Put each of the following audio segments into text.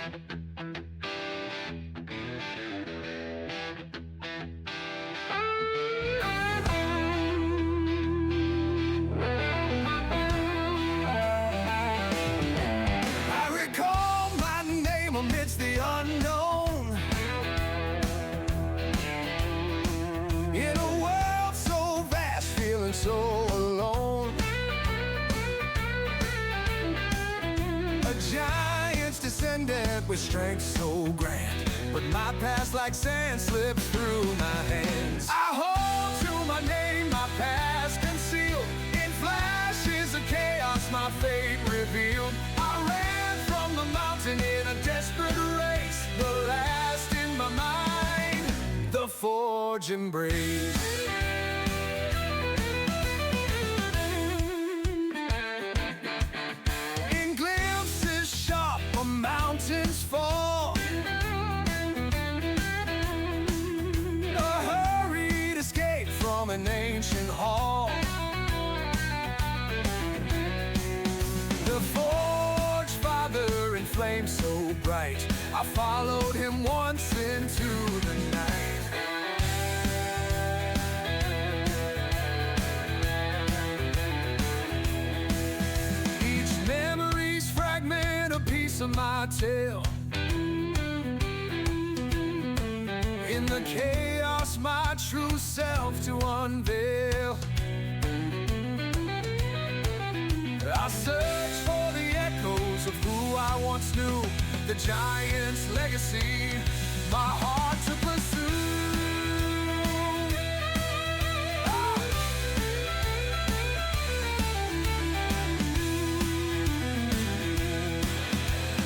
I recall my name amidst the unknown. In a world so vast, feeling so alone. A giant's descendant with strength so grand, but my past like sand slipped through my hands. I hold to my name, my past concealed. In flashes of chaos, my fate revealed. I ran from the mountain in a desperate race, the last in my mind, the forge embrace. In glimpses sharp, the mountains fall. A hurried escape from an ancient hall. The forge father in flames so bright, I followed him once into the night. Each memory's fragment, a piece of my tale. In the chaos, my true self to unveil. I search for the echoes of who I once knew, the giant's legacy, my heart to pursue.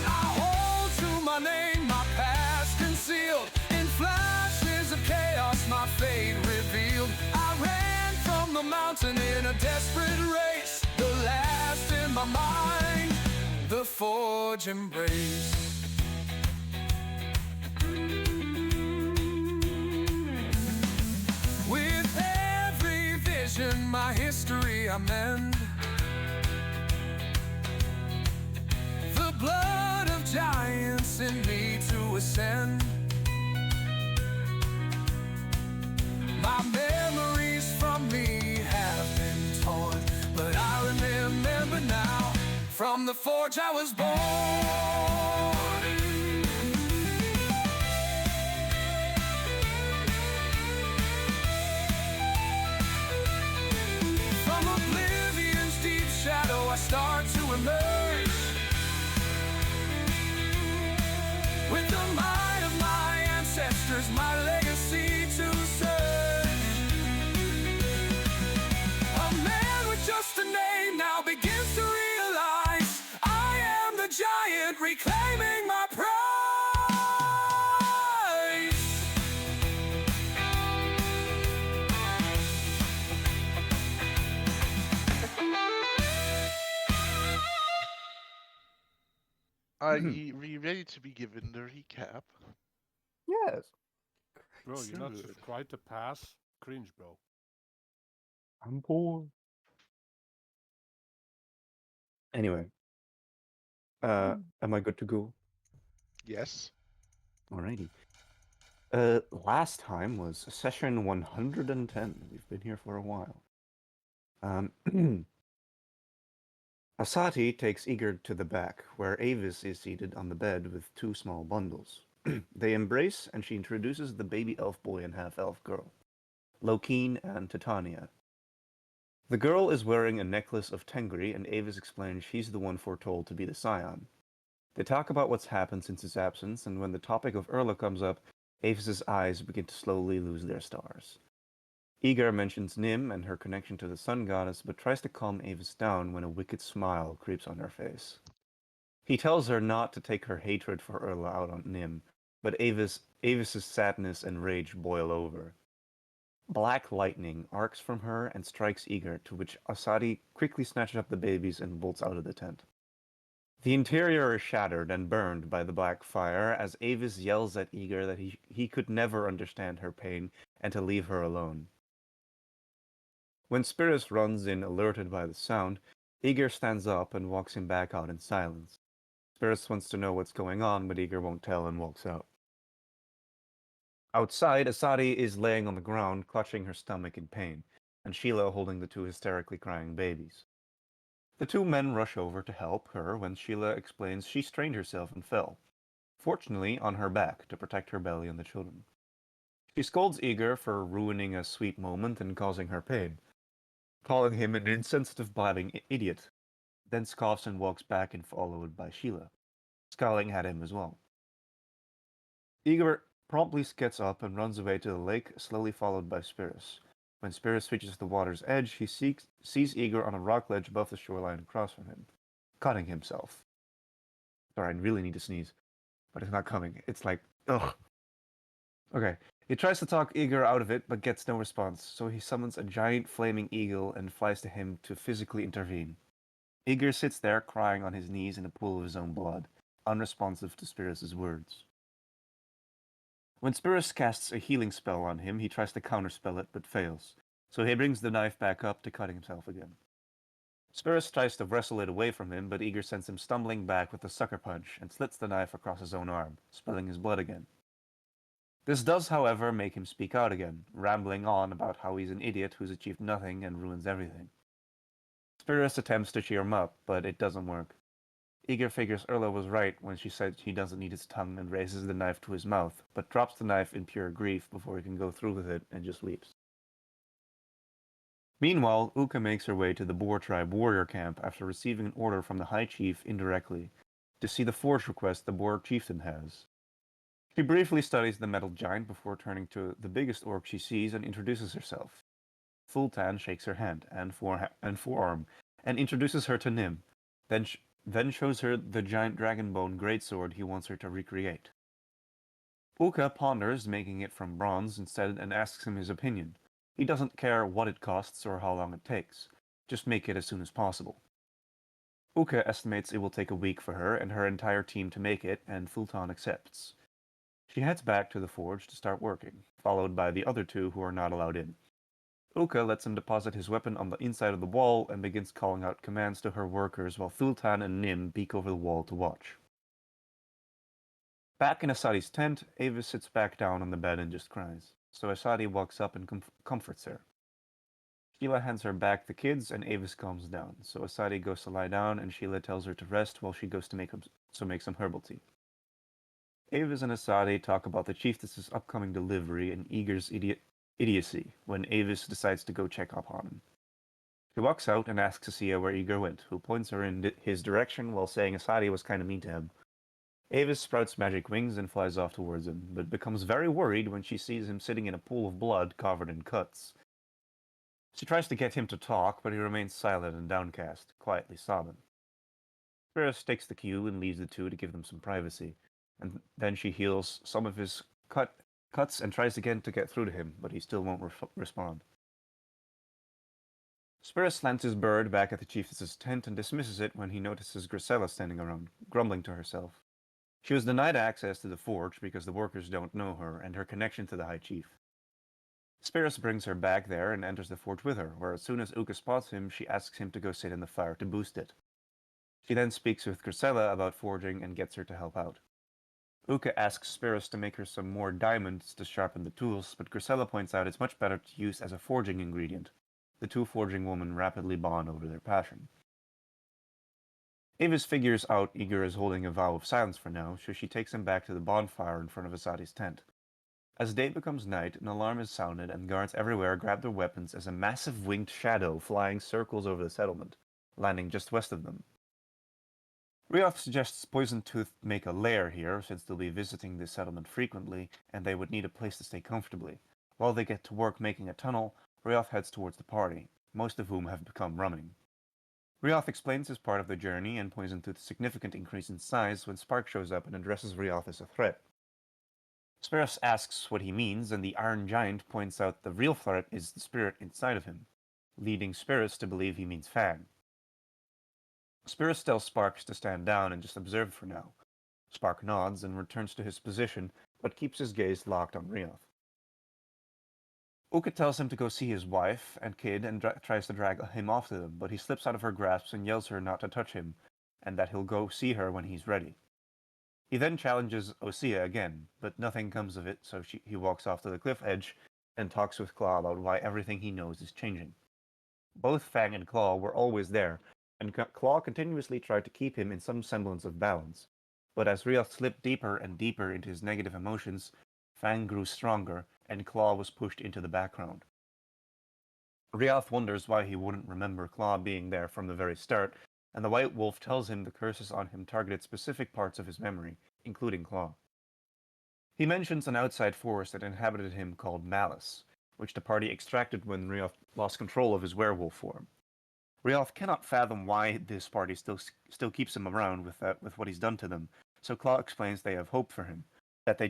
I hold to my name, my past concealed. In flashes of chaos, my fate revealed. I ran from the mountain in a desperate race, the last in my mind, the forge embrace. With every vision, my history I mend. The blood of giants in me to ascend. My memories from me have been torn, but I remember now, from the forge I was born. From oblivion's deep shadow I start to emerge, with the might of my ancestors, my legacy to serve. A man with just a name now begins to realize I am the giant reclaiming my prize. Are you ready to be given the recap? Yes. Bro, you're not Good. subscribed to Pass? Cringe, bro. I'm poor. Anyway. Am I good to go? Yes. Alrighty. Last time was session 110. We've been here for a while. Asati takes Igor to the back, where Avis is seated on the bed with two small bundles. They embrace, and she introduces the baby elf boy and half-elf girl, Lokeen and Titania. The girl is wearing a necklace of Tengri, and Avis explains she's the one foretold to be the scion. They talk about what's happened since his absence, and when the topic of Erla comes up, Avis's eyes begin to slowly lose their stars. Igor mentions Nim and her connection to the sun goddess, but tries to calm Avis down when a wicked smile creeps on her face. He tells her not to take her hatred for Erla out on Nim, but Avis's sadness and rage boil over. Black lightning arcs from her and strikes Igor, to which Asadi quickly snatches up the babies and bolts out of the tent. The interior is shattered and burned by the black fire as Avis yells at Igor that he could never understand her pain and to leave her alone. When Spirus runs in alerted by the sound, Igor stands up and walks him back out in silence. Spiris wants to know what's going on, but Igor won't tell and walks out. Outside, Asadi is laying on the ground, clutching her stomach in pain, and Sheila holding the two hysterically crying babies. The two men rush over to help her when Sheila explains she strained herself and fell, fortunately on her back to protect her belly and the children. She scolds Igor for ruining a sweet moment and causing her pain, calling him an insensitive blabbing idiot, then scoffs and walks back and followed by Sheila, scowling at him as well. Igor promptly gets up and runs away to the lake, slowly followed by Spiris. When Spiris reaches the water's edge, he sees Igor on a rock ledge above the shoreline across from him, cutting himself. Sorry, I really need to sneeze, but it's not coming. It's like, ugh. Okay. He tries to talk Igor out of it, but gets no response, so he summons a giant flaming eagle and flies to him to physically intervene. Igor sits there, crying on his knees in a pool of his own blood, unresponsive to Spiris' words. When Spiris casts a healing spell on him, he tries to counterspell it, but fails, so he brings the knife back up to cut himself again. Spiris tries to wrestle it away from him, but Igor sends him stumbling back with a sucker punch and slits the knife across his own arm, spilling his blood again. This does, however, make him speak out again, rambling on about how he's an idiot who's achieved nothing and ruins everything. Spiris attempts to cheer him up, but it doesn't work. Igor figures Erla was right when she said he doesn't need his tongue and raises the knife to his mouth, but drops the knife in pure grief before he can go through with it and just leaves. Meanwhile, Uka makes her way to the Boer tribe warrior camp after receiving an order from the High Chief indirectly to see the forge request the Boer chieftain has. She briefly studies the metal giant before turning to the biggest orc she sees and introduces herself. Fultan shakes her hand and forearm and introduces her to Nim, then shows her the giant dragonbone greatsword he wants her to recreate. Uka ponders making it from bronze instead and asks him his opinion. He doesn't care what it costs or how long it takes. Just make it as soon as possible. Uka estimates it will take a week for her and her entire team to make it, and Fultan accepts. She heads back to the forge to start working, followed by the other two who are not allowed in. Uka lets him deposit his weapon on the inside of the wall and begins calling out commands to her workers while Fultan and Nim peek over the wall to watch. Back in Asadi's tent, Avis sits back down on the bed and just cries, so Asadi walks up and comforts her. Sheila hands her back the kids and Avis calms down, so Asadi goes to lie down and Sheila tells her to rest while she goes to make some herbal tea. Avis and Asadi talk about the chiefess's upcoming delivery and Igor's idiocy when Avis decides to go check up on him. She walks out and asks Asiya where Igor went, who points her in his direction while saying Asadi was kinda mean to him. Avis sprouts magic wings and flies off towards him, but becomes very worried when she sees him sitting in a pool of blood covered in cuts. She tries to get him to talk, but he remains silent and downcast, quietly sobbing. Spiris takes the cue and leaves the two to give them some privacy, and then she heals some of his cuts and tries again to get through to him, but he still won't respond. Spiris lands his bird back at the chiefess's tent and dismisses it when he notices Grisella standing around, grumbling to herself. She was denied access to the forge because the workers don't know her and her connection to the High Chief. Spiris brings her back there and enters the forge with her, where as soon as Uka spots him, she asks him to go sit in the fire to boost it. She then speaks with Grisella about forging and gets her to help out. Uka asks Spiris to make her some more diamonds to sharpen the tools, but Grisella points out it's much better to use as a forging ingredient. The two forging women rapidly bond over their passion. Avis figures out Igor is holding a vow of silence for now, so she takes him back to the bonfire in front of Asadi's tent. As day becomes night, an alarm is sounded and guards everywhere grab their weapons as a massive winged shadow flying circles over the settlement, landing just west of them. Rioth suggests Poison Tooth make a lair here, since they'll be visiting this settlement frequently, and they would need a place to stay comfortably. While they get to work making a tunnel, Rioth heads towards the party, most of whom have become running. Rioth explains his part of the journey and Poison Tooth's significant increase in size when Spark shows up and addresses Rioth as a threat. Spiris asks what he means, and the Iron Giant points out the real threat is the spirit inside of him, leading Spiris to believe he means Fang. Spiris tells Sparks to stand down and just observe for now. Spark nods and returns to his position, but keeps his gaze locked on Rioth. Uka tells him to go see his wife and kid and tries to drag him off to them, but he slips out of her grasp and yells her not to touch him, and that he'll go see her when he's ready. He then challenges Osea again, but nothing comes of it, so he walks off to the cliff edge and talks with Claw about why everything he knows is changing. Both Fang and Claw were always there, and Claw continuously tried to keep him in some semblance of balance. But as Rioth slipped deeper and deeper into his negative emotions, Fang grew stronger, and Claw was pushed into the background. Rioth wonders why he wouldn't remember Claw being there from the very start, and the White Wolf tells him the curses on him targeted specific parts of his memory, including Claw. He mentions an outside force that inhabited him called Malice, which the party extracted when Rioth lost control of his werewolf form. Rioth cannot fathom why this party still keeps him around with what he's done to them, so Claw explains they have hope for him, that they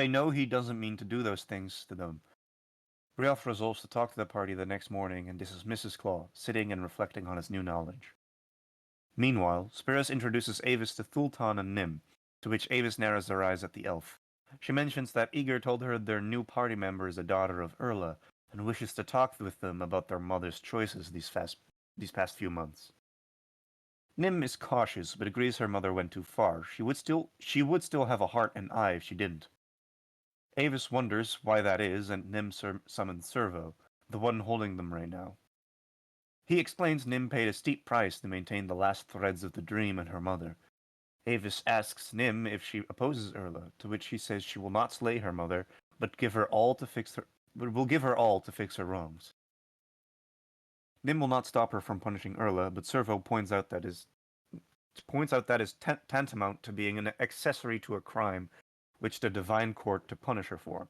know he doesn't mean to do those things to them. Rioth resolves to talk to the party the next morning and dismisses Claw, sitting and reflecting on his new knowledge. Meanwhile, Spiris introduces Avis to Thultan and Nim, to which Avis narrows her eyes at the elf. She mentions that Eager told her their new party member is a daughter of Erla, and wishes to talk with them about their mother's choices these past few months. Nim is cautious, but agrees her mother went too far. She would still have a heart and eye if she didn't. Avis wonders why that is, and Nim summons Servo, the one holding them right now. He explains Nim paid a steep price to maintain the last threads of the dream and her mother. Avis asks Nim if she opposes Erla, to which she says she will not slay her mother, but will give her all to fix her wrongs. Nim will not stop her from punishing Erla, but Servo points out that is tantamount to being an accessory to a crime, which the Divine Court to punish her for.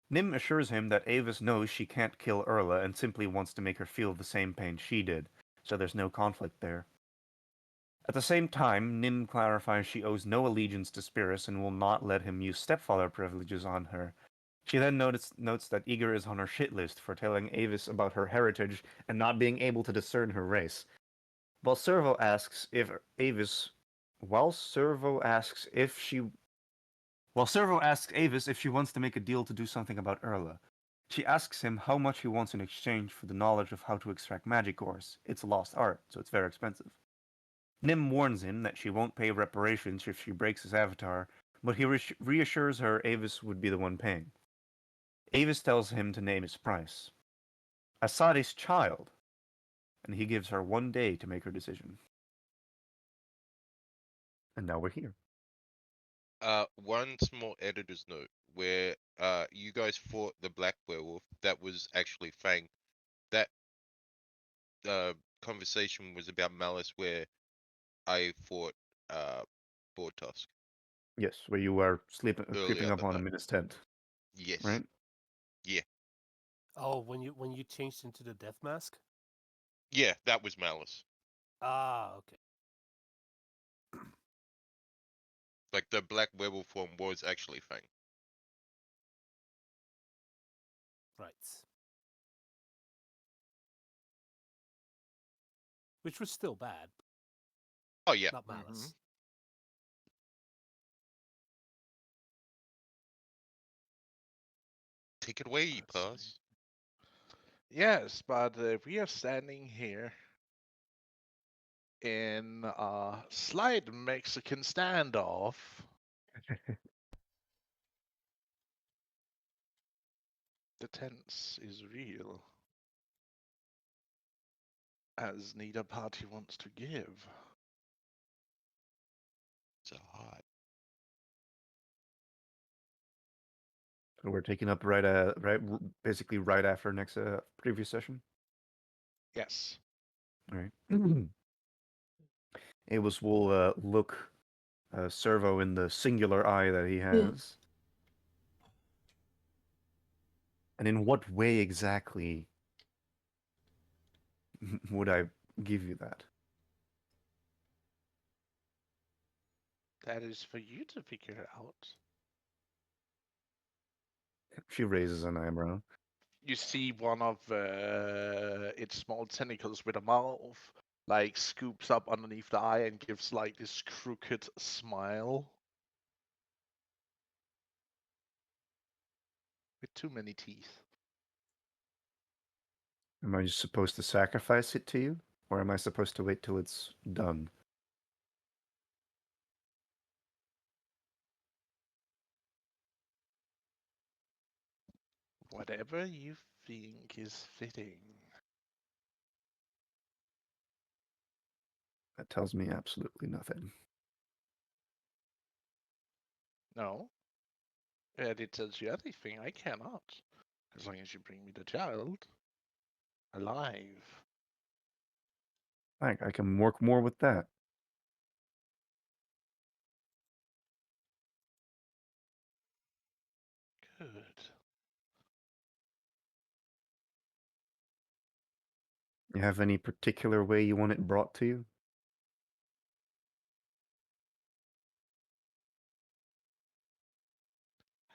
Nim assures him that Avis knows she can't kill Erla and simply wants to make her feel the same pain she did, so there's no conflict there. At the same time, Nim clarifies she owes no allegiance to Spiris and will not let him use stepfather privileges on her. She then notes that Eager is on her shit list for telling Avis about her heritage and not being able to discern her race. While Servo asks if Avis wants to make a deal to do something about Erla. She asks him how much he wants in exchange for the knowledge of how to extract magic ores. It's a lost art, so it's very expensive. Nim warns him that she won't pay reparations if she breaks his avatar, but he reassures her Avis would be the one paying. Avis tells him to name his price. Asadi's child, and he gives her 1 day to make her decision. And now we're here. One small editor's note where you guys fought the black werewolf that was actually Fang. That conversation was about Malice where I fought Boar Tusk Yes, where you are earlier creeping up that on a night. minute's tent, Yes. right? Yeah. Oh, when you changed into the death mask? Yeah, that was Malice. Ah, okay. Like the black werewolf form was actually Fang. Right. Which was still bad, Oh yeah. not malice. Take it away, Let's Pass. see. Yes, but we are standing here in a slight Mexican standoff. The tense is real, as neither party wants to give. So hot. So we're taking up basically right after next previous session. Yes. All right. Avis will look Servo in the singular eye that he has. And in what way exactly would I give you that? That is for you to figure out. She raises an eyebrow. You see one of its small tentacles with a mouth, like scoops up underneath the eye and gives like this crooked smile. With too many teeth. Am I just supposed to sacrifice it to you? Or am I supposed to wait till it's done? Whatever you think is fitting. That tells me absolutely nothing. No, it tells you everything. I cannot. As long as you bring me the child alive. I can work more with that. Good. You have any particular way you want it brought to you?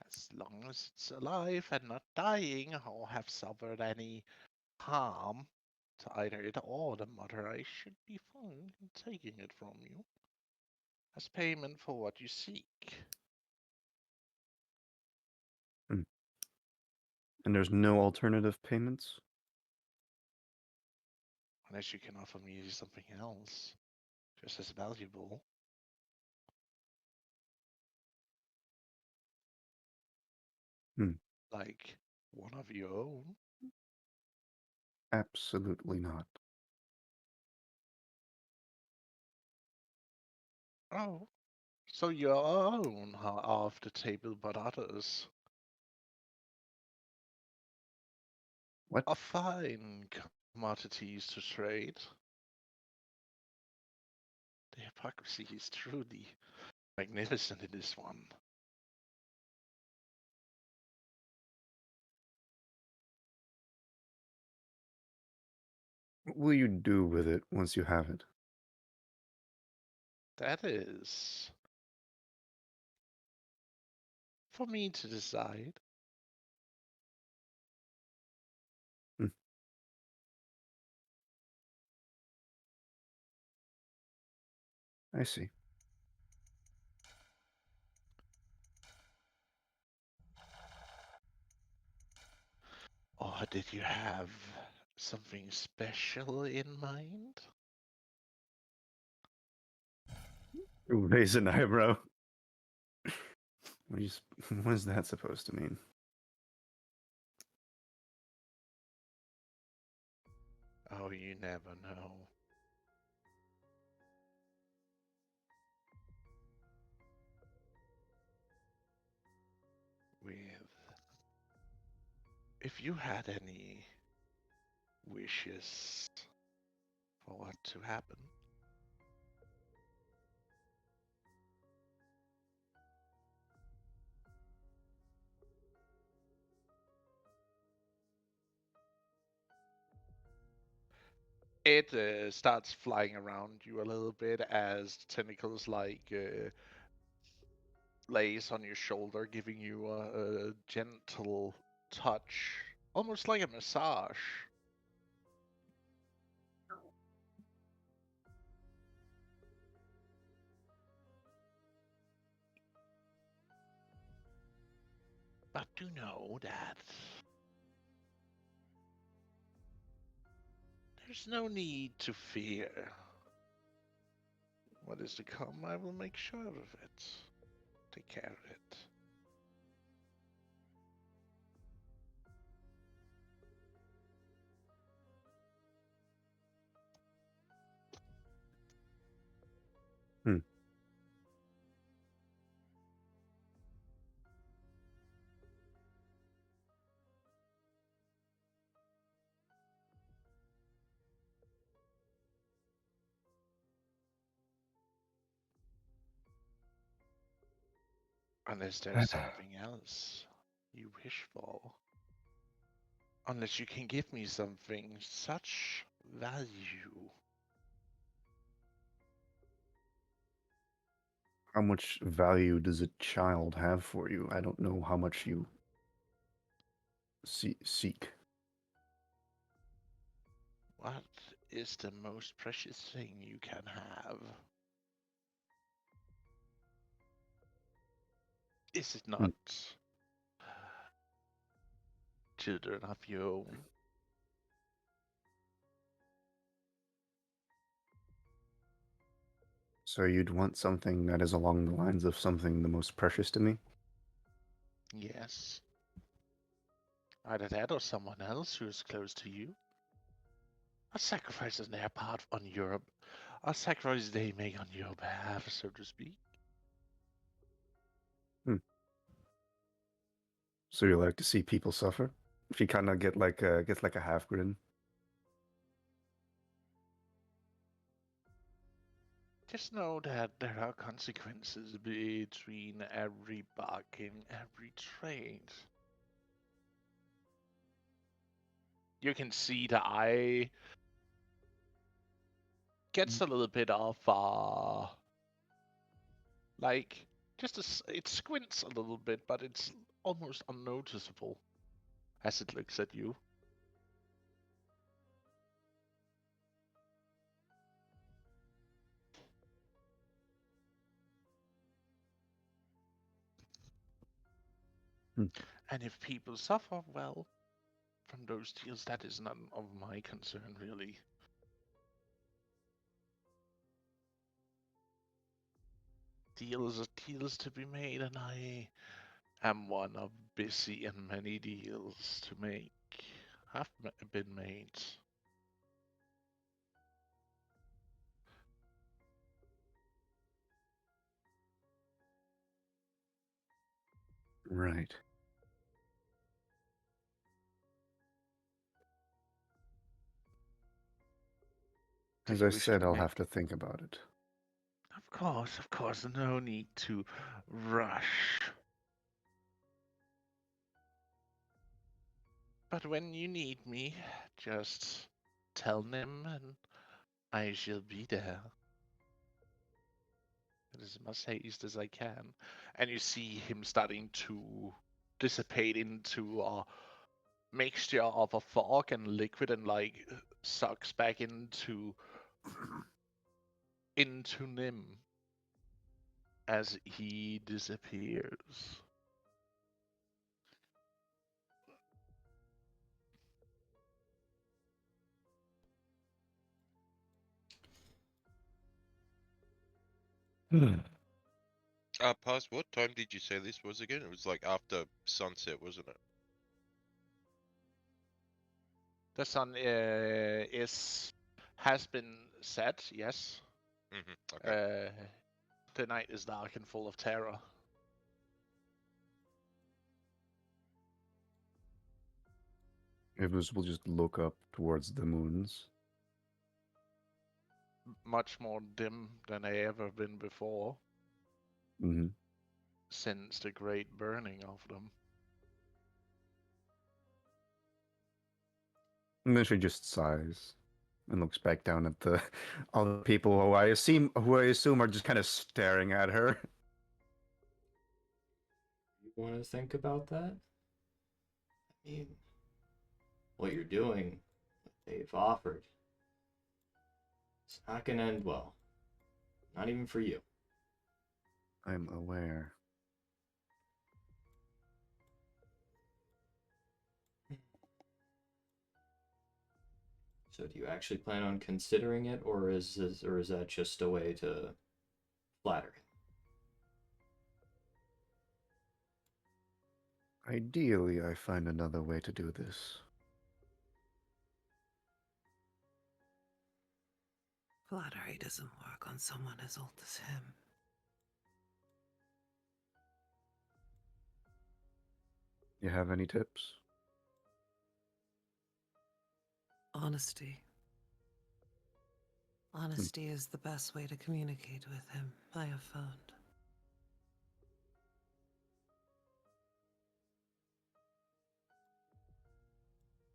As long as it's alive and not dying or have suffered any harm to either it or the mother, I should be fine in taking it from you as payment for what you seek. And there's no alternative payments? Unless you can offer me something else, just as valuable. Hmm. Like one of your own. Absolutely not. Oh, so your own are off the table, but others What? are fine commodities to trade. The hypocrisy is truly magnificent in this one. What will you do with it once you have it? That is for me to decide. Hmm. I see. Or did you have something special in mind? Raise an eyebrow. What is that supposed to mean? Oh, you never know. With if you had any wishes for what to happen, it starts flying around you a little bit as tentacles lays on your shoulder, giving you a gentle touch, almost like a massage. But do know that there's no need to fear. What is to come, I will make sure of it. Take care of it. Hmm. Unless there's something else you wish for. Unless you can give me something such value. How much value does a child have for you? I don't know how much you seek. What is the most precious thing you can have? Is it Hmm. not children of your own? So you'd want something that is along the lines of something the most precious to me? Yes. Either that or someone else who is close to you. A sacrifice on their part on Europe. A sacrifice they make on your behalf, so to speak. So you like to see people suffer? She kind of gets like a half grin. Just know that there are consequences between every bargain, every trade. You can see the eye gets a little bit of like it squints a little bit, but it's almost unnoticeable as it looks at you. Hmm. And if people suffer, well, from those deals, that is none of my concern, really. Deals are deals to be made, and I am one of busy and many deals to make. Have been made. Right. Do As you I wish to said, I'll make? have to think about it. Of course, no need to rush. But when you need me, just tell them and I shall be there. As much haste as I can. And you see him starting to dissipate into a mixture of a fog and liquid and like sucks back into Nim as he disappears. Past what time did you say this was again? It was like after sunset, wasn't it? The sun has been set, yes. Okay. The night is dark and full of terror. Ibis will just look up towards the moons. Much more dim than they ever been before Mm-hmm. since the great burning of them. And then she just sighs and looks back down at the all the people who I assume are just kind of staring at her. You want to think about that? I mean, what you're doing, what they've offered, it's not gonna end well. Not even for you. I'm aware. So do you actually plan on considering it, or is that just a way to flatter him? Ideally, I find another way to do this. Flattery doesn't work on someone as old as him. You have any tips? Honesty. Honesty is the best way to communicate with him, I have found.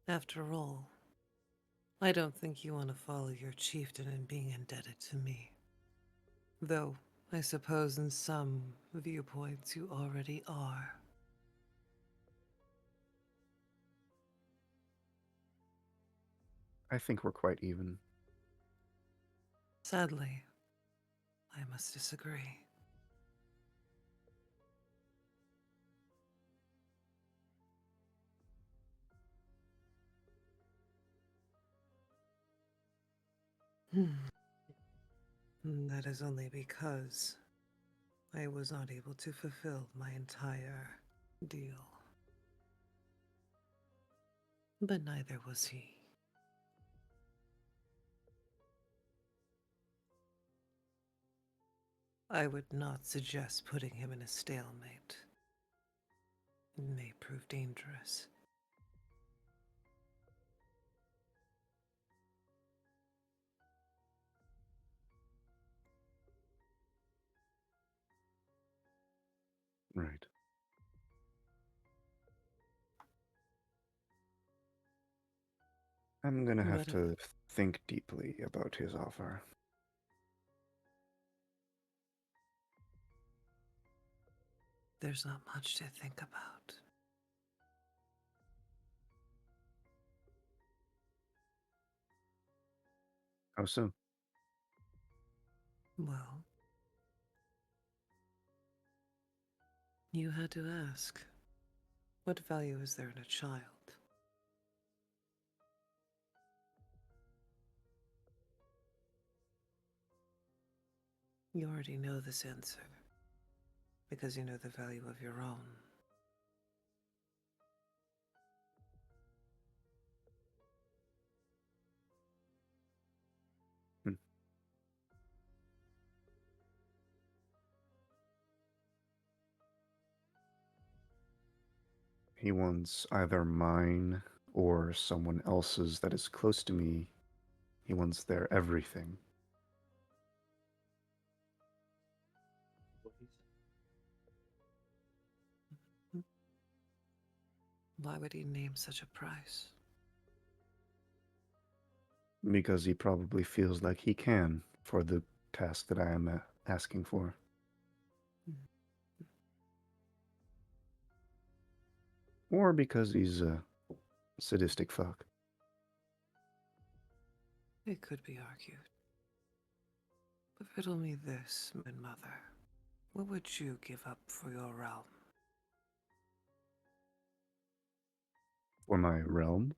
After all, I don't think you want to follow your chieftain in being indebted to me. Though, I suppose in some viewpoints you already are. I think we're quite even. Sadly, I must disagree. That is only because I was not able to fulfill my entire deal. But neither was he. I would not suggest putting him in a stalemate. It may prove dangerous. Right. I'm gonna have But to think deeply about his offer. there's not much to think about. How so? Well, you had to ask. What value is there in a child? You already know this answer, because you know the value of your own. Hmm. He wants either mine or someone else's that is close to me. He wants their everything. Why would he name such a price? Because he probably feels like he can for the task that I am asking for. Or because he's a sadistic fuck. It could be argued. But riddle me this, my mother. What would you give up for your realm? For my realm?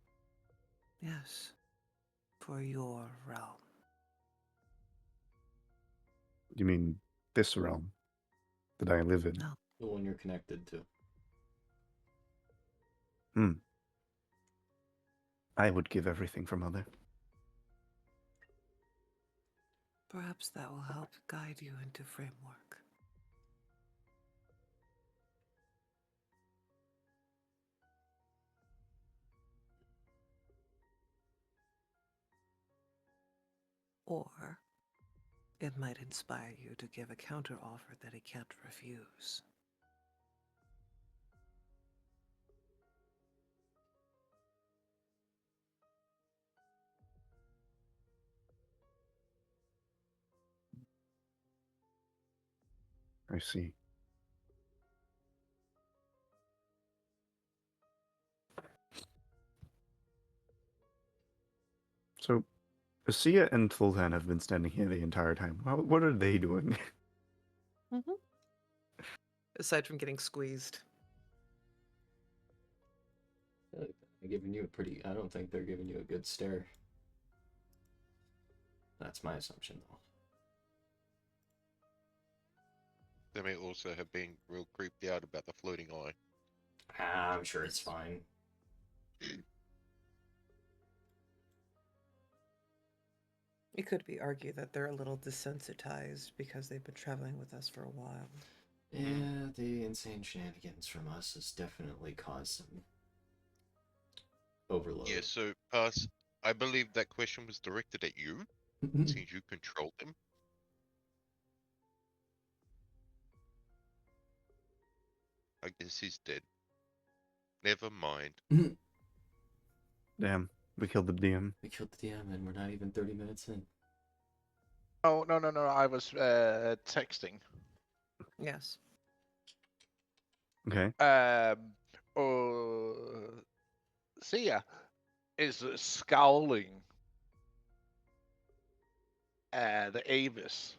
Yes, for your realm. You mean this realm that I live in? No. The one you're connected to. Hmm. I would give everything for Mother. Perhaps that will help guide you into framework. Or it might inspire you to give a counteroffer that he can't refuse. I see. So, Asia and Fulhan have been standing here the entire time. What are they doing? Mm-hmm. Aside from getting squeezed. They're giving you a pretty. I don't think they're giving you a good stare. That's my assumption, though. They may also have been real creeped out about the floating eye. I'm sure it's fine. It could be argued that they're a little desensitized because they've been traveling with us for a while. Yeah, the insane shenanigans from us has definitely caused some overload. Yeah, so Pass, I believe that question was directed at you, since you control them. I guess he's dead. Never mind. Damn, we killed the DM. We killed the DM and we're not even 30 minutes in. Oh, no. I was texting. Yes. Okay. Sia is scowling at Avis.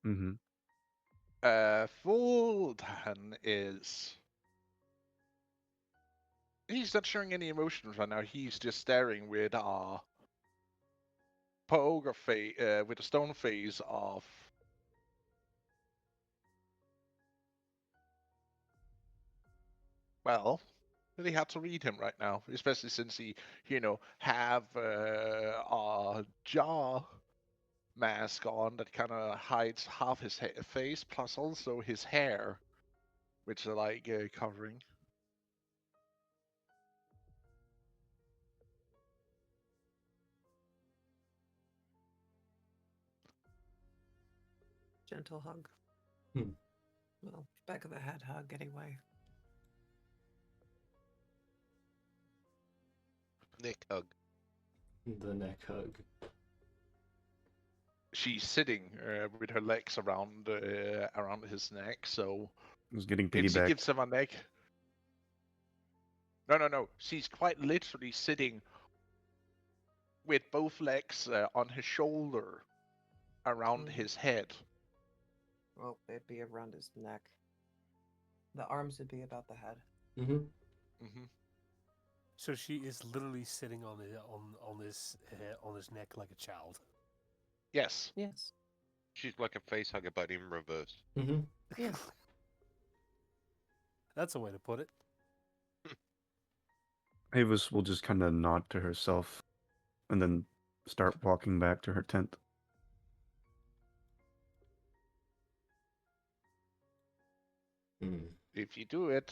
Mm-hmm. Fulton is. He's not showing any emotions right now. He's just staring with poker face, with a stone face of. Well, really hard to read him right now, especially since he, have a jaw mask on that kind of hides half his face, plus also his hair, which are like covering. Gentle hug. Hmm. Well, back of the head hug, anyway. Neck hug. The neck hug. She's sitting with her legs around his neck, so I was getting it piggybacked. gives him a neck. No. She's quite literally sitting with both legs on his shoulder, around Mm. his head. Well, they'd be around his neck. The arms would be about the head. Mm-hmm. Mm-hmm. So she is literally sitting on his neck like a child. Yes. Yes. She's like a face hugger, but in reverse. Mm-hmm. Yeah. That's a way to put it. Avis will just kind of nod to herself and then start walking back to her tent. Mm. If you do it,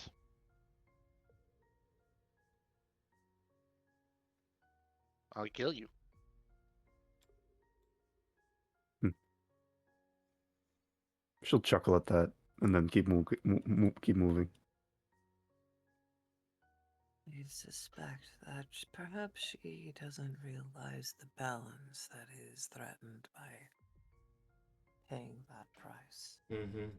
I'll kill you. She'll chuckle at that and then keep moving. I suspect that perhaps she doesn't realize the balance that is threatened by paying that price. Mm-hmm.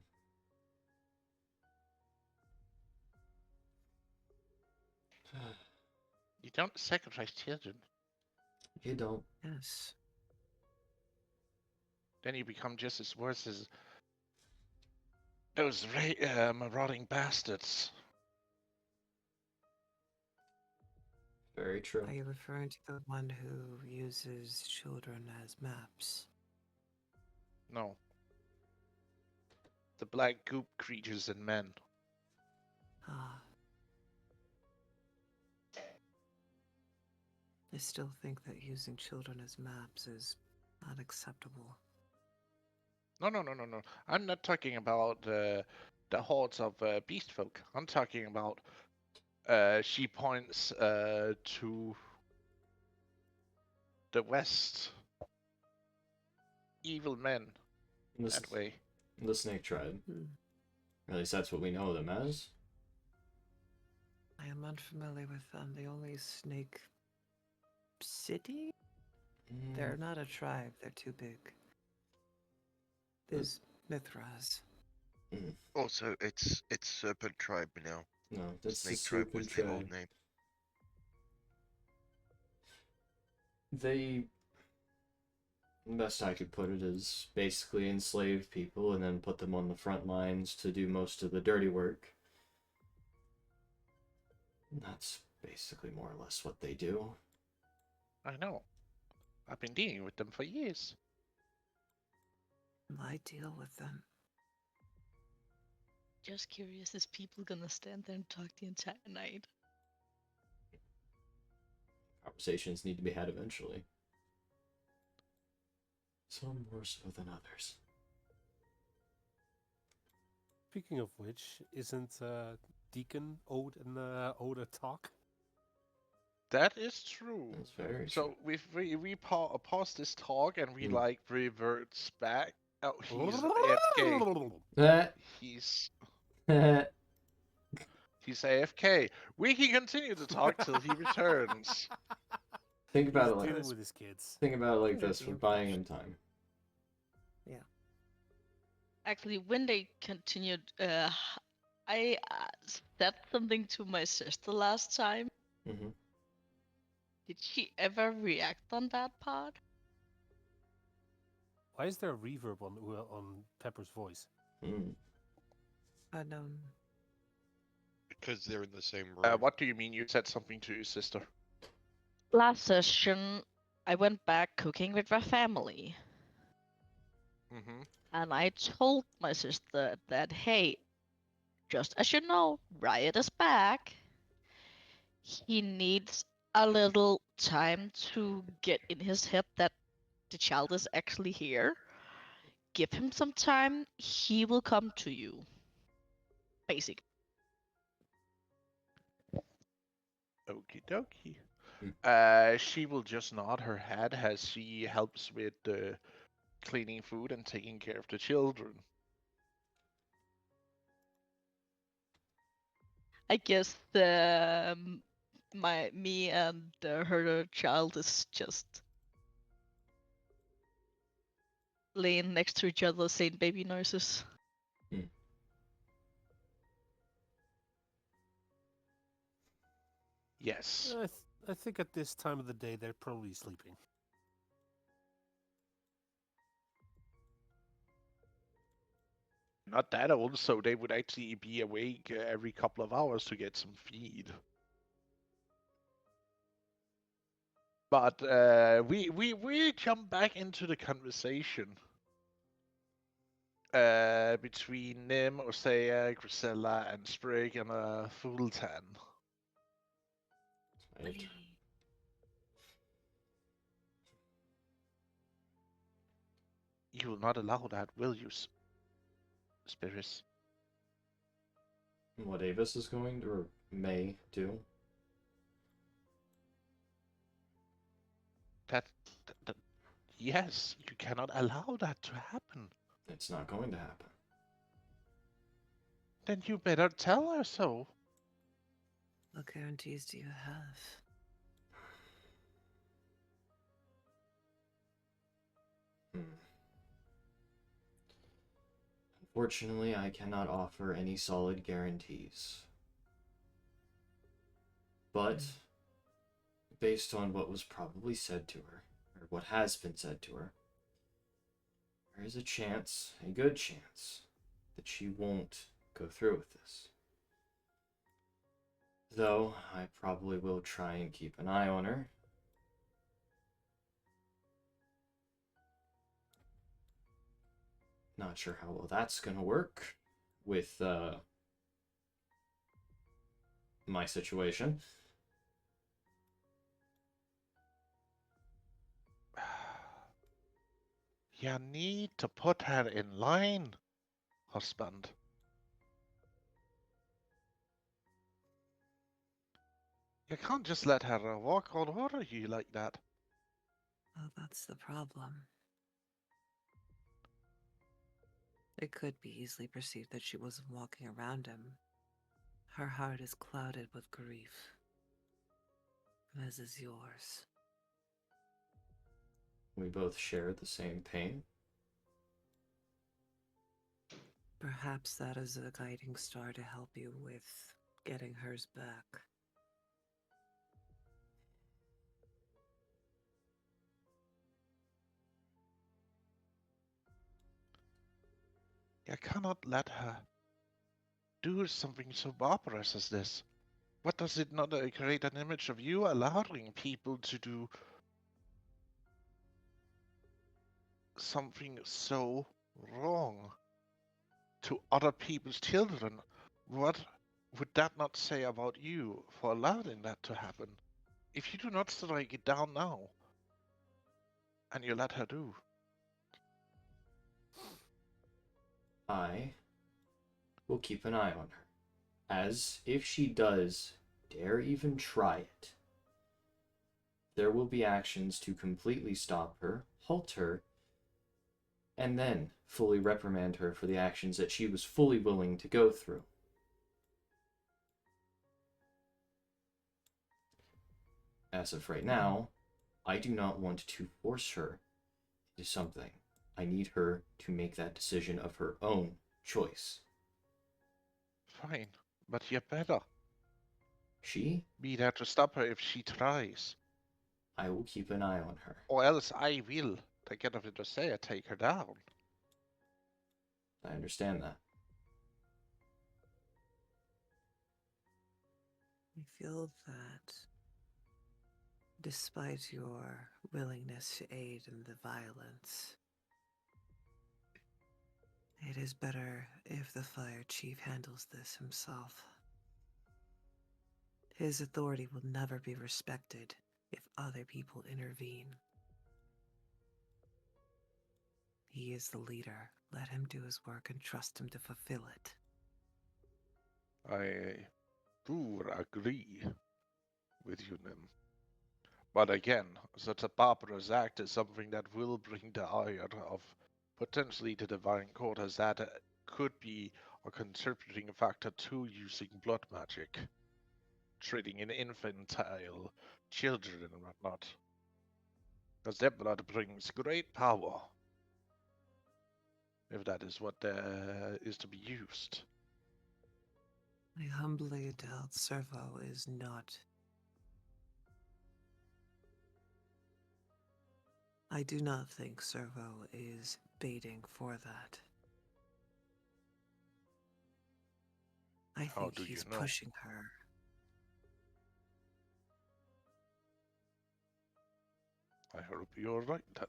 You don't sacrifice children. You don't. Yes. Then you become just as worse as those marauding bastards. Very true. Are you referring to the one who uses children as maps? No. The black goop creatures and men. Ah. I still think that using children as maps is not acceptable. No. I'm not talking about the hordes of beast folk. I'm talking about. She points to the west. Evil men. That way. The snake tribe. Hmm. At least that's what we know them as. I am unfamiliar with them. The only snake city? They're not a tribe. They're too big. There's Mithras. Also, it's Serpent Tribe now. No, that's Snake the Tribe was Serpent the old tribe. name. They, the best I could put it is basically enslave people and then put them on the front lines to do most of the dirty work. And that's basically more or less what they do. I know. I've been dealing with them for years. I deal with them. Just curious, is people gonna stand there and talk the entire night? Conversations need to be had eventually. Some more so than others. Speaking of which, isn't Deacon owed a talk? That is true. That's very So we pause this talk and we like reverts back. Oh, he's AFK. true. He's AFK. We can continue to talk till he returns. Think about He's it like dealing this. with his kids. Think about it like Yeah, this. the We're buying him time. Yeah. Actually, when they continued, I said something to my sister last time. Mm-hmm. Did she ever react on that part? Why is there a reverb on Pepper's voice? Mm. Unknown. Because they're in the same room. What do you mean you said something to your sister? Last session, I went back cooking with my family, Mm-hmm. and I told my sister that, hey, just as you know, Riot is back. He needs a little time to get in his head that the child is actually here. Give him some time, he will come to you. Basic. Okie dokie. Hmm. She will just nod her head as she helps with cleaning food and taking care of the children. I guess the me and her child is just laying next to each other saying baby noises. Yes. I think at this time of the day they're probably sleeping. Not that old, so they would actually be awake every couple of hours to get some feed. But we jump back into the conversation between Nim, Osea, Grisella, and Sprig and Fultan. Right. You will not allow that, will you, Spirits? What Avis is going to, or may do. That, that yes, you cannot allow that to happen. It's not going to happen. Then you better tell her so. What guarantees do you have? Unfortunately, I cannot offer any solid guarantees. But, based on what was probably said to her, or what has been said to her, there is a chance, a good chance, that she won't go through with this. Though, I probably will try and keep an eye on her. Not sure how well that's gonna work with my situation. You need to put her in line, husband. You can't just let her walk all over you like that. Well, that's the problem. It could be easily perceived that she wasn't walking around him. Her heart is clouded with grief, as is yours. We both share the same pain. Perhaps that is a guiding star to help you with getting hers back. You cannot let her do something so barbarous as this. What does it not create an image of you allowing people to do something so wrong to other people's children? What would that not say about you for allowing that to happen? If you do not strike it down now, and you let her do, I will keep an eye on her, as if she does dare even try it, there will be actions to completely stop her, halt her, and then fully reprimand her for the actions that she was fully willing to go through. As of right now, I do not want to force her into something. I need her to make that decision of her own choice. fine. But you better She, be there to stop her if she tries. I will keep an eye on her. Or else I will, together with Dosea, take her down. I understand that. I feel that despite your willingness to aid in the violence, it is better if the fire chief handles this himself. His authority will never be respected if other people intervene. He is the leader. Let him do his work and trust him to fulfill it. I do agree with you, Nim. But again, such a barbarous act is something that will bring the ire of potentially the Divine Court, as that could be a contributing factor to using blood magic, treating in infantile children and whatnot. Because their blood brings great power, if that is what is to be used. I humbly doubt Servo is not. I do not think Servo is baiting for that. I How think do he's you know? pushing her. I hope you're right then.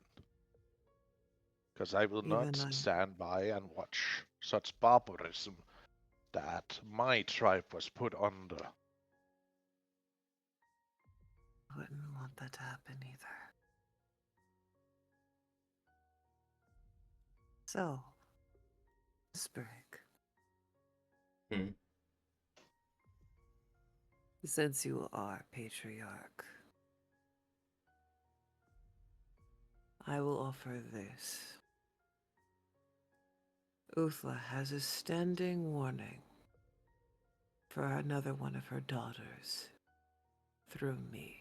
Because I will Even not I stand by and watch such barbarism that my tribe was put under. wouldn't want that to happen either. So, Sprig, Hmm. since you are patriarch, I will offer this. Uthla has a standing warning for another one of her daughters through me,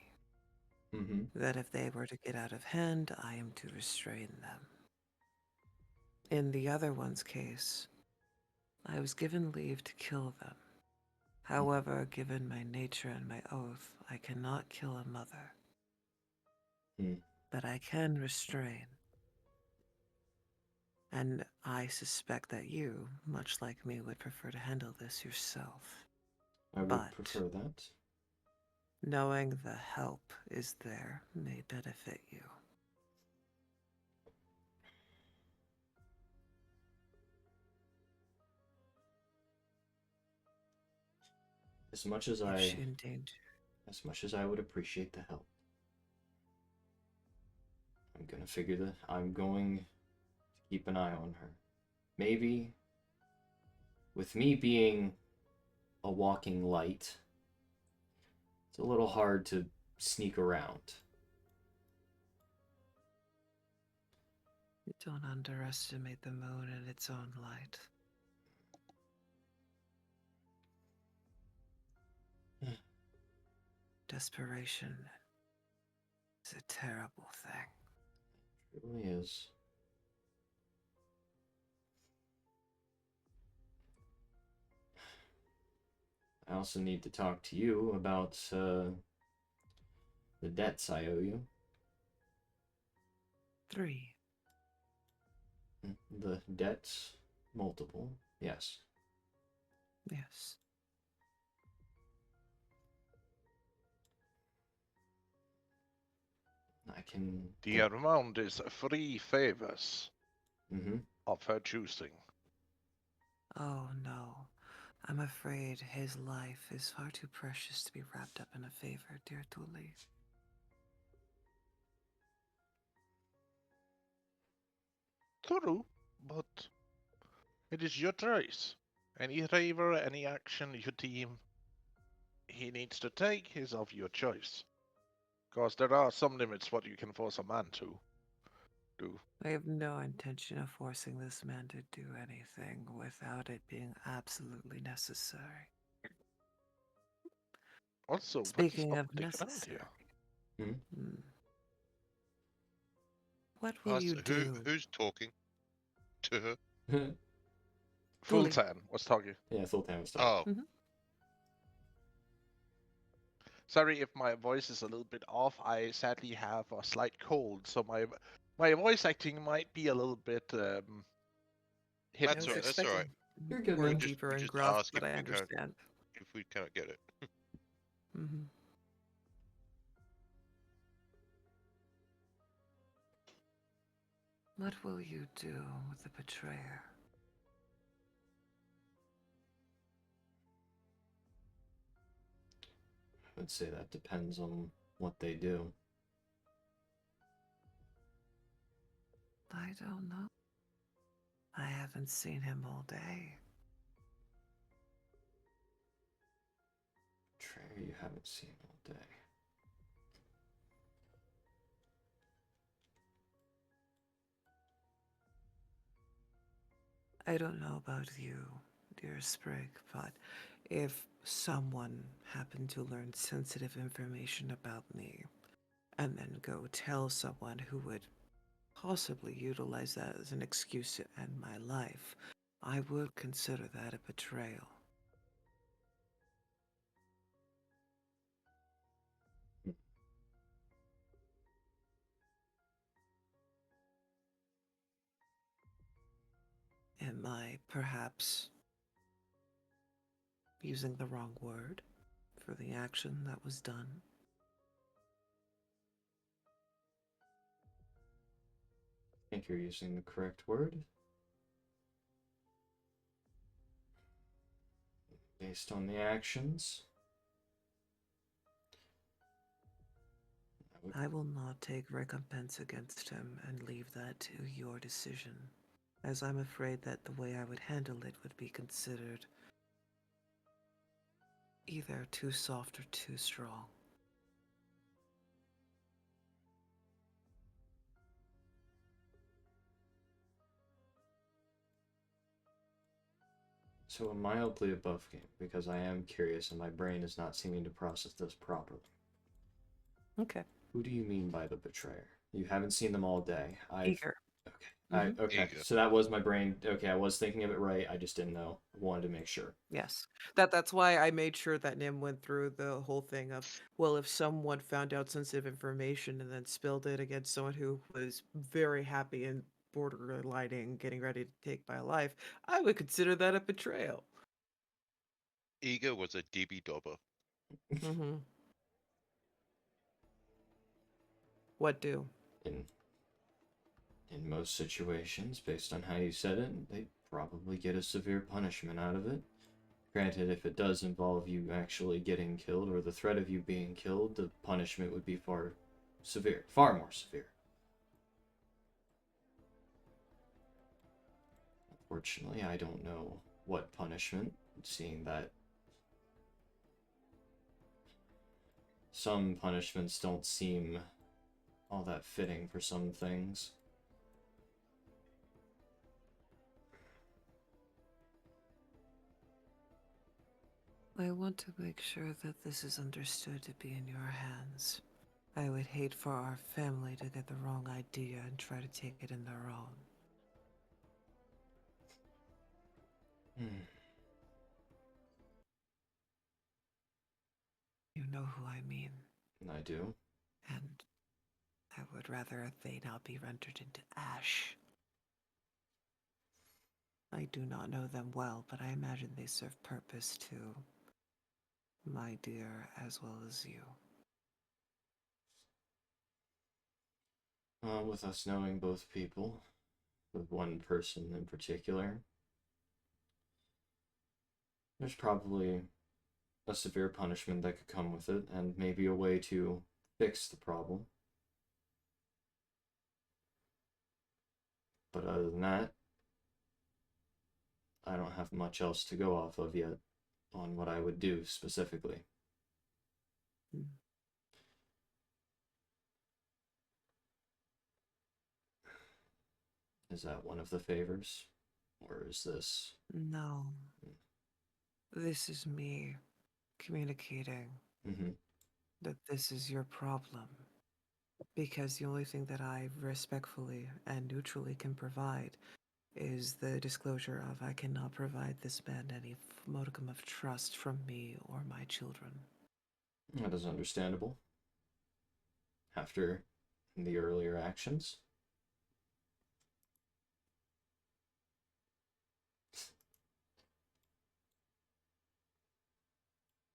Mm-hmm. that if they were to get out of hand, I am to restrain them. In the other one's case, I was given leave to kill them. However, given my nature and my oath, I cannot kill a mother. Hmm. But I can restrain. And I suspect that you, much like me, would prefer to handle this yourself. I would But prefer that. knowing the help is there may benefit you. As much as If she I, in danger. as much as I would appreciate the help, I'm going to keep an eye on her. Maybe, with me being a walking light, it's a little hard to sneak around. Don't underestimate the moon and its own light. Desperation is a terrible thing. It really is. I also need to talk to you about the debts I owe you. 3. The debts, multiple, yes. Yes. I can. The amount is 3 favors Mm-hmm. of her choosing. Oh no. I'm afraid his life is far too precious to be wrapped up in a favor, dear Tuli. True, but it is your choice. Any favor, any action you deem he needs to take is of your choice. Because there are some limits what you can force a man to do. I have no intention of forcing this man to do anything without it being absolutely necessary. Also, what is Speaking up of with the crowd necessary, here? hmm, what will you So do? who's talking to her? Tuli. Fultan was talking. Yeah, Sultan was talking. Oh, Sorry if my voice is a little bit off. I sadly have a slight cold, so my voice acting might be a little bit hit I and was that's all miss. right. expecting You're good, more man. deeper We and just gruff, ask but I understand. if we can't get it. Hmm What will you do with the betrayer? I would say that depends on what they do. I don't know. I haven't seen him all day. Betrayer you haven't seen all day. I don't know about you, dear Sprig, but if someone happened to learn sensitive information about me and then go tell someone who would possibly utilize that as an excuse to end my life, I would consider that a betrayal. Am I perhaps using the wrong word for the action that was done? I think you're using the correct word. Based on the actions. I will not take recompense against him and leave that to your decision, as I'm afraid that the way I would handle it would be considered either too soft or too strong. So a mildly above game, because I am curious and my brain is not seeming to process this properly. Okay. Who do you mean by the betrayer? You haven't seen them all day. Eager. Okay. Okay. Eager. So that was my brain. Okay, I was thinking of it right. I just didn't know. I wanted to make sure. Yes. That's why I made sure that Nim went through the whole thing of, well, if someone found out sensitive information and then spilled it against someone who was very happy and borderlining getting ready to take my life, I would consider that a betrayal. Eager was a DB dobber. Mm-hmm. What do? In most situations, based on how you said it, they probably get a severe punishment out of it. Granted, if it does involve you actually getting killed or the threat of you being killed, the punishment would be far more severe. Unfortunately, I don't know what punishment, seeing that some punishments don't seem all that fitting for some things. I want to make sure that this is understood to be in your hands. I would hate for our family to get the wrong idea and try to take it in their own. You know who I mean. I do. And I would rather they not be rendered into ash. I do not know them well, but I imagine they serve purpose to my dear as well as you. With us knowing both people, with one person in particular, there's probably a severe punishment that could come with it, and maybe a way to fix the problem. But other than that, I don't have much else to go off of yet on what I would do specifically. Is that one of the favors? Or is this... No. This is me communicating that this is your problem. Because the only thing that I respectfully and neutrally can provide is the disclosure of I cannot provide this man any modicum of trust from me or my children. That is understandable. After the earlier actions.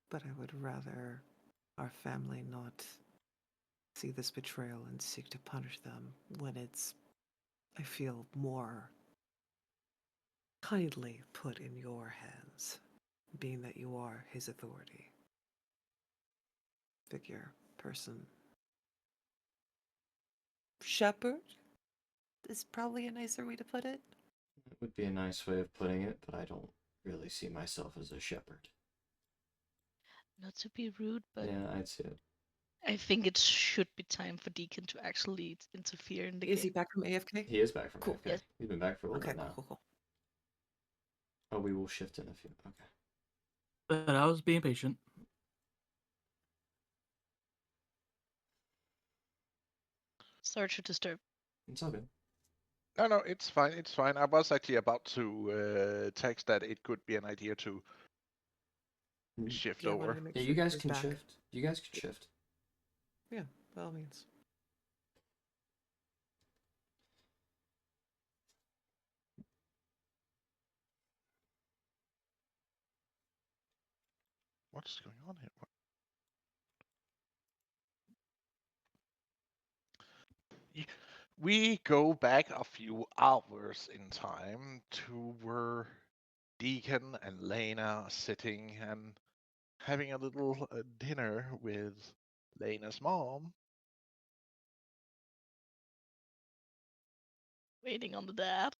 But I would rather our family not see this betrayal and seek to punish them when it's I feel more kindly put in your hands, being that you are his authority. Figure, person. Shepherd is probably a nicer way to put it. It would be a nice way of putting it, but I don't really see myself as a shepherd. Not to be rude, but Yeah, I'd say it. I think it should be time for Deacon to actually interfere in the Is he game. back from AFK? He is back from Cool. AFK. Yes. He's been back for a little Okay, bit now. cool. Oh, we will shift in a few. Okay. But I was being patient. Sorry to disturb. It's all good. No, it's fine. It's fine. I was actually about to text that it could be an idea to shift Yeah, I wanted over. to make Yeah, sure you guys he was can back. shift. You guys can shift. Yeah, by all means. What's going on here? We go back a few hours in time to where Deacon and Lena are sitting and having a little dinner with Lena's mom. Waiting on the dad.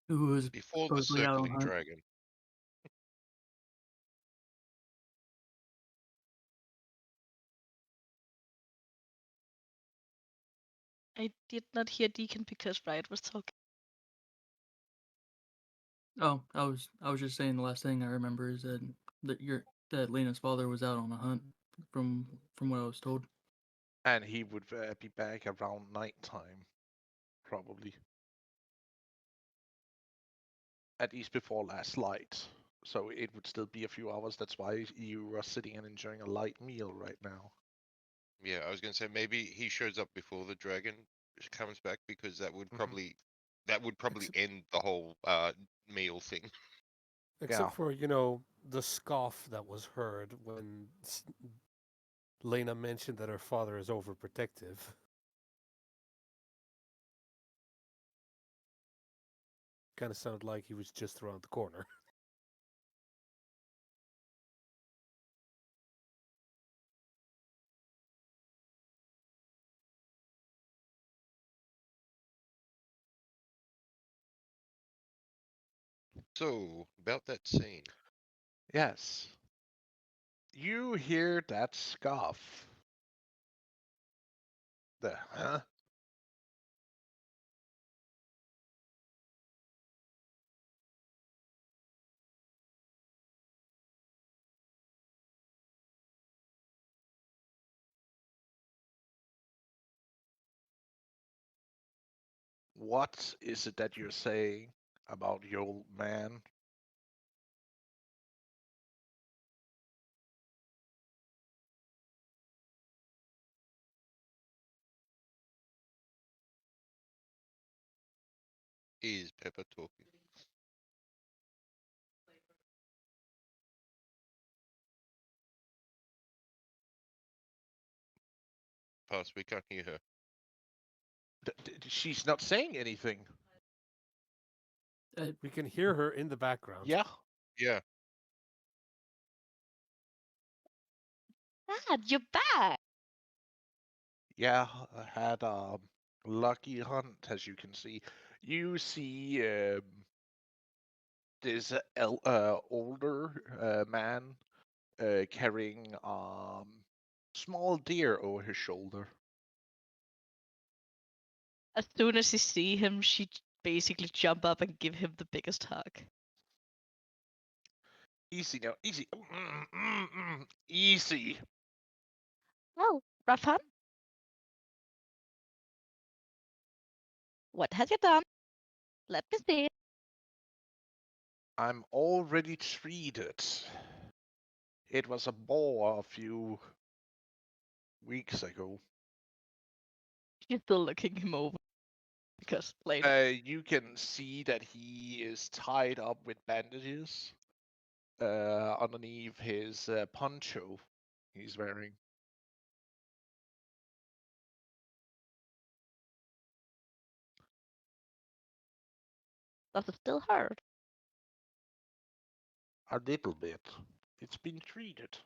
Who was Before the supposedly out on circling hunt. dragon. I did not hear Deacon because Riot was talking. Oh, I was just saying the last thing I remember is that Lena's father was out on a hunt from what I was told. And he would be back around nighttime, probably. At least before last light. So it would still be a few hours. That's why you are sitting and enjoying a light meal right now. Yeah, I was gonna say maybe he shows up before the dragon comes back because that would probably end the whole meal thing. Except Yeah. for, the scoff that was heard when Lena mentioned that her father is overprotective. Kind of sounded like he was just around the corner. So about that scene. Yes. You hear that scoff. The huh? What is it that you're saying about your old man? Is Pepper talking? Pass, we can't hear her. She's not saying anything. We can hear her in the background. Yeah. Yeah. Dad, you're back. Yeah, I had a lucky hunt, as you can see. You see this older man carrying small deer over his shoulder. As soon as she see him, she basically jump up and give him the biggest hug. Easy now, easy. Easy. Oh, rough hunt? What have you done? Let me see. I'm already treated. It was a boar a few weeks ago. She's still looking him over because later. You can see that he is tied up with bandages underneath his poncho he's wearing. Does it still hurt? A little bit. It's been treated.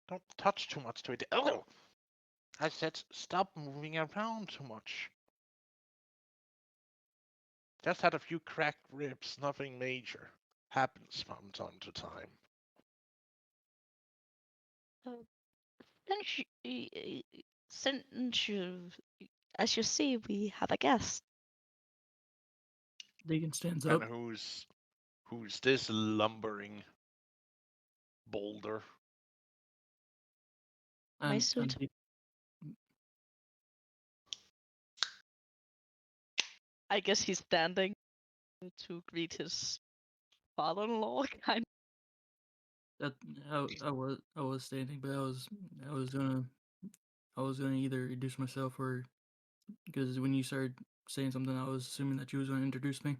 Don't touch too much to it. Oh! I said stop moving around too much. Just had a few cracked ribs, nothing major. Happens from time to time. Since you, as you see, we have a guest. Deacon stands And up. who's this lumbering boulder? My And suit. I guess he's standing to greet his father-in-law, kind. that I was standing, but I was gonna either introduce myself or because when you started saying something, I was assuming that you was gonna introduce me.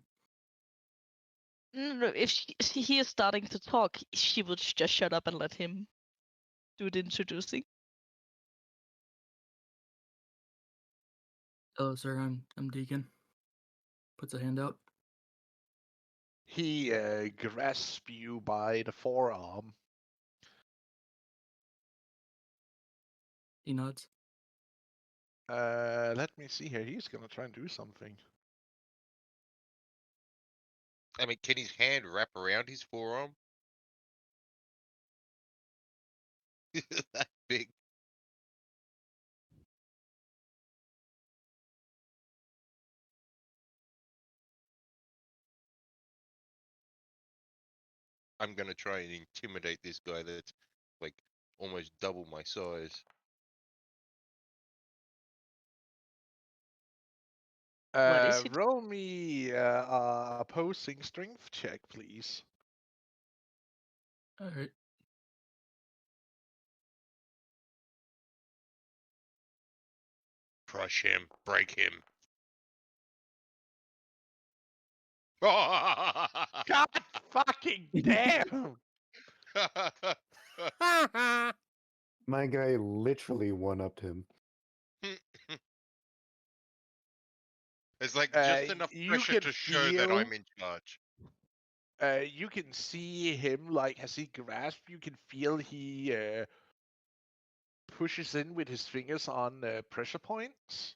No, if he is starting to talk, she would just shut up and let him do the introducing. Hello, sir. I'm Deacon. Puts a hand out. He grasps you by the forearm. He nods. Let me see here. He's gonna try and do something. I mean, can his hand wrap around his forearm? That big. I'm gonna try and intimidate this guy that's like almost double my size. What is he? Roll me a opposing strength check, please. All right. Crush him, break him. God fucking damn! My guy literally one-upped him. It's like just enough You pressure can to show that feel. I'm in charge. You can see him like as he grasps. You can feel he pushes in with his fingers on pressure points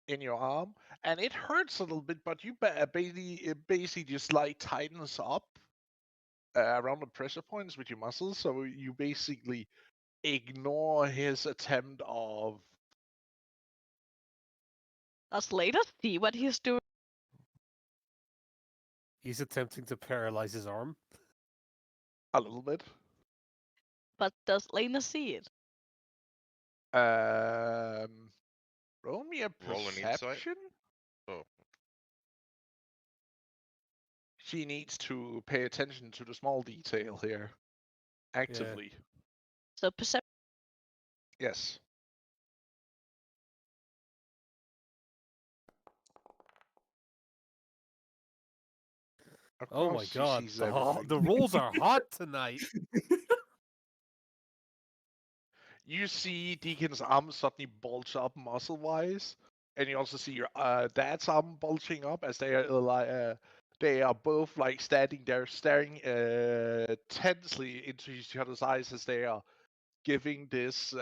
in your arm, and it hurts a little bit. But you basically just like tightens up around the pressure points with your muscles, so you basically ignore his attempt of Does Lena see what he's doing? He's attempting to paralyze his arm. a little bit. But does Lena see it? Roll me a Roll an insight. perception. Oh, She needs to pay attention to the small detail here actively. So perception. Yes. Of Oh my course she god, sees everything. the rolls are hot tonight. You see Deacon's arm suddenly bulge up muscle-wise, and you also see your dad's arm bulging up as they are both like standing there staring tensely into each other's eyes as they are giving this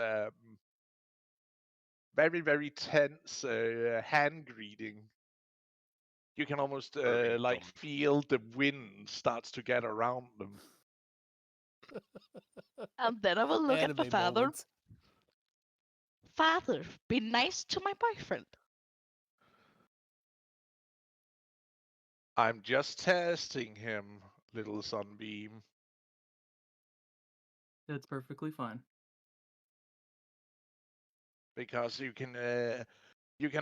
very, very tense hand greeting. You can almost Irving like Dom. feel the wind starts to get around them. And then I will look at the Anime father. moment. Father, be nice to my boyfriend. I'm just testing him, little sunbeam. That's perfectly fine. Because you can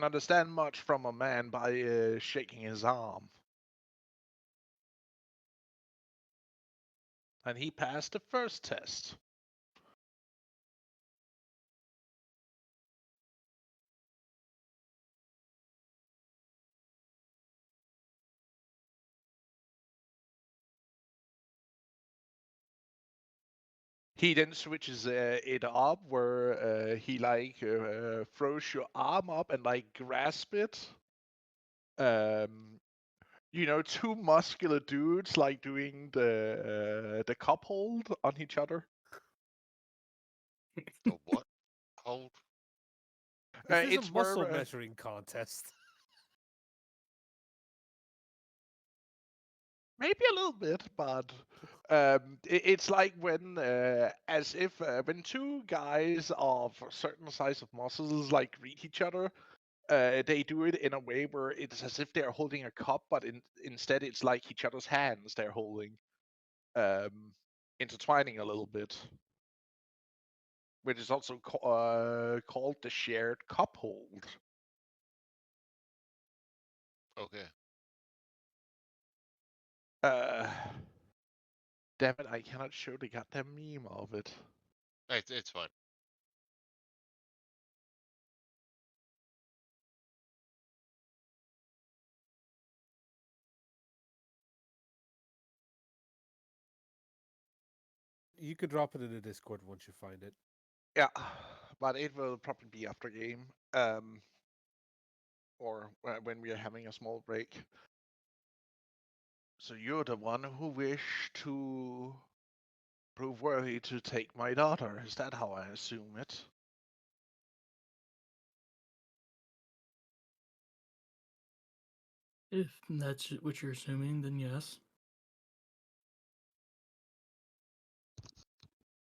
understand much from a man by shaking his arm. And he passed the first test. He then switches it up where he like throws your arm up and like grasp it. two muscular dudes like doing the cup hold on each other. The what? Hold. This is a It's where muscle measuring contest. maybe a little bit, but it's like when, as if when two guys of a certain size of muscles like greet each other, they do it in a way where it's as if they're holding a cup, but instead it's like each other's hands they're holding, intertwining a little bit, which is also called the shared cup hold. Okay. Uh, Damn it, I cannot show the goddamn meme of it. It's fine. You could drop it in the Discord once you find it. Yeah, but it will probably be after game, or when we are having a small break. So you're the one who wished to prove worthy to take my daughter. Is that how I assume it? If that's what you're assuming, then yes.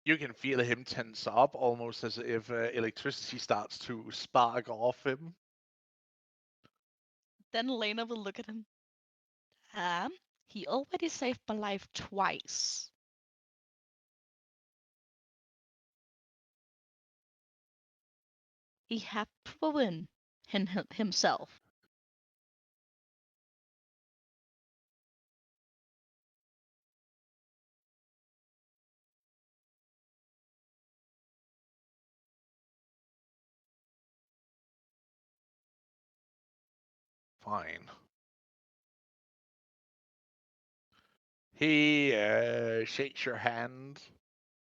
You can feel him tense up, almost as if electricity starts to spark off him. Then Lena will look at him. He already saved my life twice. He had proven himself. Fine. He shakes your hand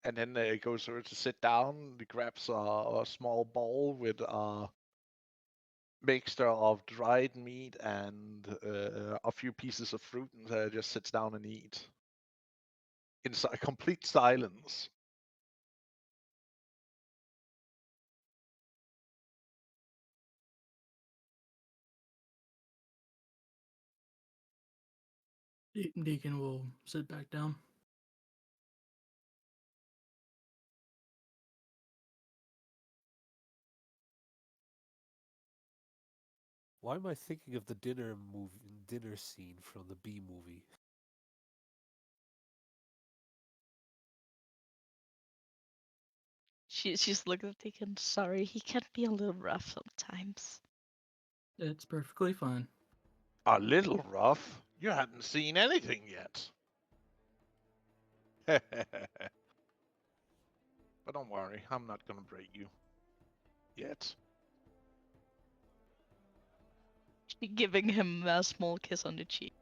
and then goes over to sit down. He grabs a small bowl with a mixture of dried meat and a few pieces of fruit and just sits down and eats. In complete silence. Deacon will sit back down. Why am I thinking of the dinner scene from the B movie? She's looking at Deacon. Sorry, he can be a little rough sometimes. It's perfectly fine. A little rough? You hadn't seen anything yet. But don't worry, I'm not gonna break you. Yet. She giving him a small kiss on the cheek.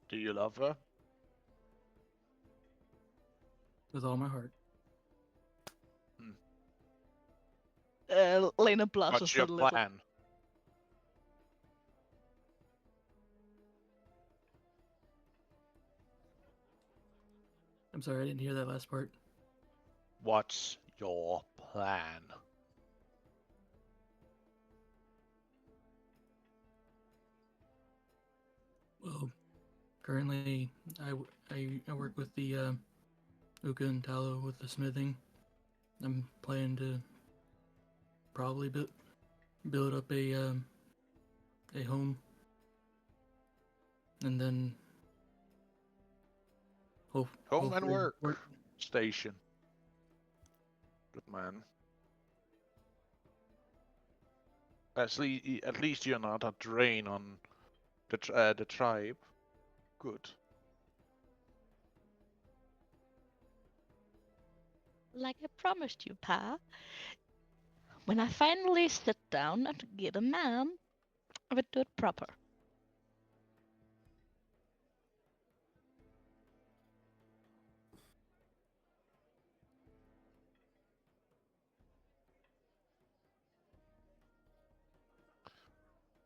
Do you love her? With all my heart. Lena What's blushes your a little. plan? I'm sorry, I didn't hear that last part. What's your plan? Well, currently I work with the Uka and Talo with the smithing. I'm planning to probably build up a home, and then Home and hopefully work station. Good man. At least you're not a drain on the tribe. Good. Like I promised you, Pa. When I finally sit down and get a man, I would do it proper.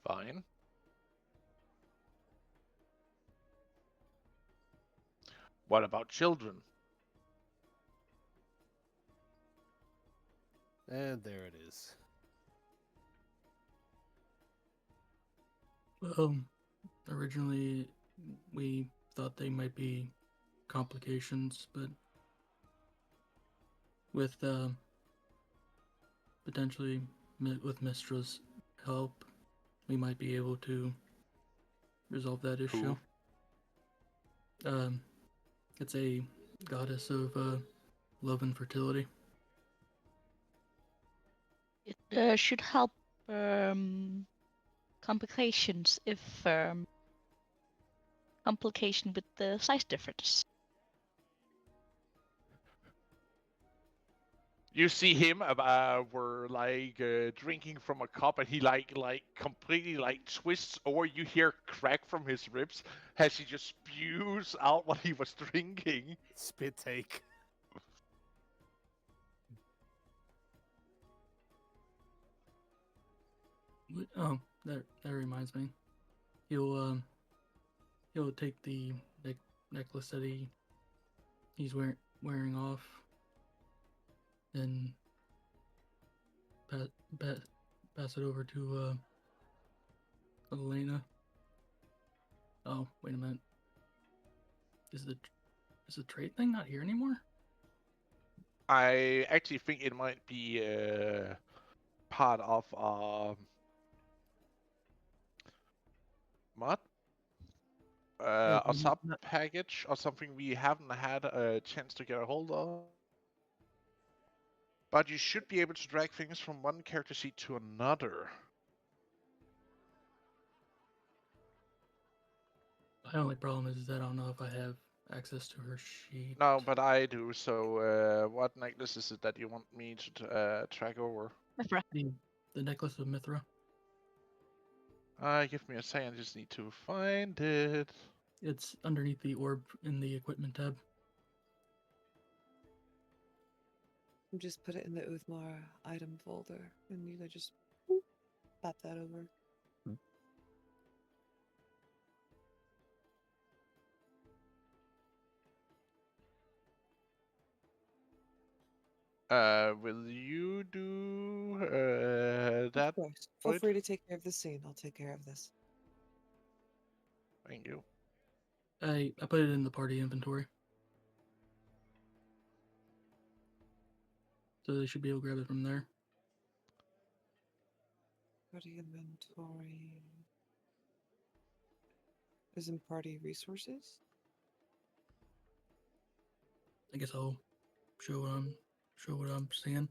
Fine. What about children? And there it is. Well, originally we thought they might be complications, but with potentially with Mistra's help, we might be able to resolve that issue. Who? It's a goddess of love and fertility. It should help complications if complication with the size difference. You see him we're like drinking from a cup, and he like completely like twists, or you hear crack from his ribs as he just spews out what he was drinking. Spit take. Oh, that reminds me. He'll take the necklace that he's wearing off, and pass it over to Elena. Oh, wait a minute. Is the trade thing not here anymore? I actually think it might be part of what? A sub package or something we haven't had a chance to get a hold of. But you should be able to drag things from one character sheet to another. My only problem is that I don't know if I have access to her sheet. No, but I do. So, what necklace is it that you want me to track over? Mithra. The necklace of Mithra. Give me a second. I just need to find it. It's underneath the orb in the equipment tab. Just put it in the Uthmar item folder, and you could just pop that over. Will you do that? Of course. Feel Void? free to take care of the scene. I'll take care of this. Thank you. I put it in the party inventory. So they should be able to grab it from there. Party inventory. Is in party resources? I guess I'll show what I'm seeing.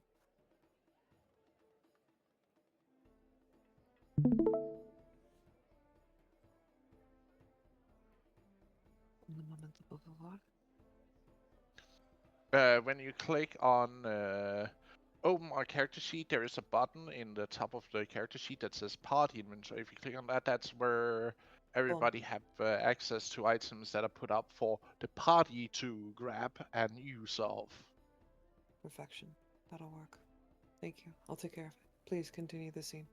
Un momento, por favor. When you click on open our character sheet, there is a button in the top of the character sheet that says party inventory. If you click on that, that's where everybody have access to items that are put up for the party to grab and use of. Perfection. That'll work. Thank you. I'll take care of it. Please continue the scene.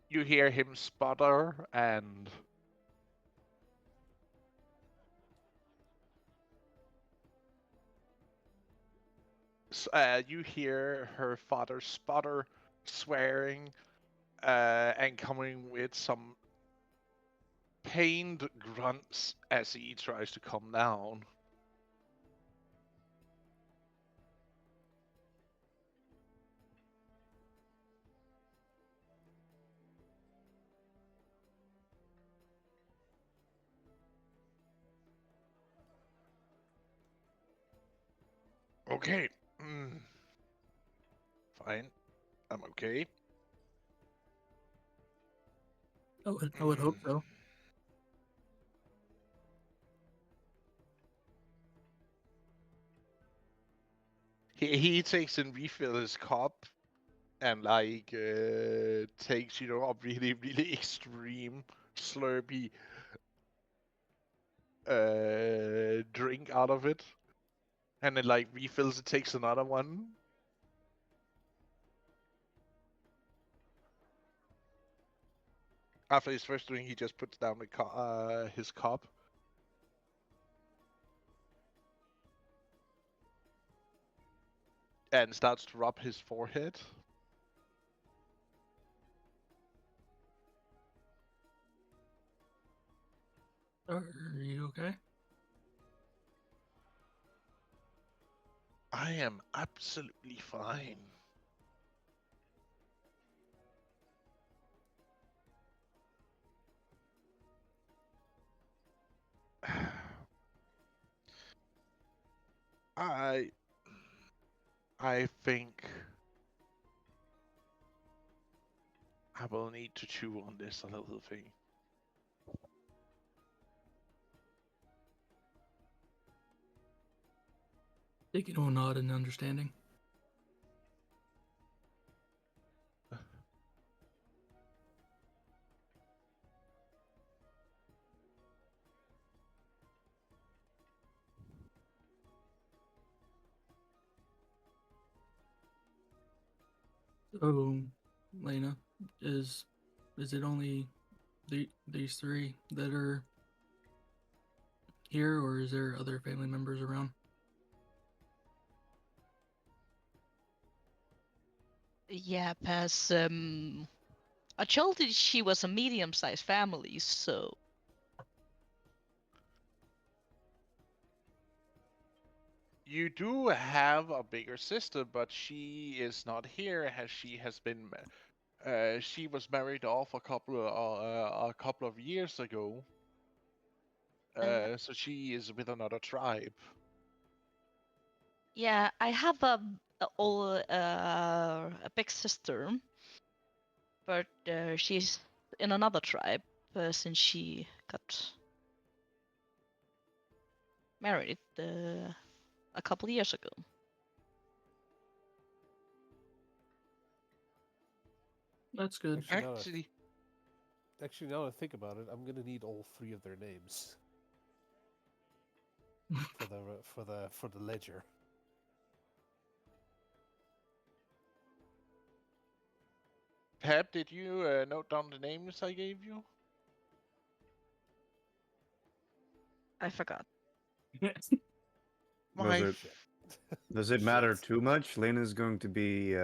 You hear him sputter and you hear her father sputter, swearing, and coming with some pained grunts as he tries to calm down. Okay. Fine. I'm okay. I would hope so. He takes and refills his cup and like takes a really extreme slurpy drink out of it, and then like refills it, takes another one, After his first drink, he just puts down his cup. And starts to rub his forehead. Are you okay? I am absolutely fine. I I think I will need to chew on this a little thing. Taking a nod and understanding. So, Lena, is is it only these three that are here, or is there other family members around? Yeah, Paz. I told you she was a medium-sized family, so You do have a bigger sister, but she is not here as she has been. She was married off a couple of years ago. So she is with another tribe. yeah, I have a big sister, but she's in another tribe since she got married a couple years ago. That's good. Actually, Now that I think about it, I'm gonna need all three of their names for the ledger. Pep, did you note down the names I gave you? I forgot. Does My it Shit. does it matter Shit. too much? Lena's going to be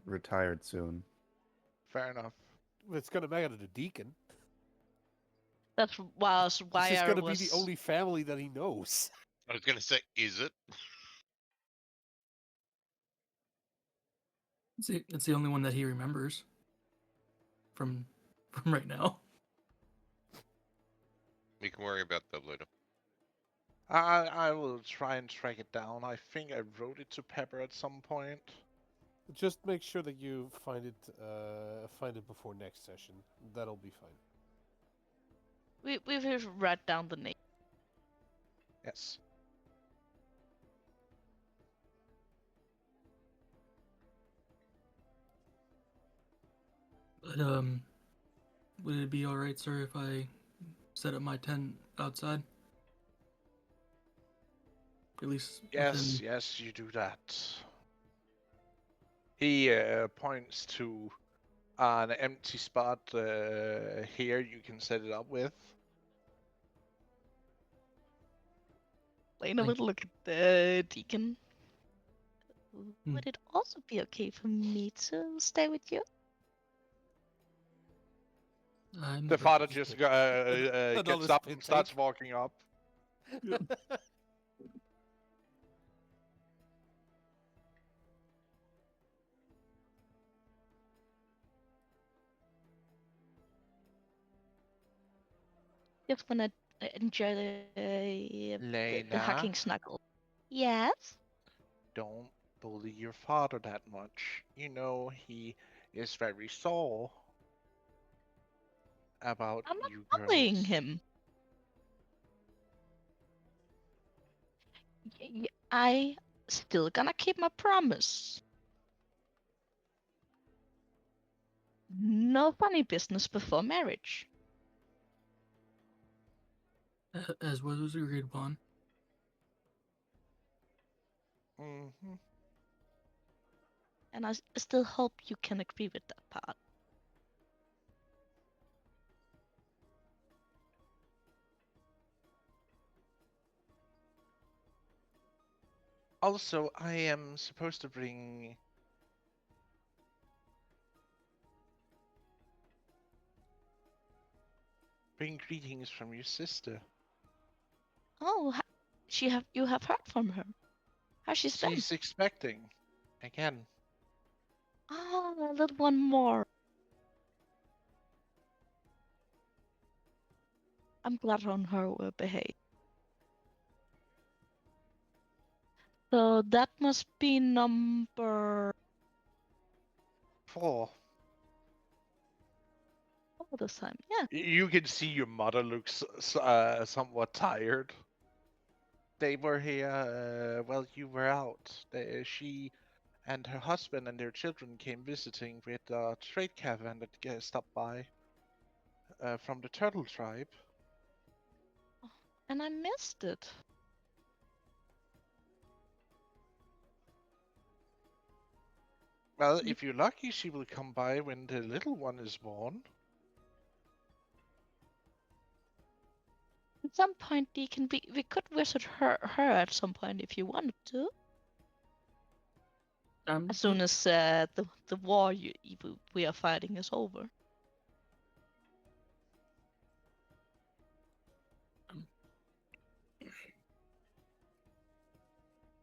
retired soon. fair enough. It's gonna matter to Deacon. That was This why is I gonna be the was. only family that he knows. I was gonna say, is it? It's the only one that he remembers from right now. We can worry about that later. I will try and track it down. I think I wrote it to Pepper at some point. Just make sure that you find it before next session. That'll be fine. We've read down the name. Yes. But would it be all right, sir, if I set up my tent outside? At least Yes, within. yes, you do that. He points to an empty spot here you can set it up with. Lena Thank would look at the Deacon. Hmm. Would it also be okay for me to stay with you? I'm The never father against just it. Another gets up spit and starts take. walking up. Just wanna enjoy the Lena, hugging snuggle. Yes. don't bully your father that much. You know he is very sore about I'm not you bullying girls. him. I still gonna keep my promise. No funny business before marriage. As was agreed upon. Hmm. And I still hope you can agree with that part. Also, I am supposed to bring greetings from your sister. Oh, you have heard from her. How's she been? She's expecting again. Ah, a little one more. I'm glad on her will behave. So that must be number 4. four this time. Yeah. You can see your mother looks somewhat tired. They were here while you were out. She and her husband and their children came visiting with a trade caravan that stopped by from the turtle tribe. And I missed it. Well, if you're lucky, she will come by when the little one is born. At some point, Deacon, we could visit her at some point if you wanted to. As soon as the war we are fighting is over.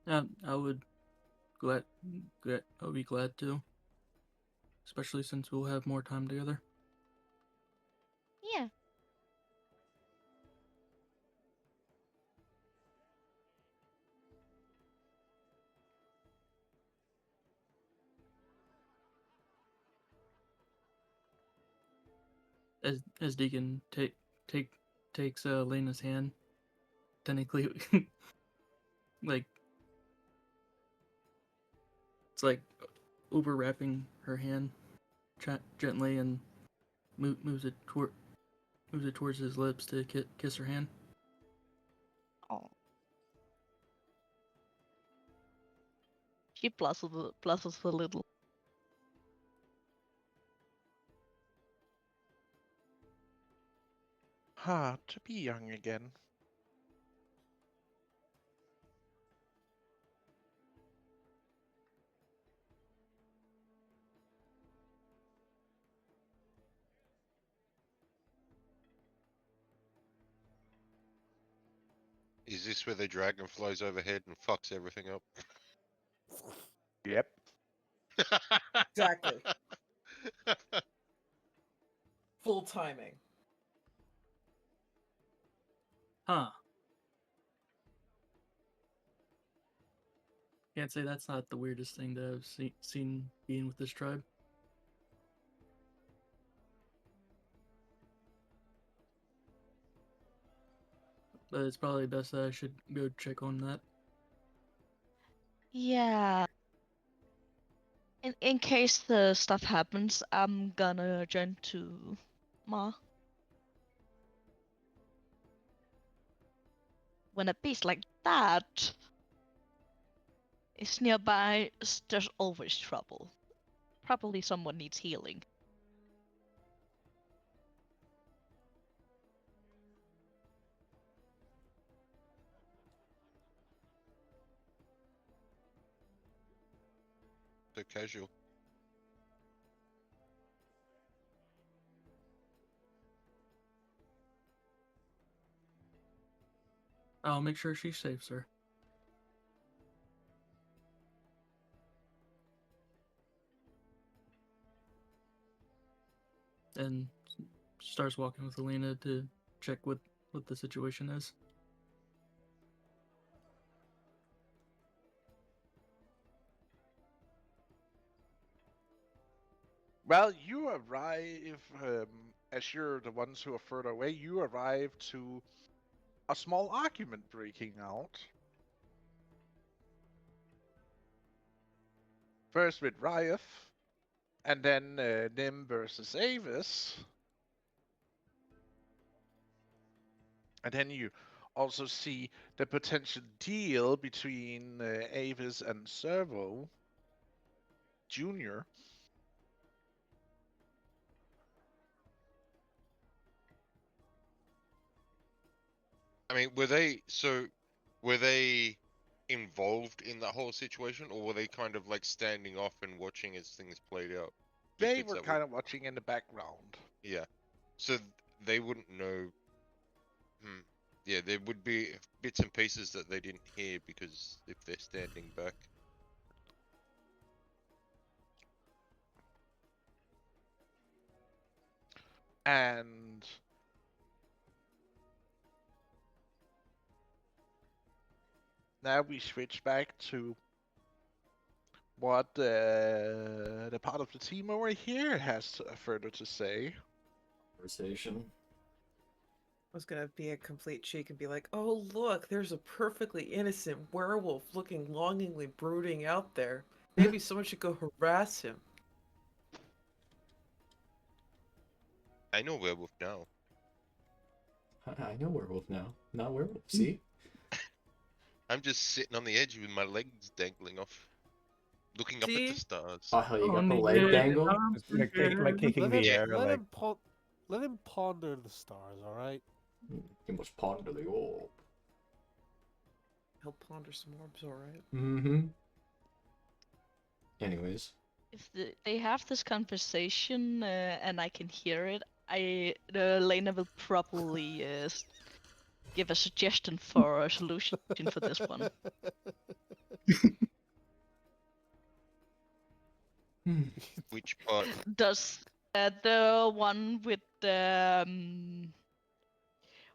I would I would be glad to, especially since we'll have more time together. Yeah. As Deacon takes Lena's hand, technically, like it's like over wrapping her hand gently and moves it towards his lips to kiss her hand. Oh. She blushes a little. To be young again. Is this where the dragon flies overhead and fucks everything up? Yep. Exactly. Full timing. Huh. Can't say that's not the weirdest thing that I've seen being with this tribe. But it's probably best that I should go check on that. Yeah. In case the stuff happens, I'm gonna join to Ma. When a beast like that is nearby, there's always trouble. Probably someone needs healing. So casual. I'll make sure she's safe, sir. And starts walking with Elena to check what the situation is. Well, you arrive, as you're the ones who are further away, you arrive to a small argument breaking out. First with Ryeth, and then Nim versus Avis. And then you also see the potential deal between Avis and Servo Jr. I mean, were they involved in that whole situation, or were they kind of like standing off and watching as things played out? They Because were that would, kind of watching in the background. yeah. So they wouldn't know. Yeah, there would be bits and pieces that they didn't hear because if they're standing back. And now we switch back to what the part of the team over here has further to say. Conversation. I was gonna be a complete cheek and be like, "Oh look, there's a perfectly innocent werewolf looking longingly brooding out there. Maybe someone should go harass him." I know werewolf now. I know werewolf now. Not werewolf. See? I'm just sitting on the edge with my legs dangling off, looking up at the See? stars. Oh, you got On the the leg edge, dangle? I'm It's like kicking Let the him, air, let like him let him ponder the stars. All right. You must ponder the orb. He'll ponder some orbs, alright. Mm-hmm. Anyways. If they have this conversation and I can hear it, Lena will probably give a suggestion for a solution for this one. Which part? Does the one with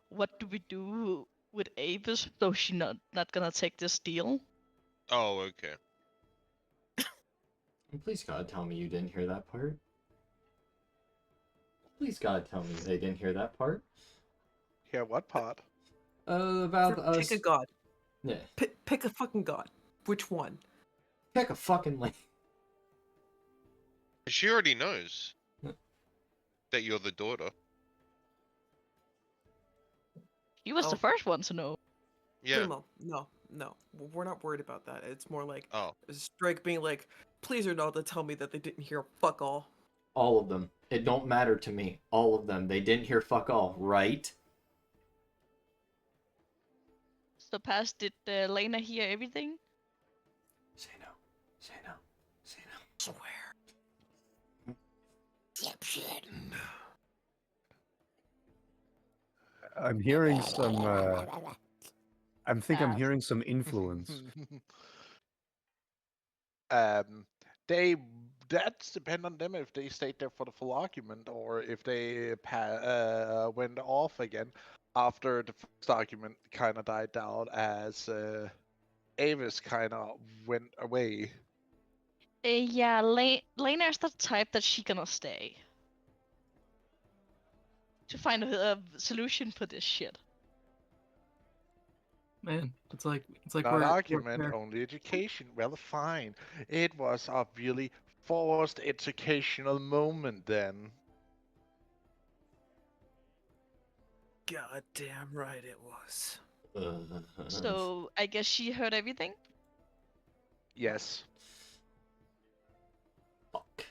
what do we do with Avis so she not gonna take this deal? Oh, okay. Please God, tell me you didn't hear that part. Please God, tell me they didn't hear that part. Hear what part? About us. Pick a god. Yeah. Pick a fucking god. Which one? Pick a fucking lane. She already knows that you're the daughter. He was the Oh. first one to know. Yeah. Primo, no. We're not worried about that. It's more like Oh. Strike being like, please or not to tell me that they didn't hear fuck all. All of them. It don't matter to me. All of them. They didn't hear fuck all, right? So, Pass, did Lena hear everything? Say no. Say no. Say no. Swear. I'm hearing some. I'm hearing some influence. They that's depend on them if they stayed there for the full argument or if they went off again after the first argument kind of died down as Avis kind of went away. Yeah, Lena is the type that she gonna stay to find a solution for this shit. Man, it's like Not we're argument, there. only education. Well, fine. It was a really forced educational moment then. God damn right it was. So I guess she heard everything. Yes. Fuck.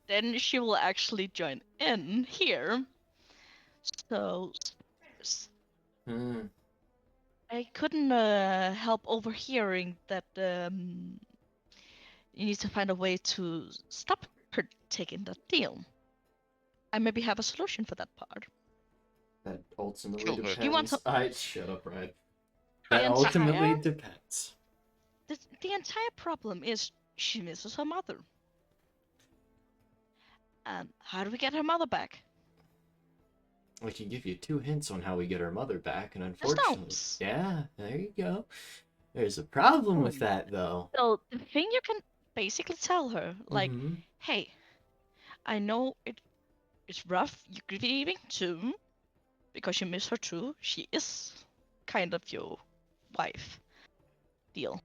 Then she will actually join in here. So I couldn't help overhearing that you need to find a way to stop her taking that deal. I maybe have a solution for that part. That ultimately Kill her. depends. You want to- Shut up, Ryan. The That ultimately entire- depends. The entire problem is she misses her mother. And how do we get her mother back? I can give you 2 hints on how we get our mother back, and The unfortunately, stones. yeah, there you go. There's a problem with that, though. So the thing you can basically tell her, like, Mhm. hey, I know it's rough. You're grieving too, because you miss her too. She is kind of your wife. Deal.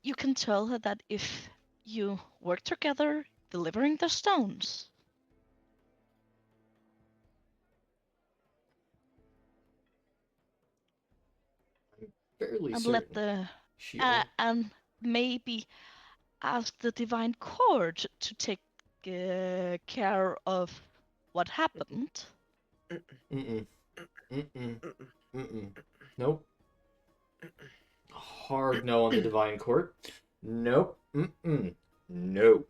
You can tell her that if you work together delivering the stones, Fairly and certain. let the She and maybe ask the divine court to take care of what happened. Mm-mm. Mm-mm. Mm-mm. Nope. Hard no on the Divine Court. Nope. Mm-mm. No.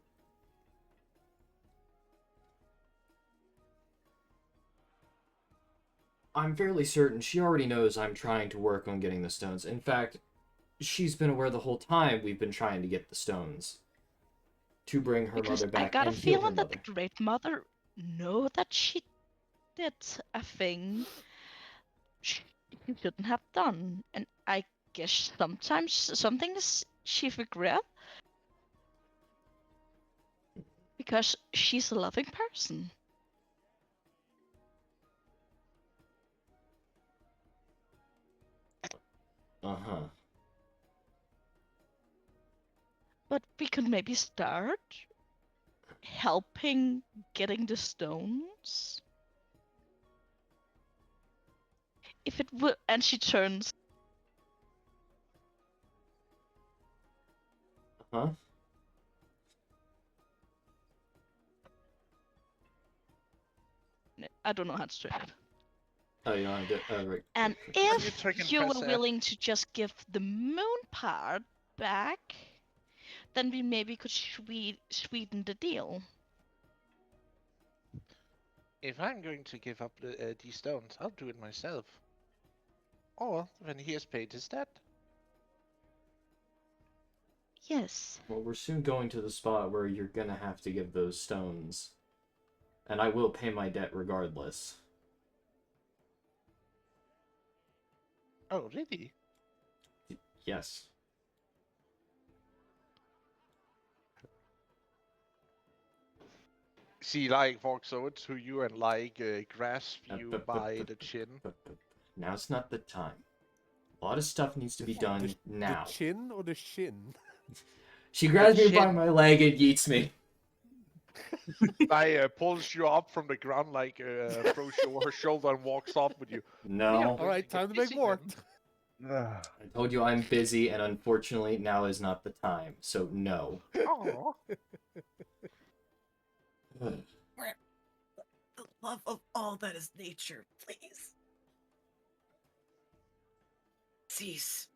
I'm fairly certain she already knows I'm trying to work on getting the stones. In fact, she's been aware the whole time we've been trying to get the stones to bring her Because mother I back got a and heal her feeling that the mother. Great Mother know that she did a thing she shouldn't have done, and I guess sometimes some things she regret because she's a loving person. Uh-huh. But we could maybe start helping getting the stones. If it would, and she turns. Huh? I don't know how to turn it. Oh, you don't have to... Oh, right. And When you if took and you press were F. willing to just give the moon part back, then we maybe could sweeten the deal. If I'm going to give up these stones, I'll do it myself. Or when he has paid his debt. Yes. Well, we're soon going to the spot where you're gonna have to give those stones. And I will pay my debt regardless. Oh, really? Yes. She like walks over to you and like grasps you by the chin. Now's not the time. A lot of stuff needs to be done now. The chin or the shin? She grabs me by chin. my leg and yeets me. Like pulls you up from the ground, like throws you over her shoulder and walks off with you. No. All right, time to make more. I told you I'm busy, and unfortunately, now is not the time. So, no. Aww. The love of all that is nature, please. Cease.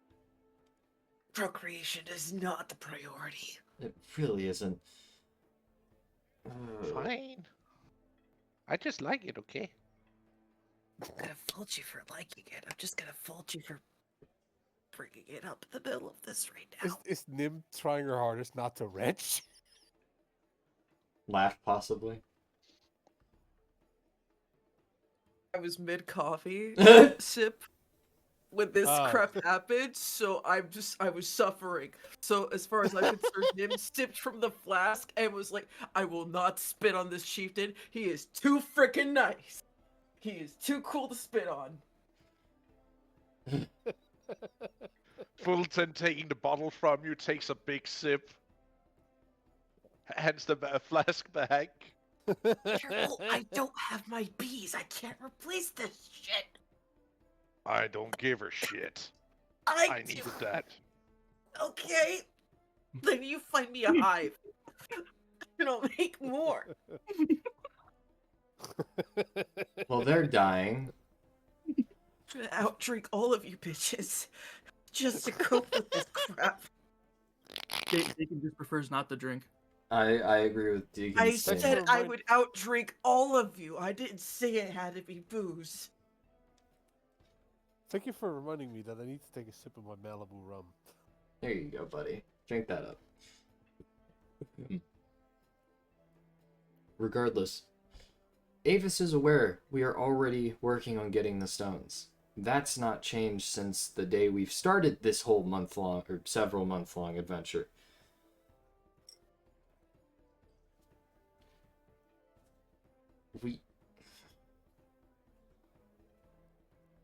Procreation is not the priority. It really isn't. Fine. I just like it, okay? I'm gonna fault you for liking it. I'm just gonna fault you for bringing it up in the middle of this right now. Is Nim trying her hardest not to retch? Laugh, possibly. I was mid coffee sip when this crap happened, so I was suffering. So as far as I'm concerned, Nim sipped from the flask and was like, "I will not spit on this chieftain. He is too freaking nice. He is too cool to spit on." Fulton taking the bottle from you, takes a big sip, hands the flask back. Careful, I don't have my bees. I can't replace this shit. I don't give a shit. I needed do. that. Okay, then you find me a hive. And I'll make more. Well, they're dying. I'm gonna outdrink all of you bitches just to cope with this crap. Deacon just prefers not to drink. I agree with Deacon. I said I would outdrink all of you. I didn't say it had to be booze. Thank you for reminding me that I need to take a sip of my Malibu rum. There you go, buddy. Drink that up. Regardless, Avis is aware we are already working on getting the stones. That's not changed since the day we've started this whole month-long, or several month-long adventure.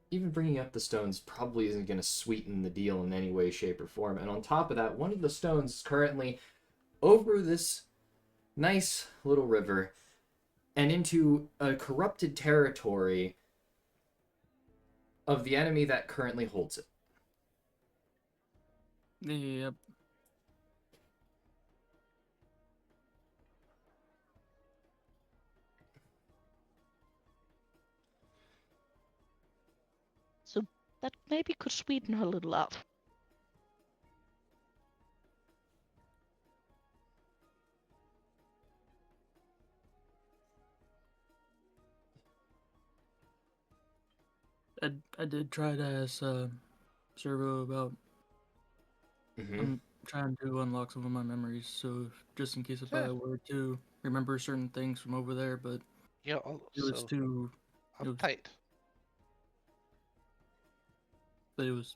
Even bringing up the stones probably isn't going to sweeten the deal in any way, shape, or form. And on top of that, one of the stones is currently over this nice little river and into a corrupted territory of the enemy that currently holds it. Yep. So that maybe could sweeten her little up. I did try to ask Servo about. Mm-hmm. I'm trying to unlock some of my memories, so just in case if I were to remember certain things from over there, but You're it was also too. uptight. But it was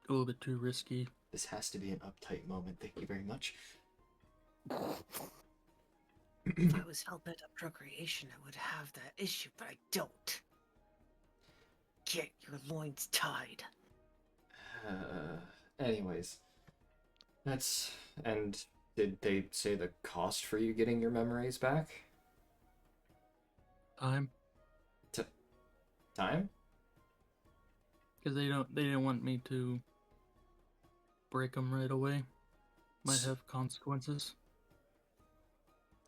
a little bit too risky. This has to be an uptight moment. Thank you very much. If I was hell bent on procreation, I would have that issue, but I don't. Get your loins tied. Anyways, that's. And did they say the cost for you getting your memories back? Time, Time? because they didn't want me to break them right away. Might have consequences.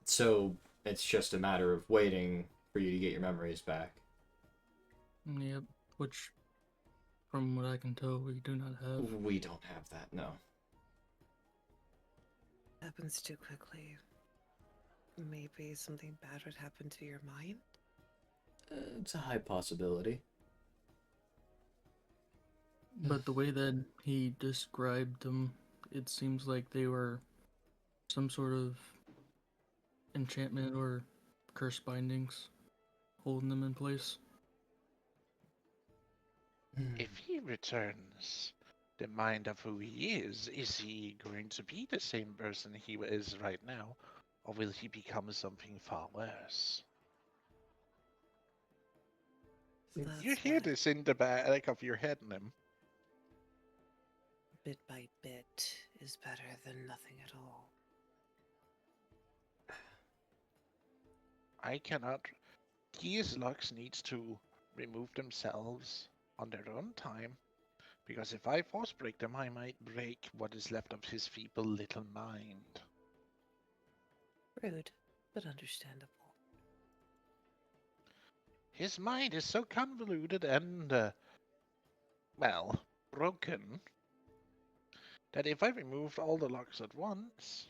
So it's just a matter of waiting for you to get your memories back. Yep, which, from what I can tell, we do not have. We don't have that, no. Happens too quickly. Maybe something bad would happen to your mind? It's a high possibility. But the way that he described them, it seems like they were some sort of enchantment or curse bindings holding them in place. If he returns the mind of who he is he going to be the same person he is right now? Or will he become something far worse? You That's hear why, this in the back of your head, Nim. bit by bit is better than nothing at all. I cannot. These locks needs to remove themselves on their own time. Because if I force break them, I might break what is left of his feeble little mind. Rude, but understandable. His mind is so convoluted and, well, broken, that if I removed all the locks at once,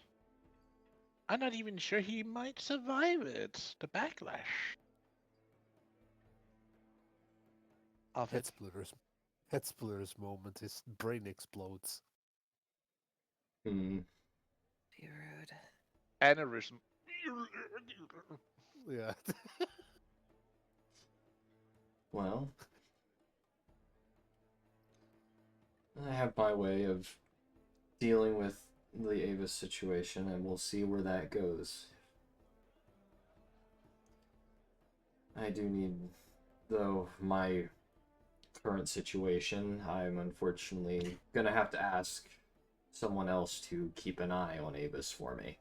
I'm not even sure he might survive it. The backlash of it. Head splitter's moment. His brain explodes. Hmm. Be rude. Aneurysm. Yeah. Well, I have my way of dealing with the Avis situation, and we'll see where that goes. I do need, though, my current situation, I'm unfortunately gonna have to ask someone else to keep an eye on Avis for me.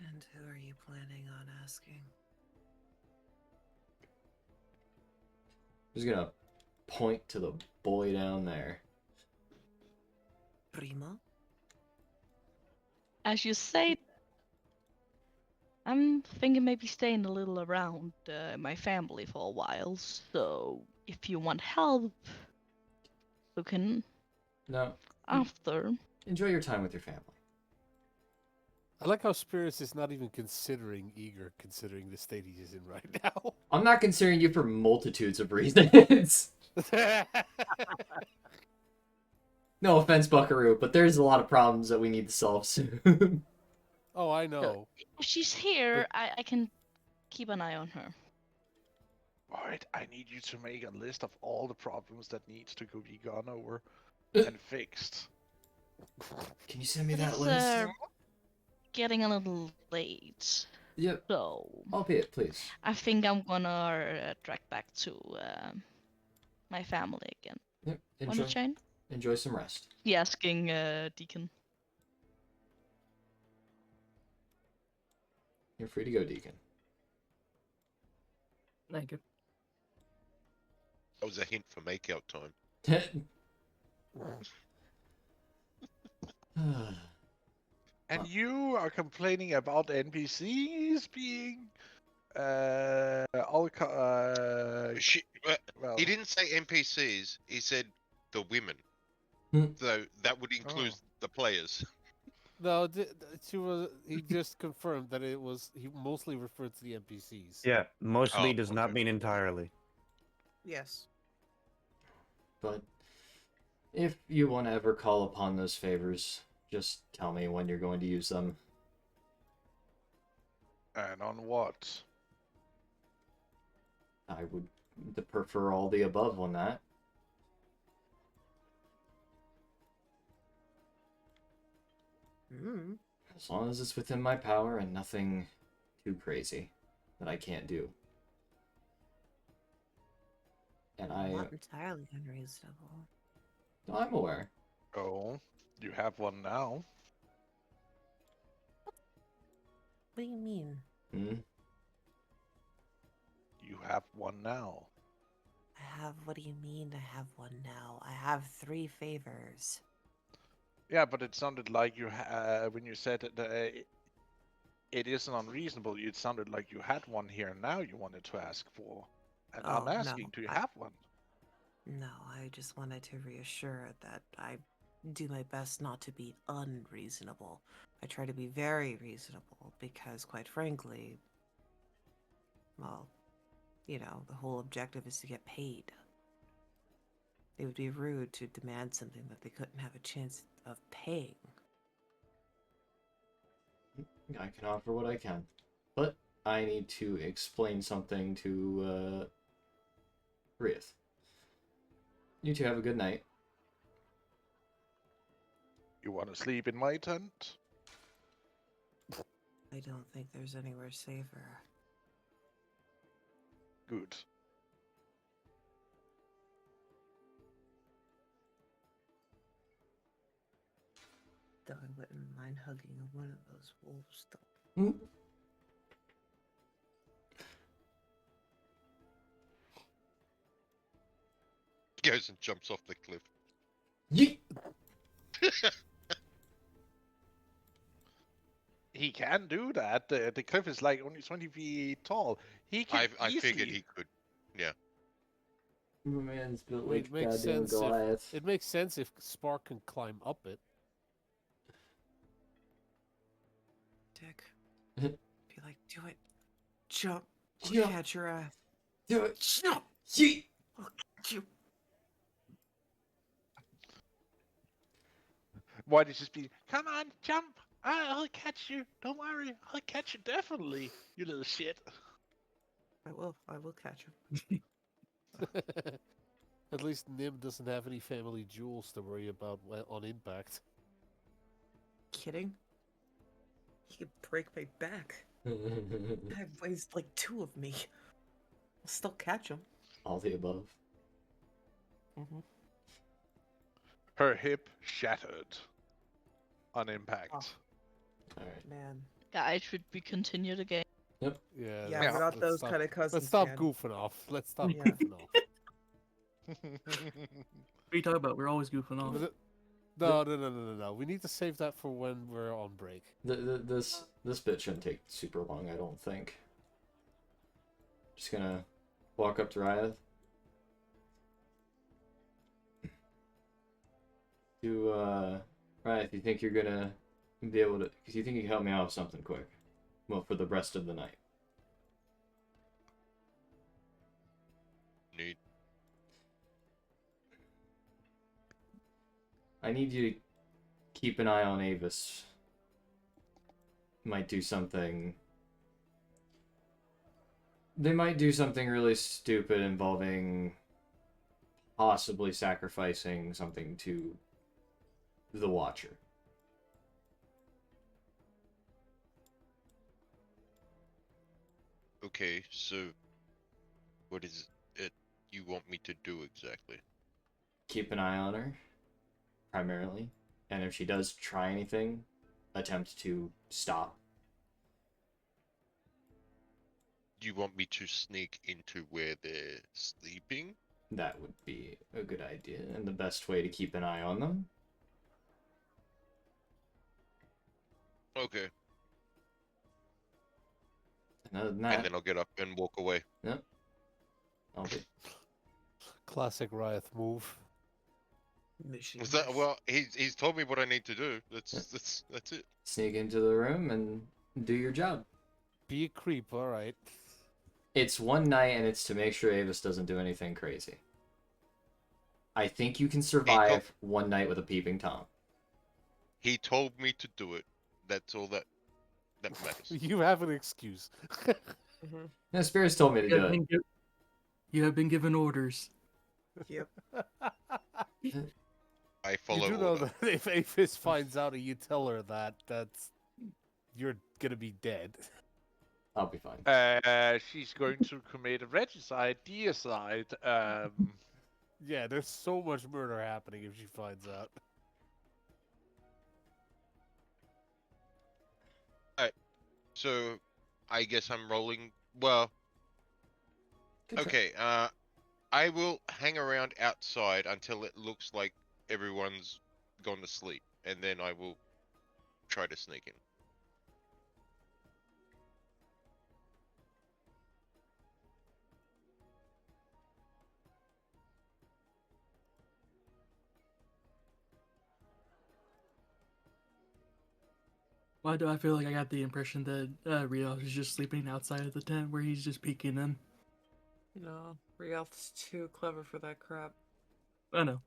And who are you planning on asking? I'm just gonna point to the boy down there. Primo? As you say, I'm thinking maybe staying a little around my family for a while. So if you want help, you can No, after. enjoy your time with your family. I like how Spirits is not even considering Eager, considering the state he is in right now. I'm not considering you for multitudes of reasons. No offense, Buckaroo, but there's a lot of problems that we need to solve soon. Oh, I know. If she's here, I can keep an eye on her. Alright, I need you to make a list of all the problems that needs to be gone over and fixed. Can you send me But that it's list? getting a little late. Yep, So I'll pay it, please. I think I'm gonna track back to my family again. Yep, Wanna join? enjoy some rest. He asking Deacon. You're free to go, Deacon. Thank you. That was a hint for makeout time. And you are complaining about NPCs being I'll well, He didn't say NPCs. He said the women. Hmm. So that would include the players. No, he just confirmed that it was. He mostly referred to the NPCs. Yeah, mostly Oh, does not okay. mean entirely. Yes. But if you want to ever call upon those favors, just tell me when you're going to use them. and on what? I would prefer all the above on that. Mm. As long as it's within my power and nothing too crazy that I can't do. And Not entirely unreasonable. I'm aware. Oh, you have one now. What do you mean? Hmm? You have one now. I have. What do you mean? I have one now. I have 3 favors. Yeah, but it sounded like when you said that it isn't unreasonable. It sounded like you had one here now. You wanted to ask for, and I'm Oh, no. asking, do you have one? No, I just wanted to reassure that I do my best not to be unreasonable. I try to be very reasonable because, quite frankly, well, you know, the whole objective is to get paid. It would be rude to demand something that they couldn't have a chance of paying. I can offer what I can. But I need to explain something to Rieth. You two have a good night. You want to sleep in my tent? I don't think there's anywhere safer. Good. Though I wouldn't mind hugging one of those wolves, though. Hmm? Goes and jumps off the cliff. Yeet! He can do that. The cliff is like only 20 feet tall. He can I easily. figured he could. Yeah. My man's built I mean, like it makes goddamn sense. Goliath. It makes sense if Spark can climb up it. Dick. Be like, do it. Jump. I'll Jump. catch your ass. Do it! Jump. Yeet! I'll catch you. Why did you just be? Come on, jump! I'll catch you. Don't worry, I'll catch you definitely. You little shit. I will. I will catch him. At least Nim doesn't have any family jewels to worry about on impact. Kidding? He could break my back. Guy weighs like 2 of me. I'll still catch him. All the above. Mm-hmm. Her hip shattered on impact. Oh. Alright. Man. Guys, should we continue the game? Yeah, Yeah, we're not let's those stop- kind of cousins. Let's stop man. goofing off. Let's stop Yeah. goofing off. What are you talking about? We're always goofing off. No. We need to save that for when we're on break. This bit shouldn't take super long, I don't think. Just gonna walk up to Ryeth. Ryeth, you think you're gonna be able to... Because you think you can help me out with something quick. Well, for the rest of the night. Need. I need you to keep an eye on Avis. Might do something... They might do something really stupid involving possibly sacrificing something to the Watcher. Okay, so what is it you want me to do exactly? Keep an eye on her, primarily. And if she does try anything, attempt to stop. You want me to sneak into where they're sleeping? That would be a good idea, and the best way to keep an eye on them. Okay. And other than And that, then I'll get up and walk away. yep, I'll be. Classic Riot move. Mission. Was that well? He's told me what I need to do. That's it. Sneak into the room and do your job. Be a creep, alright. It's one night, and it's to make sure Avis doesn't do anything crazy. I think you can survive one night with a peeping Tom. He told me to do it. That's all that matters. You have an excuse. Mm-hmm. No, Spirits told me to do it. You have been given orders. Yep. I You follow do know order. that if Aphis finds out and you tell her that, you're gonna be dead. I'll be fine. She's going to commit a regicide, deicide. Yeah, there's so much murder happening if she finds out. So, I guess I'm rolling. Well, Good try. okay. I will hang around outside until it looks like everyone's gone to sleep, and then I will try to sneak in. Why do I feel like I got the impression that Rios is just sleeping outside of the tent where he's just peeking in? No, Rialth's too clever for that crap. I know.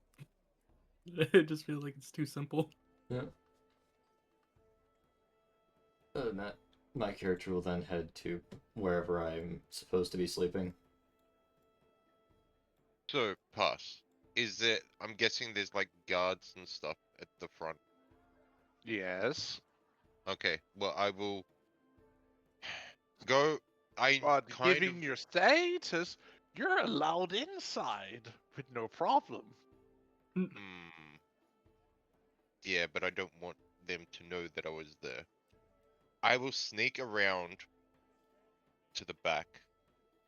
I just feel like it's too simple. Yeah. Other than that, my character will then head to wherever I'm supposed to be sleeping. So, pass. Is there? I'm guessing there's like guards and stuff at the front. Yes. Okay. Well, I will go. I But kind given of. your status, you're allowed inside with no problem. Hmm. Yeah, but I don't want them to know that I was there. I will sneak around to the back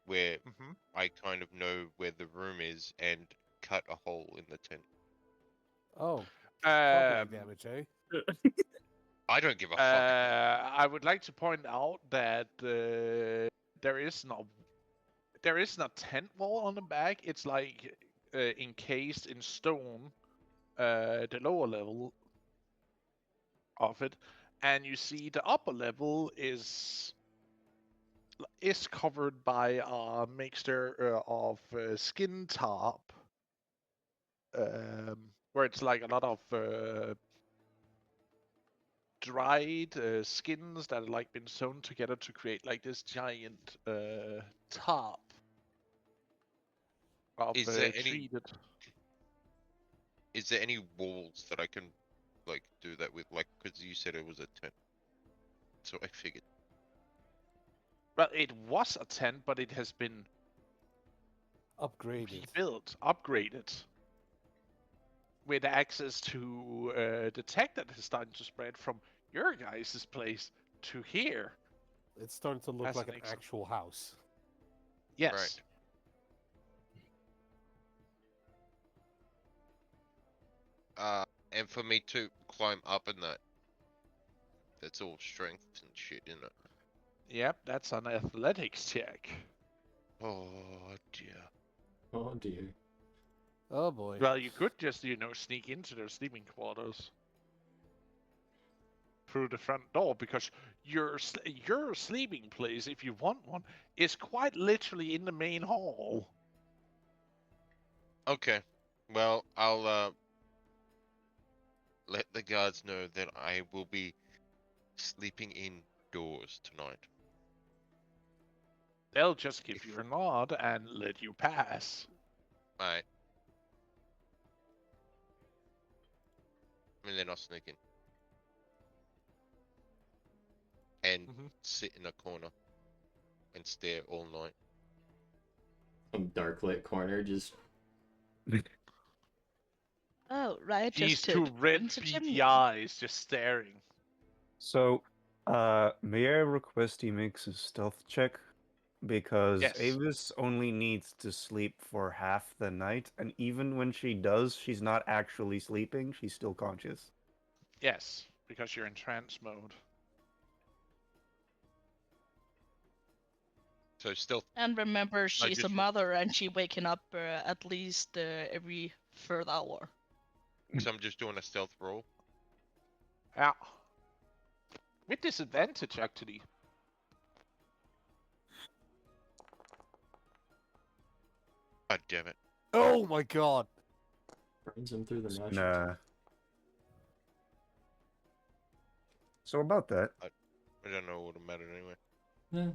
where Mm-hmm. I kind of know where the room is and cut a hole in the tent. Oh, property Um, damage, eh? I don't give a fuck. I would like to point out that there is no tent wall on the back. It's like encased in stone, the lower level of it, and you see the upper level is covered by a mixture of skin tarp, where it's like a lot of dried skins that have like been sewn together to create like this giant tarp of Is there any treated. is there any walls that I can like do that with? Like, because you said it was a tent, so I figured. Well, it was a tent, but it has been Upgraded. rebuilt, upgraded, with access to the tech that is starting to spread from your guys' place to here. It's starting to look As like an an example. actual house. Yes. And for me to climb up in that, that's all strength and shit, isn't it? Yep, that's an athletics check. Oh dear. Oh dear. Oh boy. Well, you could just, sneak into their sleeping quarters through the front door, because your sleeping place, if you want one, is quite literally in the main hall. Okay. Well, I'll let the guards know that I will be sleeping indoors tonight. They'll just give you a nod and let you pass. Alright. And then I'll sneak in. And sit in a corner and stare all night. Some dark lit corner, just Oh, right. These Just two to red into beady chimney. eyes just staring. So, may I request he makes a stealth check? Because Yes. Avis only needs to sleep for half the night, and even when she does, she's not actually sleeping, she's still conscious. Yes, because you're in trance mode. So stealth. And remember, she's a just- mother and she waking up at least every third hour. So I'm just doing a stealth roll. Yeah. With disadvantage, actually. God damn it. Oh my god. Burns him through the mesh. Nah. So about that, I don't know what mattered anyway. Yeah.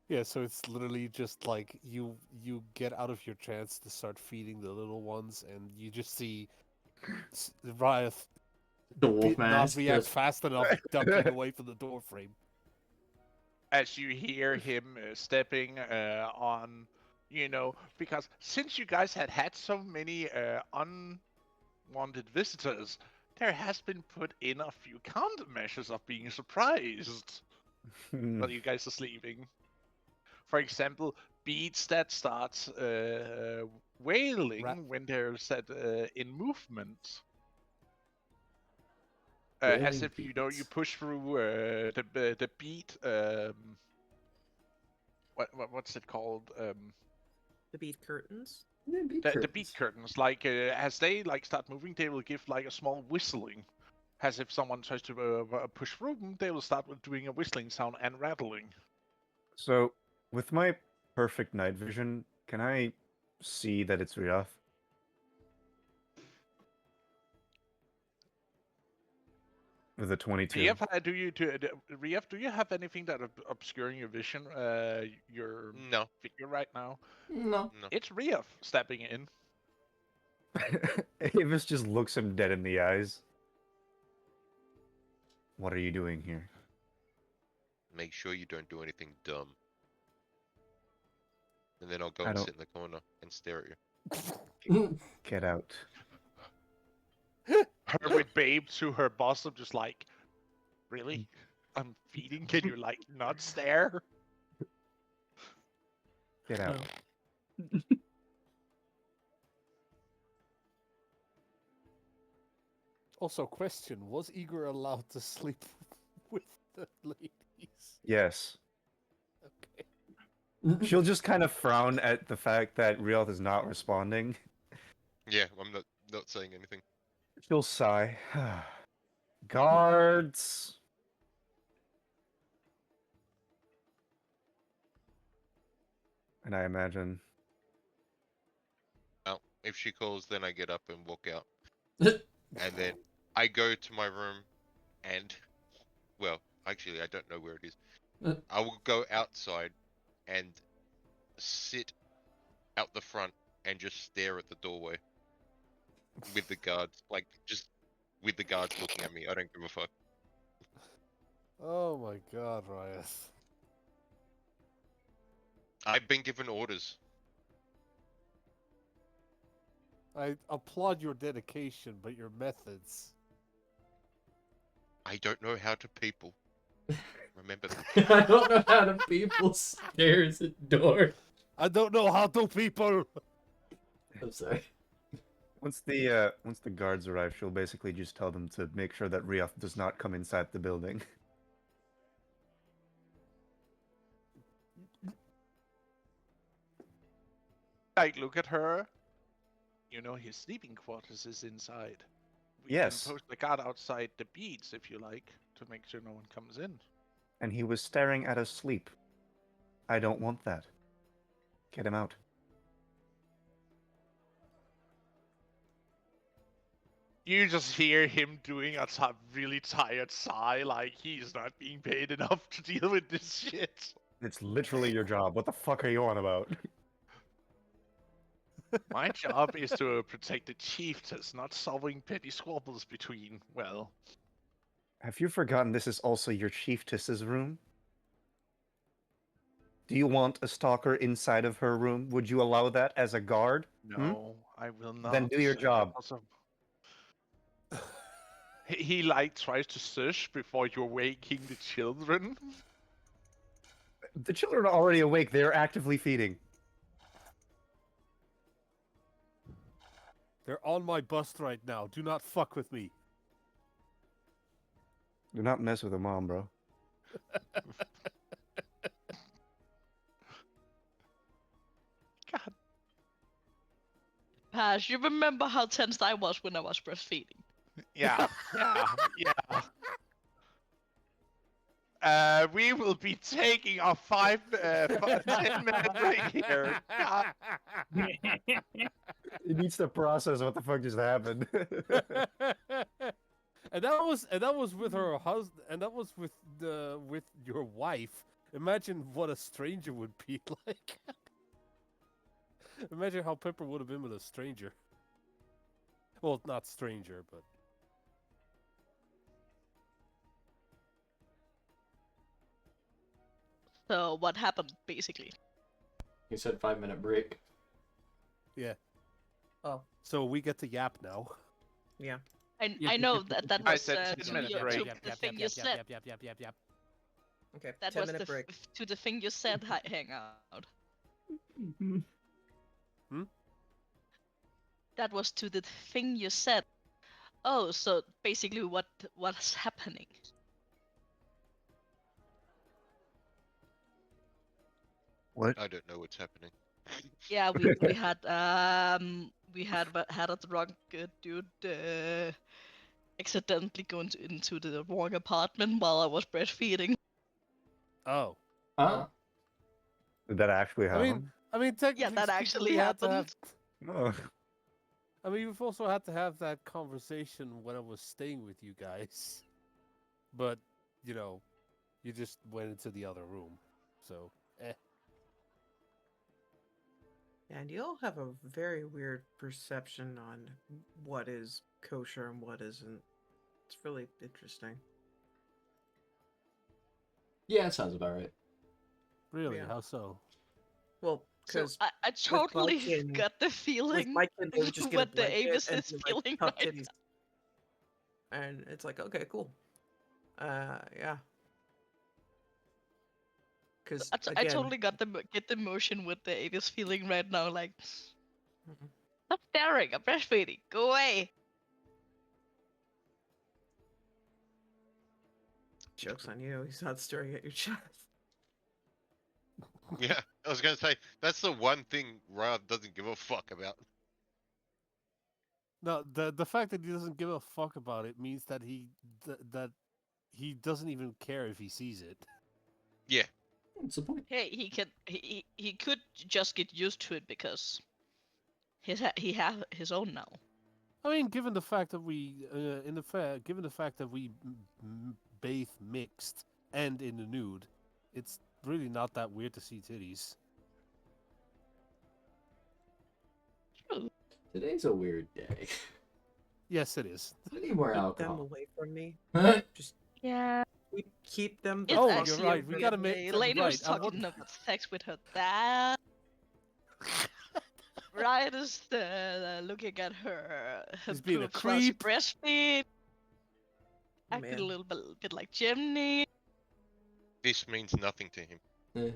Yeah, so it's literally just like you get out of your trance to start feeding the little ones, and you just see Riot The wolf not mask. react Just... fast enough, ducking away from the door frame. As you hear him stepping on, because since you guys had so many unwanted visitors, there has been put in a few countermeasures of being surprised while you guys are sleeping. For example, beats that starts wailing when they're set in movement. As Wailing if you beats. push through the beat. What's it called? The bead curtains. Yeah, beat The beat curtains. Like as they start moving, they will give like a small whistling. As if someone tries to push through them, they will start with doing a whistling sound and rattling. So, with my perfect night vision, can I see that it's Riaf? With a 22. Rief, do you have anything that obscuring your vision? Your No. figure right now. No. It's Rief stepping in. Avis just looks him dead in the eyes. What are you doing here? Make sure you don't do anything dumb. And then I'll go I and don't- sit in the corner and stare at you. Get out. Her with Babe to her boss, I'm just like, really? I'm feeding. Can you not stare? Get out. Also, question: was Igor allowed to sleep with the ladies? Yes. Okay. She'll just kind of frown at the fact that Rialth is not responding. Yeah, I'm not saying anything. She'll sigh. Guards! And I imagine. Well, if she calls, then I get up and walk out. And then I go to my room and, well, actually, I don't know where it is. I will go outside and sit out the front and just stare at the doorway with the guards, just with the guards looking at me. I don't give a fuck. Oh my god, Riot. I've been given orders. I applaud your dedication, but your methods. I don't know how to people. Remember that. I don't know how to people stairs at door. I don't know how to people. I'm sorry. Once the guards arrive, she'll basically just tell them to make sure that Rialth does not come inside the building. Look at her. His sleeping quarters is inside. We Yes. can post the guard outside the beats if you like, to make sure no one comes in. And he was staring at us sleep. I don't want that. Get him out. You just hear him doing a really tired sigh, like he's not being paid enough to deal with this shit. It's literally your job. What the fuck are you on about? My job is to protect the chiefess, not solving petty squabbles between, well... Have you forgotten this is also your chiefess's room? Do you want a stalker inside of her room? Would you allow that as a guard? No, I will not. Then do your job. Also... He tries to shush before you're waking the children. The children are already awake. They are actively feeding. They're on my bust right now. Do not fuck with me. Do not mess with her mom, bro. God. Pash, you remember how tense I was when I was breastfeeding? Yeah. We will be taking a 10-minute break here. God. He needs to process what the fuck just happened. and that was with her husband, and that was with your wife. Imagine what a stranger would be like. Imagine how Pepper would have been with a stranger. Well, not stranger, but So what happened basically? You said 5-minute break. yeah. Oh, So we get to yap now. yeah. I know that I was said to 10-minute your, break. to the thing you said. Yap. Okay, That 10 was minute break. to the thing you said. Hang out. That was to the thing you said. Oh, so basically, what's happening? What? I don't know what's happening. Yeah, we had had a drunk dude accidentally go into the wrong apartment while I was breastfeeding. Oh. Huh? Did that actually I happen? mean, technically Yeah, that speaking, actually we had to happened. have. Oh. I mean, we've also had to have that conversation when I was staying with you guys. But, you know, you just went into the other room. So, And you all have a very weird perception on what is kosher and what isn't. It's really interesting. Yeah, it sounds about right. Really? Yeah. How so? Well, So because I totally Viking- got the with feeling Viking, they would just get a what the blanket Avis and is do, like, feeling cup right titties. And it's like, okay, cool. Yeah. Because I totally got get the motion with the Avis feeling right now. Like, Mhm. stop staring. I'm breastfeeding. Go away. Joke's on you. He's not staring at your chest. Yeah, I was gonna say that's the one thing Rod doesn't give a fuck about. No, the fact that he doesn't give a fuck about it means that that he doesn't even care if he sees it. Yeah, What's the point? Hey, he could just get used to it because he have his own now. I mean, given the fact that we given the fact that we bathe mixed and in the nude, it's really not that weird to see titties. True. Today's a weird day. Yes, it is. I need more Keep them alcohol. away from me. Huh? Just Yeah. keep them the It's Oh, fuck you're actually right. a We weird gotta day. make Elena was right. I talking want- about sex with her dad. Ryan is looking at her He's being through a classy creep. breastfeed. Acting a man. little bit like Jimmy. this means nothing to him. Eh.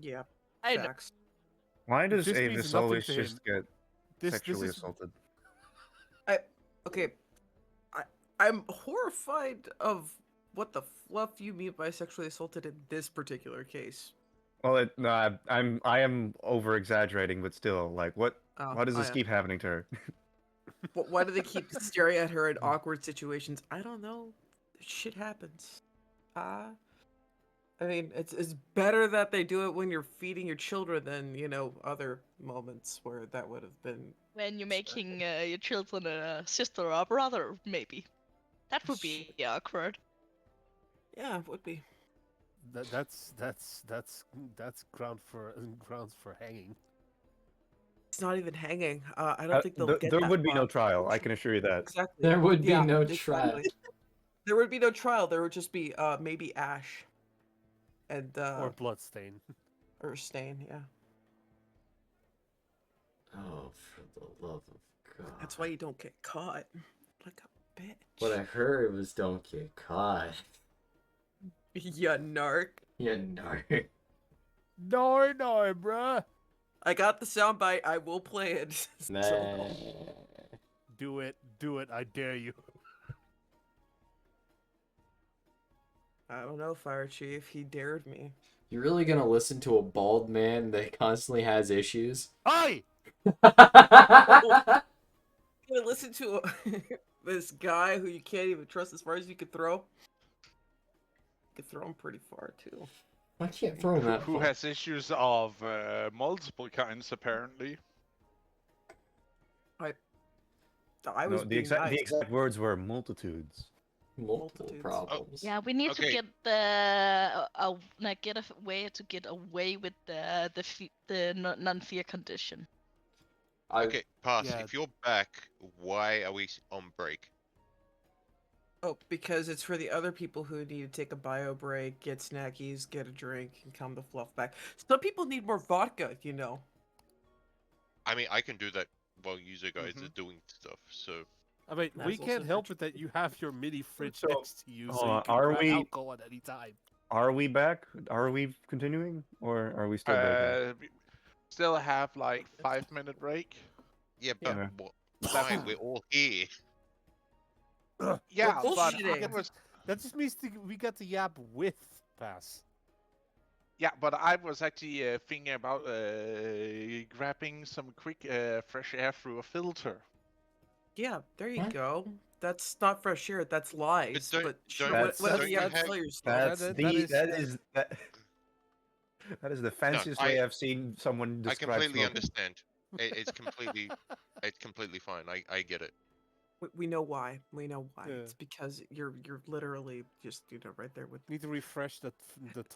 Yeah. I know. Facts. Why does This means Avis nothing always to just get This sexually is assaulted? Okay. I'm horrified of what the fluff you mean by sexually assaulted in this particular case. Well, no, I am over exaggerating, but still, like, what? Oh, Why does I this keep happening to her? Why do they keep staring at her in awkward situations? I don't know. Shit happens. I mean, it's better that they do it when you're feeding your children than, other moments where that would have been. When you're making your children a sister or a brother, maybe. That would be awkward. Yeah, it would be. that's grounds for hanging. It's not even hanging. I don't think they'll get there that would be far. no trial. I can assure you that. Exactly. There would be Yeah, no exactly. trial. There would be no trial. There would just be maybe ash and Or bloodstain. or stain. Yeah. Oh, for the love of God. That's why you don't get caught. Like a bitch. What I heard was don't get caught. You narc. You narc. No, bruh. I got the soundbite. I will play it. So, Nah. do it. Do it. I dare you. I don't know, Fire Chief. He dared me. You're really gonna listen to a bald man that constantly has issues? Aye! I'm gonna listen to this guy who you can't even trust as far as you can throw. You can throw him pretty far too. I can't throw him that Who far. has issues of multiple kinds, apparently. I was No, the being exact nice. the exact words were multitudes. Multiple Multitudes. problems. Yeah, we need to Okay. get get a way to get away with the non-fear condition. Okay, pass. Yeah. If you're back, why are we on break? Oh, because it's for the other people who need to take a bio break, get snackies, get a drink, and calm the fluff back. Some people need more vodka, you know. I mean, I can do that while you guys Mhm. are doing stuff. So I mean, That's we also can't help true. it that you have your mini fridge So, next to you, hold so you on, can are grab we- alcohol at any time. Are we back? Are we continuing, or are we still breaking? We still have like 5-minute break. yeah, Yeah. but Okay. why? We're all here. Yeah, but bullshitting. I was That just means we got to yap with Pass. I was actually thinking about grabbing some quick fresh air through a filter. Yeah, there you What? go. That's not fresh air. That's lies. don't- But sure, don't- That's- whatever don't you you have to have- tell yourself. That's that the is- that is the fanciest way I've seen someone I describe completely smoking. understand. It's completely fine. I get it. We know why. We know why. Yeah. It's because you're literally just right there with. Need to refresh the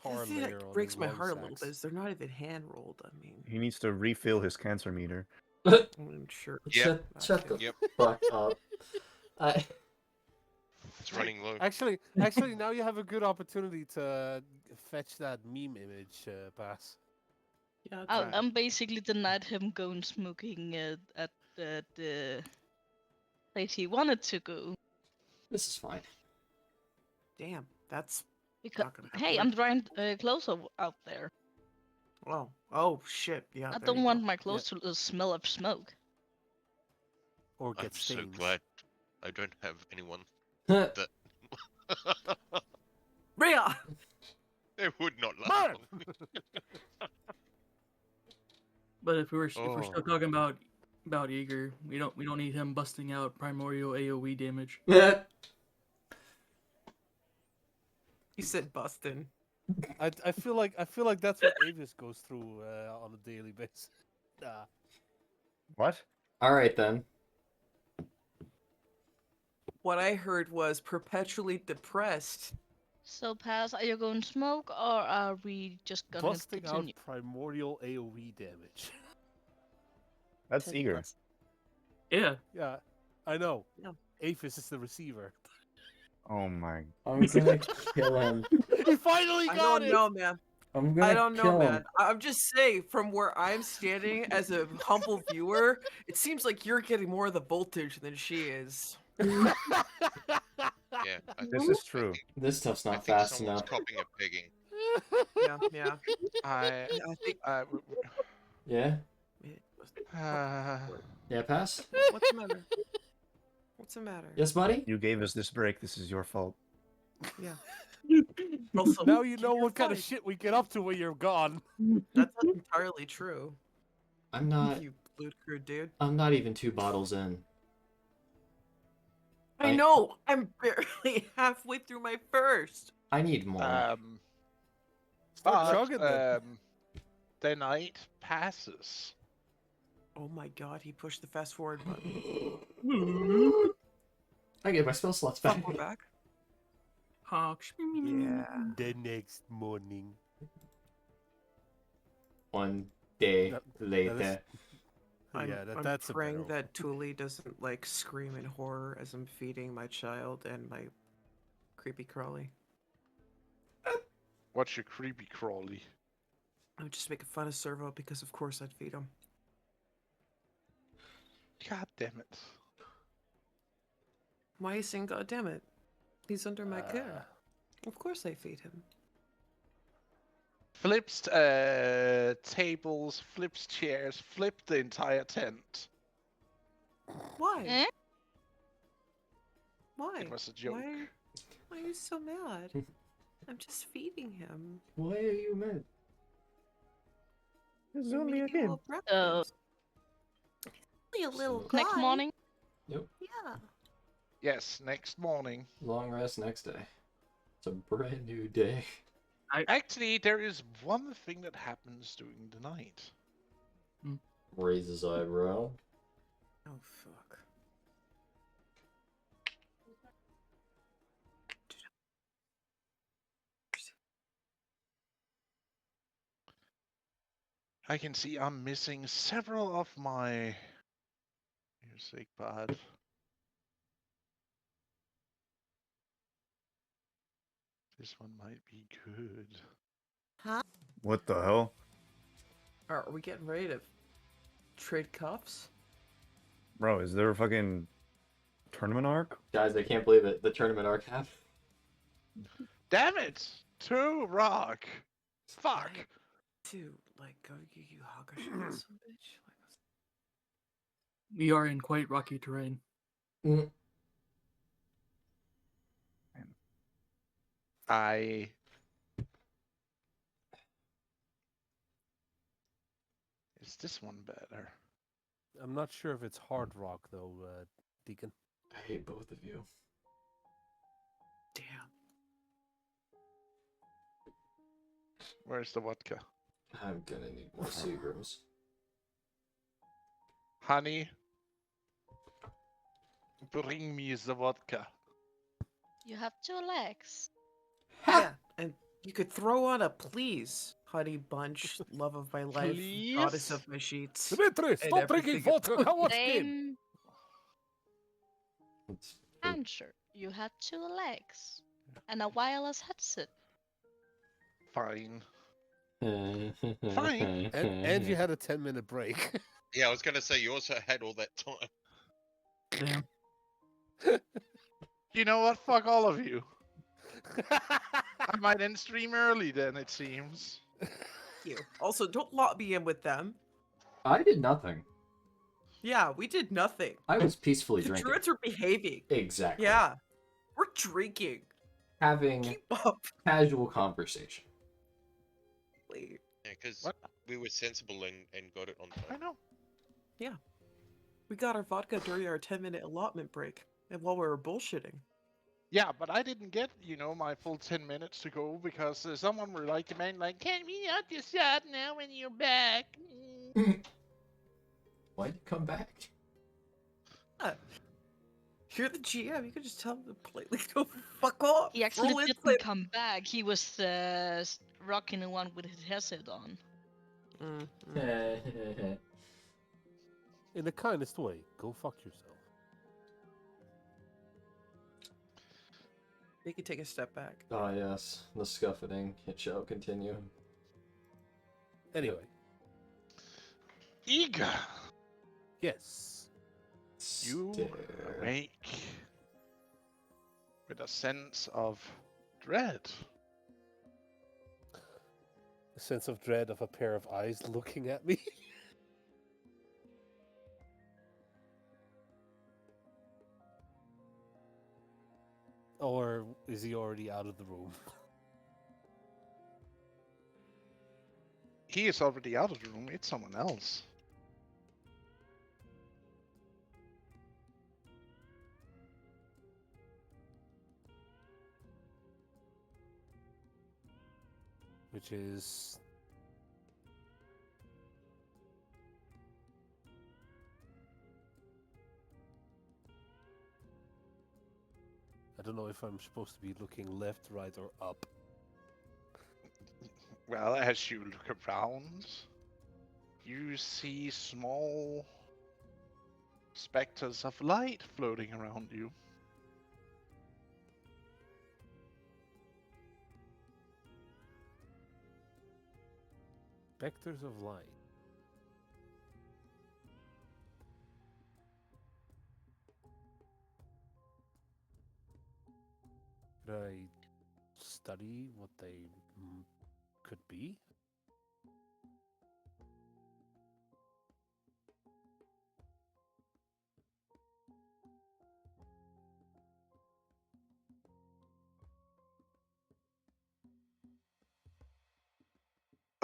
tar The thing layer that on breaks his my lung heart a little bit sacs. is they're not even hand rolled. I mean, He needs to refill his cancer meter. I'm sure. Yep. Shut the Yep. fuck up. It's running low. Actually, now you have a good opportunity to fetch that meme image, Pass. Yeah, it's I, I'm basically denied him going smoking at the place he wanted to go. This is fine. damn. That's Because not gonna happen. hey, I'm drying clothes out there. Oh shit. Yeah. I there don't you want go. my clothes to smell of smoke. Or I'm get so stains. glad I don't have anyone Huh. that Rhea! they would not laugh. But if we're still Oh. talking about Eager, we don't need him busting out primordial AOE damage. He said bustin'. I feel like that's what Avis goes through on a daily basis. What? All right then. What I heard was perpetually depressed. So, Pass, are you going to smoke or are we just gonna Busting out continue? primordial AOE damage. That's eager. Yeah. Yeah, I know. Yeah. Aphis is the receiver. Oh my. I'm gonna kill him. He finally I got don't it. know, man. I'm gonna I don't know, kill man. him. I'm just saying, from where I'm standing as a humble viewer, it seems like you're getting more of the voltage than she is. Yeah, This is true. This stuff's I not think fast someone's enough. copying a pegging. Yeah. I I think. Yeah? uh, Yeah, pass? What's the matter? What's the matter? Yes, buddy? You gave us this break. This is your fault. Yeah. Also, Now you know you're what kind of fine. shit we get up to when you're gone. That's not entirely true. I'm not You blue crew dude. I'm not even 2 bottles in. I know. I'm barely halfway through my first. I need more. Start but chugging then. the night passes. Oh my god, he pushed the fast forward button. I get my spell slots back. We're back. Hawks. Yeah. The next morning. One day That- later. I'm, Yeah, I'm that's a praying better that Thule doesn't like scream in horror as I'm feeding my child and my creepy crawly. What's your creepy crawly? I'm just making fun of Servo because of course I'd feed him. God damn it. Why are you saying God damn it? He's under my Uh, care. Of course I feed him. Flips tables, flips chairs, flip the entire tent. Why? Eh? Why? It was a joke. Why are you so mad? I'm just feeding him. Why are you mad? It's We're only a making game. little breakfast. Only a little So- guy. Next morning. Yep. Yeah. Yes, next morning. Long rest next day. It's a brand new day. Actually, there is one thing that happens during the night. Raises eyebrow. Oh fuck. I can see I'm missing several of my music pad. This one might be good. Huh? What the hell? Are we getting ready to trade cuffs? Bro, is there a fucking tournament arc? Guys, I can't believe it. The tournament arc happened. Damn it! 2 rock! Fuck! To like go give you a hug or something, some bitch. We are in quite rocky terrain. I... Is this one better? I'm not sure if it's hard rock though, Deacon. I hate both of you. Damn. Where's the vodka? I'm gonna need more Seagrams. Honey, bring me the vodka. You have 2 legs. Yeah, and you could throw on a please, honey bunch, love of my life, goddess Please? of my sheets. Dimitri, and stop drinking everything vodka. Come watch game. Same It's answer. You had 2 legs. And a wireless headset. Fine. fine. And you had a 10-minute break. Yeah, I was gonna say you also had all that time. Damn. You know what? Fuck all of you. I might end stream early then, it seems. you. Also, don't lock me in with them. I did nothing. Yeah, we did nothing. I was peacefully The drinking. druids are behaving. Exactly. Yeah, we're drinking. Having Keep up. casual conversation. Wait. Yeah, because What? we were sensible and got it on I time. know. We got our vodka during our 10-minute allotment break, and while we were bullshitting. Yeah, but I didn't get, my full 10 minutes to go because someone were like, demanding, like, can we not just shot now when you're back? Why'd you come back? You're the GM. You could just tell them to politely go fuck off. He actually Roll didn't insight. come back. He was rocking the one with his headset on. In the kindest way, go fuck yourself. They could take a step back. Ah yes, the scuffing. It shall continue. Anyway, Eager, yes. you Stare. awake with a sense of dread. A sense of dread of a pair of eyes looking at me. Or is he already out of the room? He is already out of the room, it's someone else. Which is... I don't know if I'm supposed to be looking left, right, or up. Well, as you look around, you see small specters of light floating around you. Vectors of light. Could I study what they could be?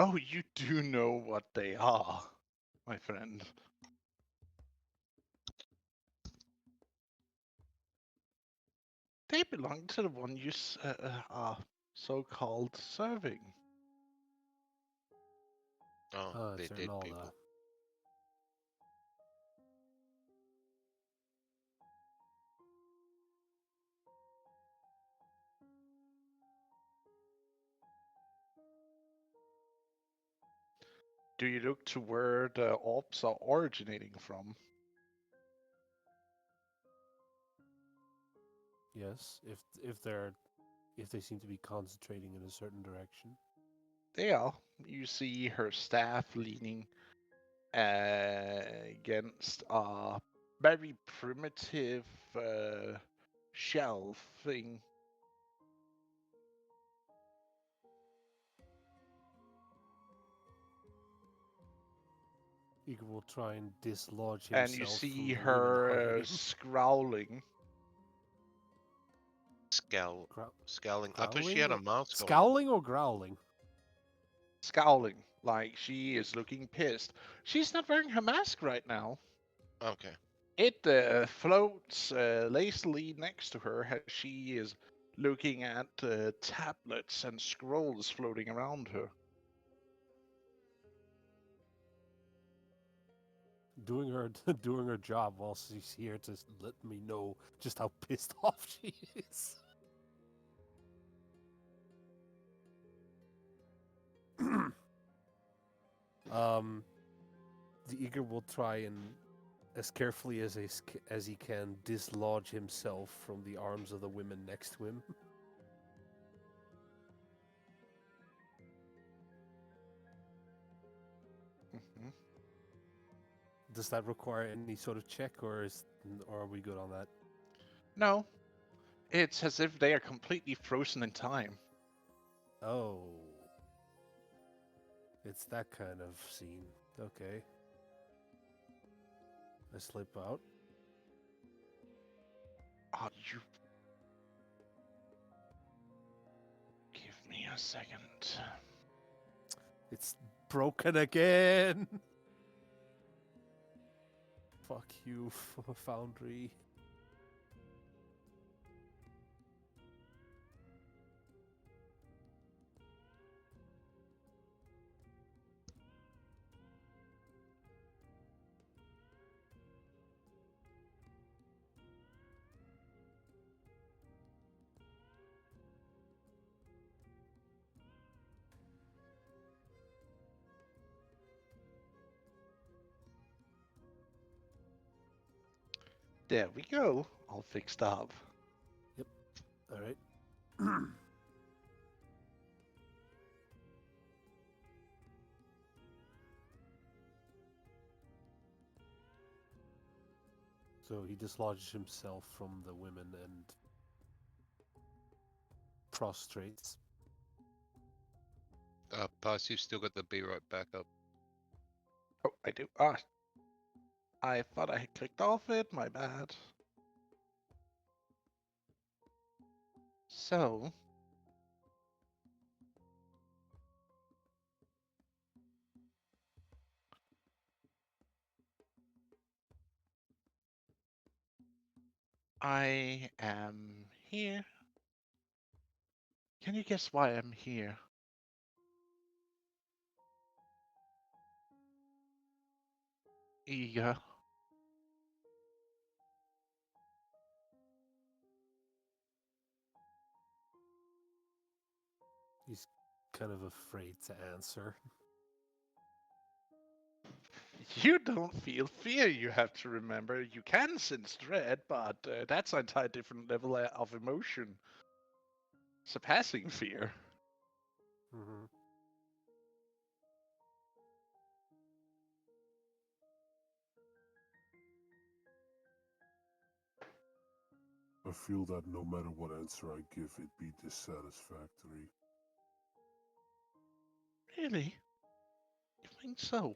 Oh, you do know what they are, my friend. They belong to the one you are so-called serving. Oh, they're It's dead Arnalda. people. Do you look to where the orbs are originating from? Yes, if they seem to be concentrating in a certain direction. They are. You see her staff leaning against a very primitive shelving. Igor will try and dislodge And you himself see from the women her hugging him. scowling. Scowling. I thought she had a mask on. Scowling or growling? Scowling, like she is looking pissed. She's not wearing her mask right now. Okay. It floats lazily next to her as she is looking at tablets and scrolls floating around her. Doing her job while she's here to let me know just how pissed off she is. The Eager will try and, as carefully as he can, dislodge himself from the arms of the women next to him. Mm-hmm. Does that require any sort of check, or are we good on that? No, it's as if they are completely frozen in time. Oh, it's that kind of scene. Okay. I slip out. Oh, you. Give me a second. It's broken again. Fuck you, Foundry. There we go. All fixed up. Yep. All right. So he dislodges himself from the women and prostrates. Pass, you've still got the be right back up. Oh, I do. Ah, I thought I had clicked off it. My bad. So, I am here. Can you guess why I'm here? Eager. He's kind of afraid to answer. You don't feel fear, you have to remember. You can sense dread, but that's an entire different level of emotion. Surpassing fear. Mm-hmm. I feel that no matter what answer I give, it be dissatisfactory. Really? You think so?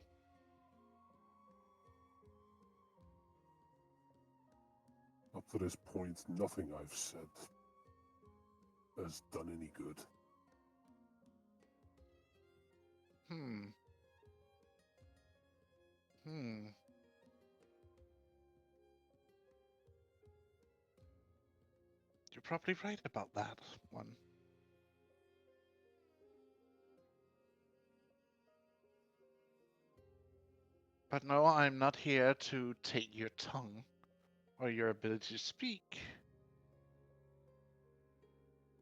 Up to this point, nothing I've said has done any good. Hmm. Hmm. You're probably right about that one. But no, I'm not here to take your tongue or your ability to speak.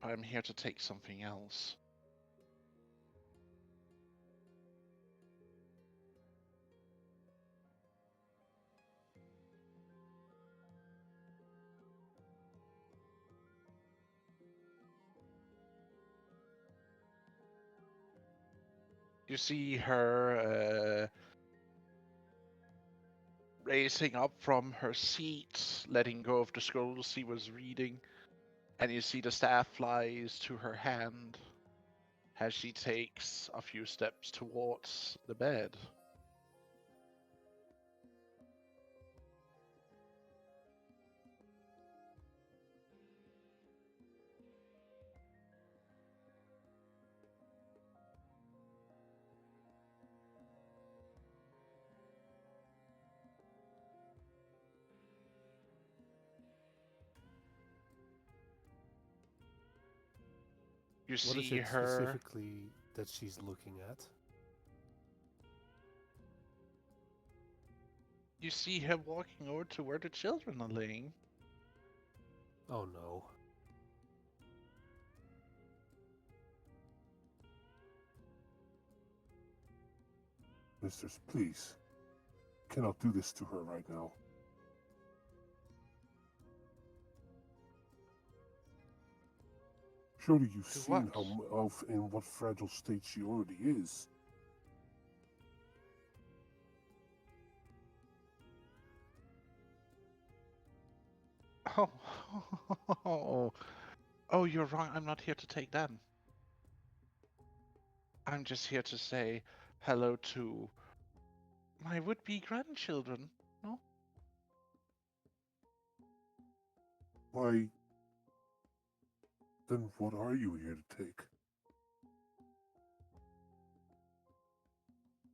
I'm here to take something else. You see her raising up from her seat, letting go of the scrolls she was reading, and you see the staff flies to her hand as she takes a few steps towards the bed. You What is see it her. specifically that she's looking at? You see her walking over to where the children are laying. Oh no. Misters, please. Cannot do this to her right now. Surely you've Do seen what? in what fragile state she already is. Oh, oh, you're wrong. I'm not here to take them. I'm just here to say hello to my would-be grandchildren. No? Why, then what are you here to take?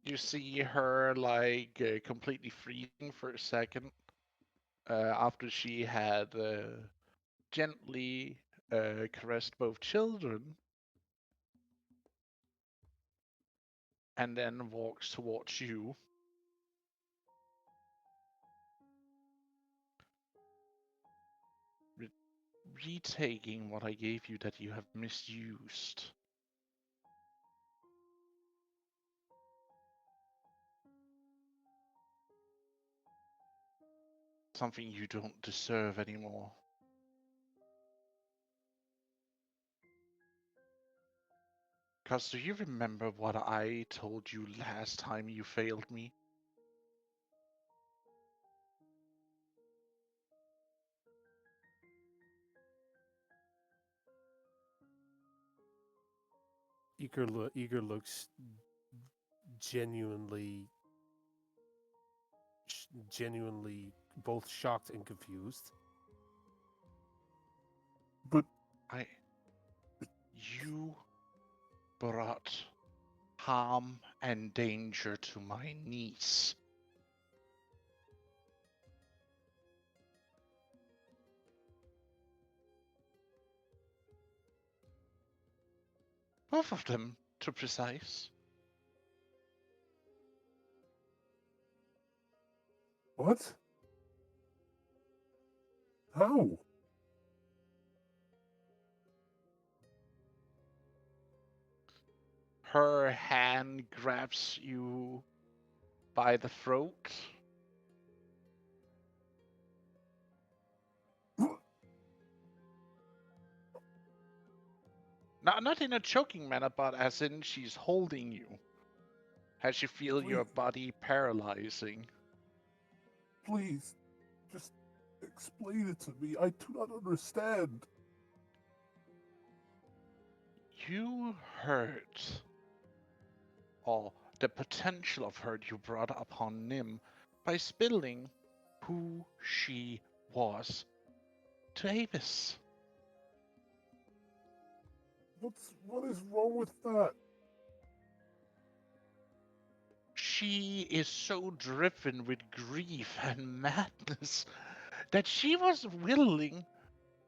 You see her like completely freezing for a second after she had gently caressed both children, and then walks towards you. Retaking what I gave you that you have misused. Something you don't deserve anymore. Cause do you remember what I told you last time you failed me? Eager looks genuinely, genuinely both shocked and confused. But You brought harm and danger to my niece. Both of them, to precise. what? How? Her hand grabs you by the throat. Not in a choking manner, but as in she's holding you. As you feel your body paralyzing. Please, just explain it to me. I do not understand. You hurt, or the potential of hurt you brought upon Nim by spilling who she was to Avis. What is wrong with that? She is so driven with grief and madness that she was willing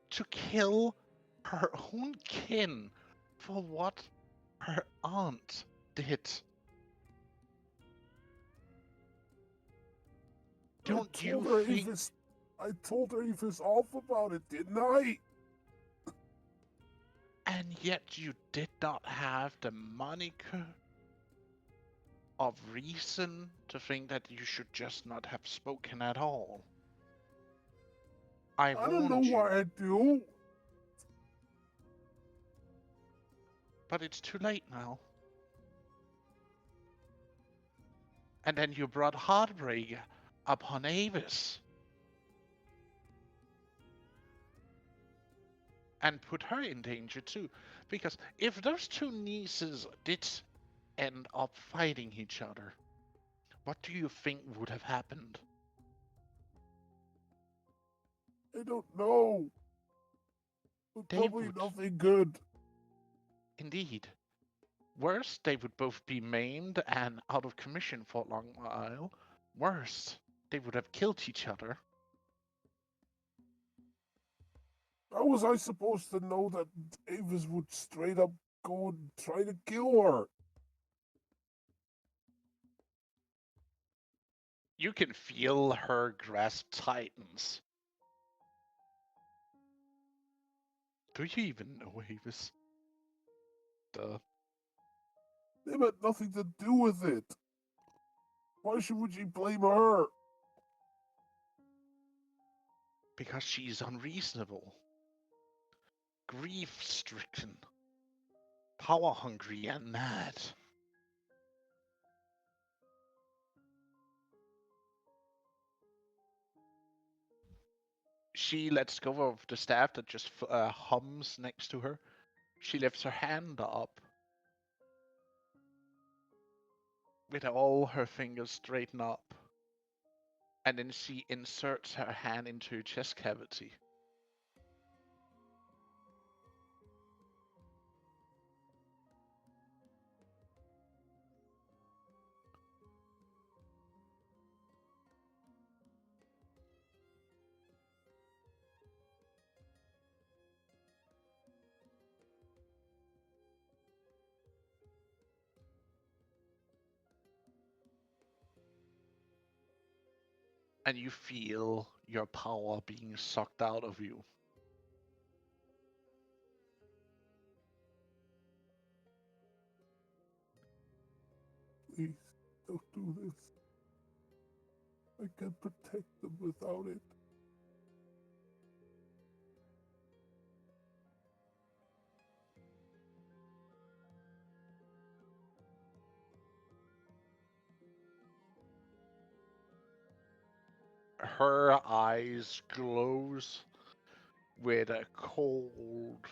to kill her own kin for what her aunt did. Don't you think? I told her Avis off about it, didn't I? And yet you did not have the moniker of reason to think that you should just not have spoken at all. I don't know warned you, why I do. but it's too late now. And then you brought heartbreak upon Avis. And put her in danger too. Because if those two nieces did end up fighting each other, what do you think would have happened? I don't know. But They probably would. nothing good. Indeed. Worse, they would both be maimed and out of commission for a long while. Worse, they would have killed each other. How was I supposed to know that Avis would straight up go and try to kill her? You can feel her grasp tightens. Do you even know Avis? Duh. They had nothing to do with it. Why would you blame her? Because she's unreasonable, grief-stricken, power-hungry, and mad. She lets go of the staff that just hums next to her. She lifts her hand up with all her fingers straighten up. And then she inserts her hand into her chest cavity. And you feel your power being sucked out of you. Please, don't do this. I can't protect them without it. Her eyes glows with a cold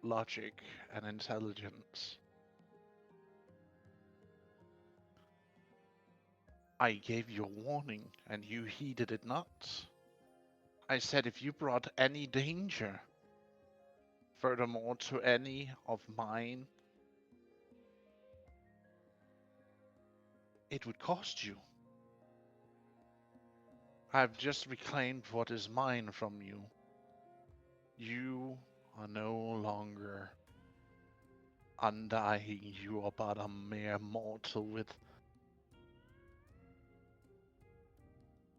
logic and intelligence. I gave you a warning, and you heeded it not. I said if you brought any danger, furthermore to any of mine, it would cost you. I've just reclaimed what is mine from you. You are no longer undying. You are but a mere mortal with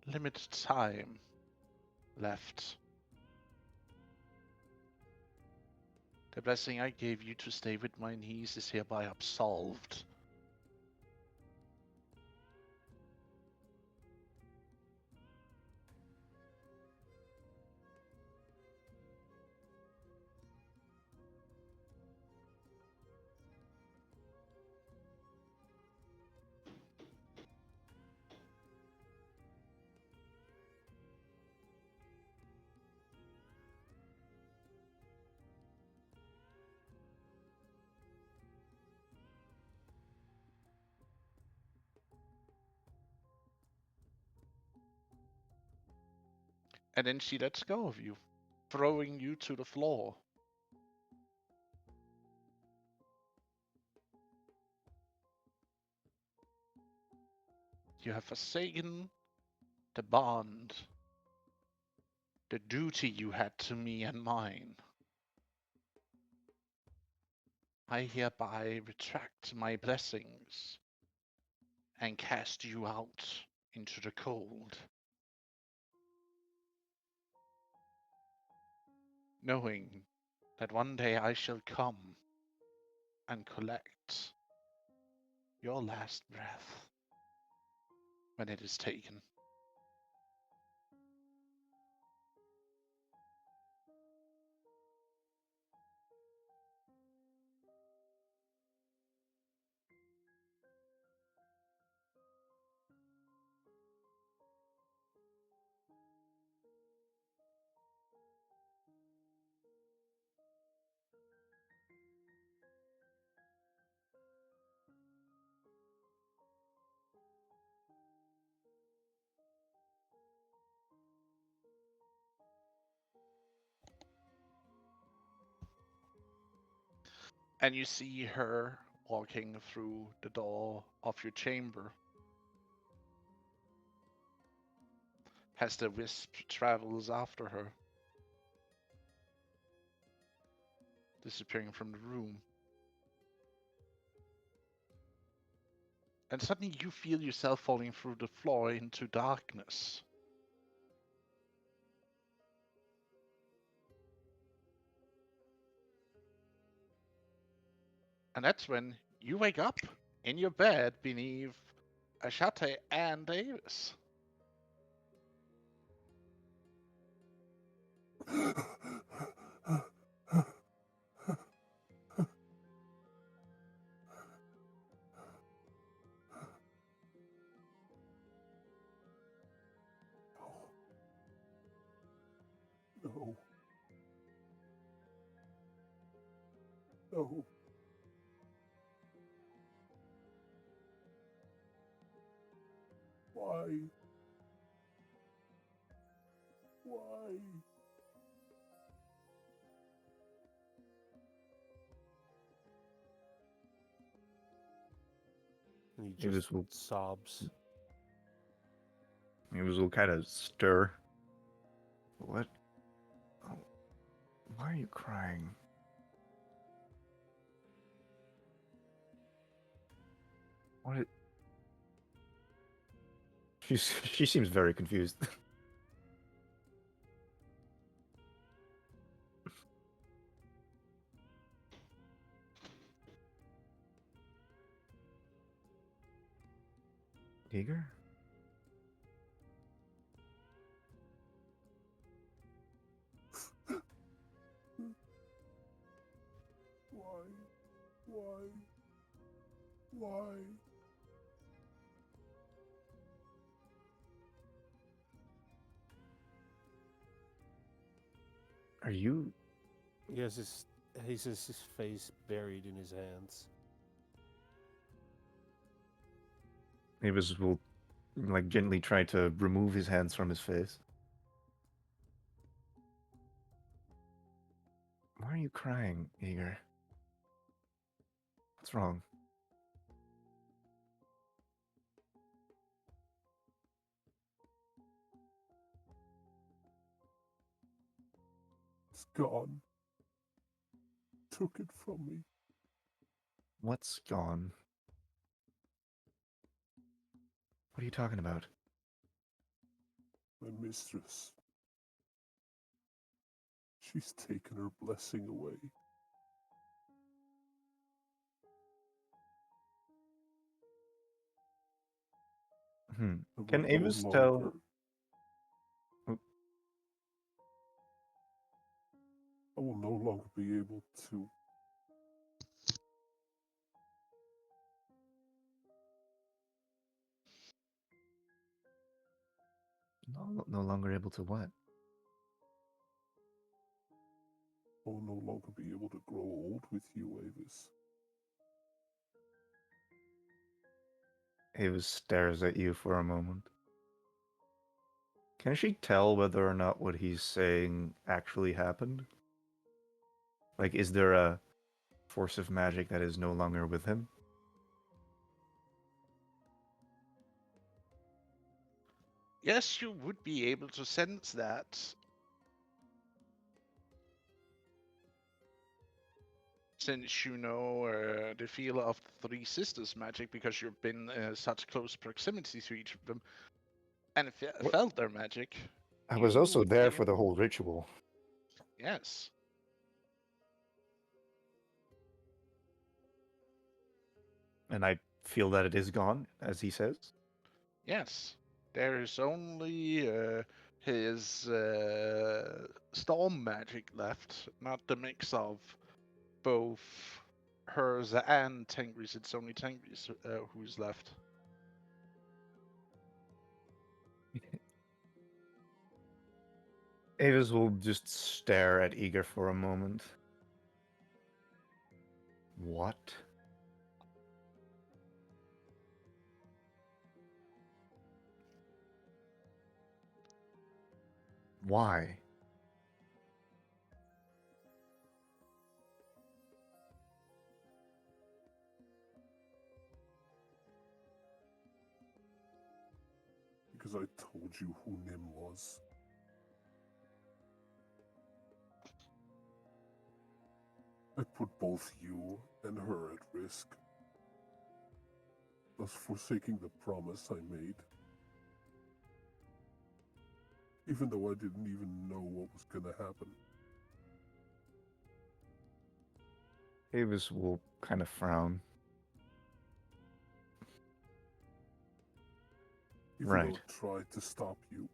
limited time left. The blessing I gave you to stay with my niece is hereby absolved. And then she lets go of you, throwing you to the floor. You have forsaken the bond, the duty you had to me and mine. I hereby retract my blessings and cast you out into the cold, knowing that one day I shall come and collect your last breath when it is taken. And you see her walking through the door of your chamber. As the wisp travels after her, disappearing from the room. And suddenly you feel yourself falling through the floor into darkness. And that's when you wake up in your bed beneath Ashate and Davis. No. No. Why? Why? And he Avis just will, sobs. Avis will kind of stir. What? Oh, why are you crying? What? She seems very confused. Eager? Why? Why? Why? Are you? He has his face buried in his hands. Avis will like gently try to remove his hands from his face. Why are you crying, Eager? What's wrong? It's gone. Took it from me. What's gone? What are you talking about? My mistress. She's taken her blessing away. I Can will Avis no tell? longer. I will no longer be able to. No longer able to what? I will no longer be able to grow old with you, Avis. Avis stares at you for a moment. Can she tell whether or not what he's saying actually happened? Like, is there a force of magic that is no longer with him? Yes, you would be able to sense that. Since you know the feel of the Three Sisters magic because you've been such close proximity to each of them and What? felt their magic, I was you also would be there able. for the whole ritual. Yes. And I feel that it is gone, as he says. Yes. There is only his storm magic left, not the mix of both hers and Tengri's. It's only Tengri's who's left. Avis will just stare at Eager for a moment. What? Why? Because I told you who Nim was. I put both you and her at risk, thus forsaking the promise I made. Even though I didn't even know what was gonna happen. Avis will kind of frown. Even Right. though I tried to stop you.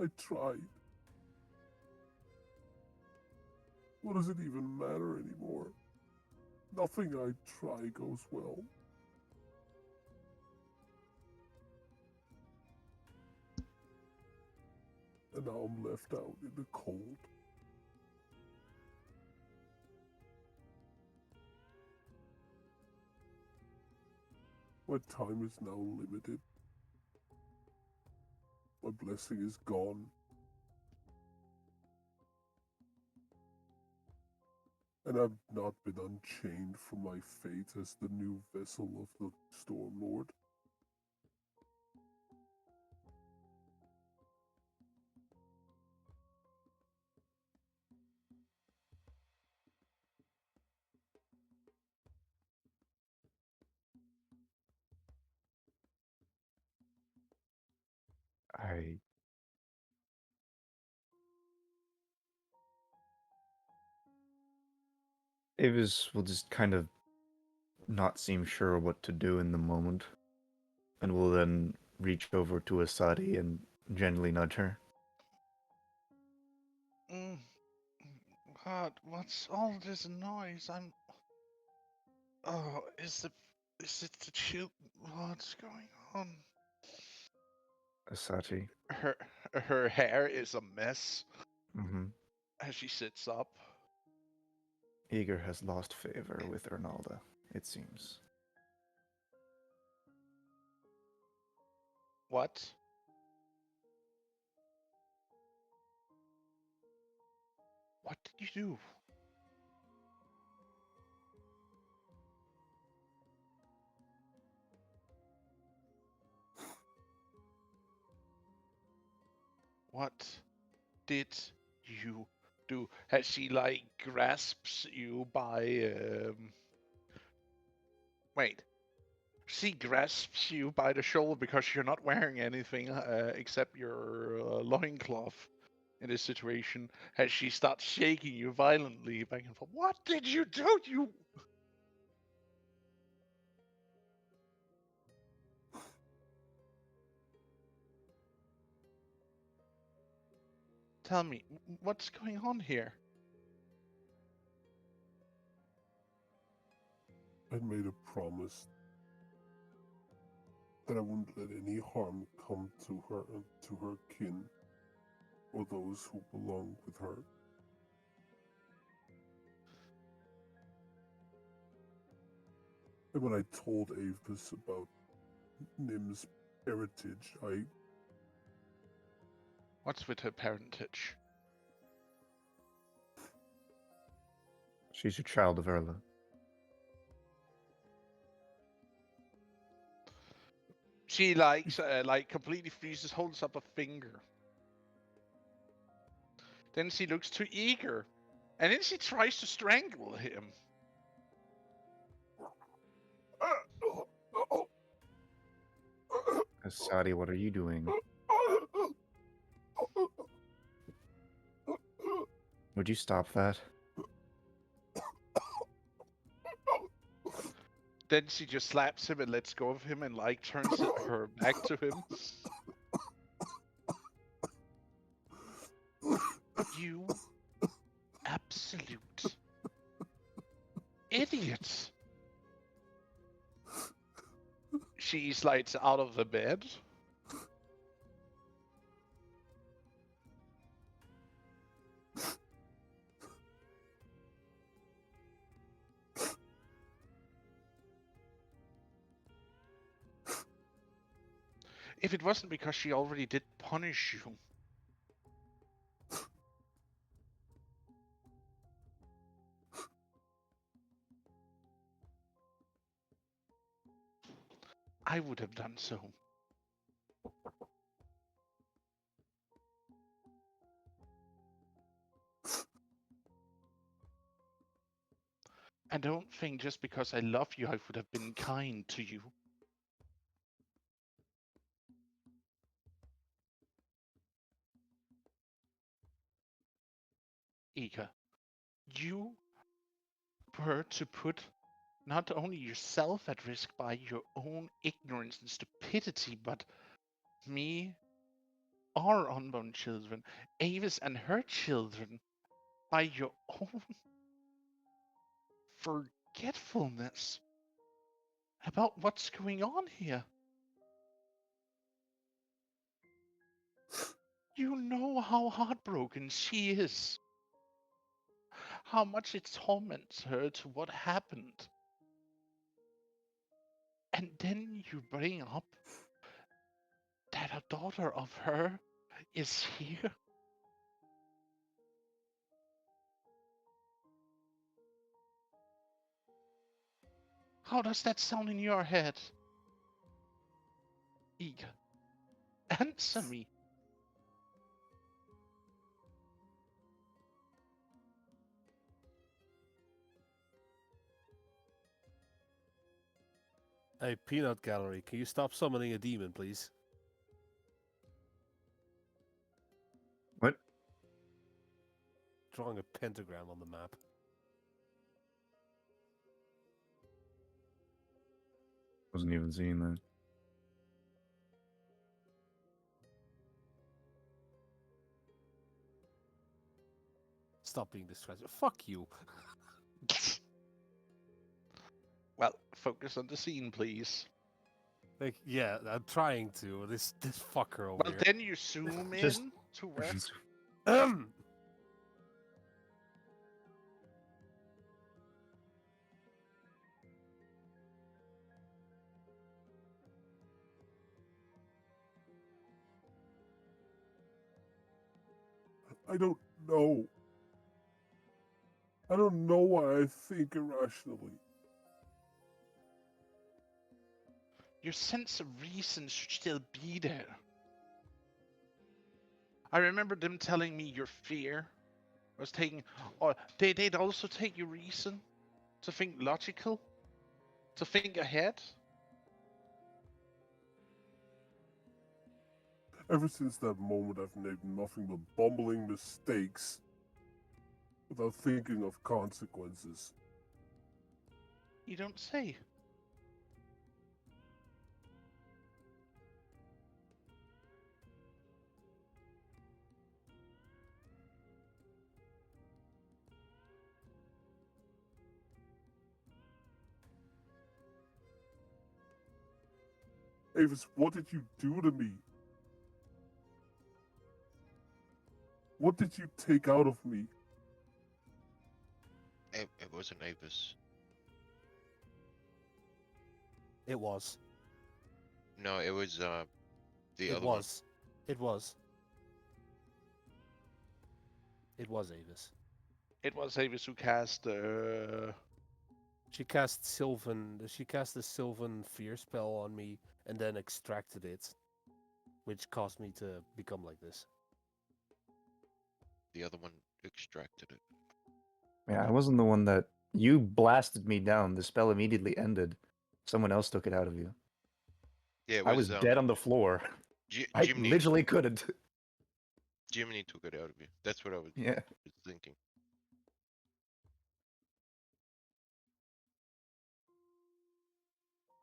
I tried. What does it even matter anymore? Nothing I try goes well. And now I'm left out in the cold. My time is now limited. My blessing is gone. And I've not been unchained from my fate as the new vessel of the Storm Lord. I. Avis will just kind of not seem sure what to do in the moment, and will then reach over to Asadi and gently nudge her. Mm. God, what's all this noise? Oh, is it the chill? What's going on? Asati. Her hair is a mess Mm-hmm. as she sits up. Eager has lost favor with Ernalda, it seems. What? What did you do? What did you do? Has she like grasps you by wait. She grasps you by the shoulder because you're not wearing anything except your loincloth in this situation. As she starts shaking you violently back and forth. What did you do? You. Tell me, what's going on here? I made a promise that I wouldn't let any harm come to her and to her kin, or those who belong with her. And when I told Avis about Nim's heritage, What's with her parentage? She's a child of Erla. She like completely freezes, holds up a finger. Then she looks too eager, and then she tries to strangle him. Sadi, what are you doing? Would you stop that? Then she just slaps him and lets go of him and like turns her back to him. You absolute idiot. She slides out of the bed. If it wasn't because she already did punish you. I would have done so. And don't think just because I love you, I would have been kind to you. Ika, you were to put not only yourself at risk by your own ignorance and stupidity, but me, our unborn children, Avis and her children, by your own forgetfulness about what's going on here. You know how heartbroken she is. How much it torments her to what happened. And then you bring up that a daughter of her is here. How does that sound in your head? Ika, answer me. Hey, Peanut Gallery, can you stop summoning a demon, please? What? Drawing a pentagram on the map. Wasn't even seeing that. Stop being distracted. Fuck you. Well, focus on the scene, please. Like, yeah, I'm trying to. This fucker over Well, here. then you zoom Just- in to where. I don't know. I don't know why I think irrationally. Your sense of reason should still be there. I remember them telling me your fear was taking, or they'd also take your reason to think logical, to think ahead. Ever since that moment, I've made nothing but bumbling mistakes without thinking of consequences. You don't say. Avis, what did you do to me? What did you take out of me? It wasn't Avis. It was. No, it was the It other one. was. It was. It was Avis. It was Avis who cast. She cast Sylvan. She cast the Sylvan fear spell on me and then extracted it, which caused me to become like this. The other one extracted it. Yeah, I wasn't the one that you blasted me down. The spell immediately ended. Someone else took it out of you. Yeah, it I was dead on the floor. I Jimny. literally couldn't. Jimny took it out of you. That's what I was Yeah. thinking.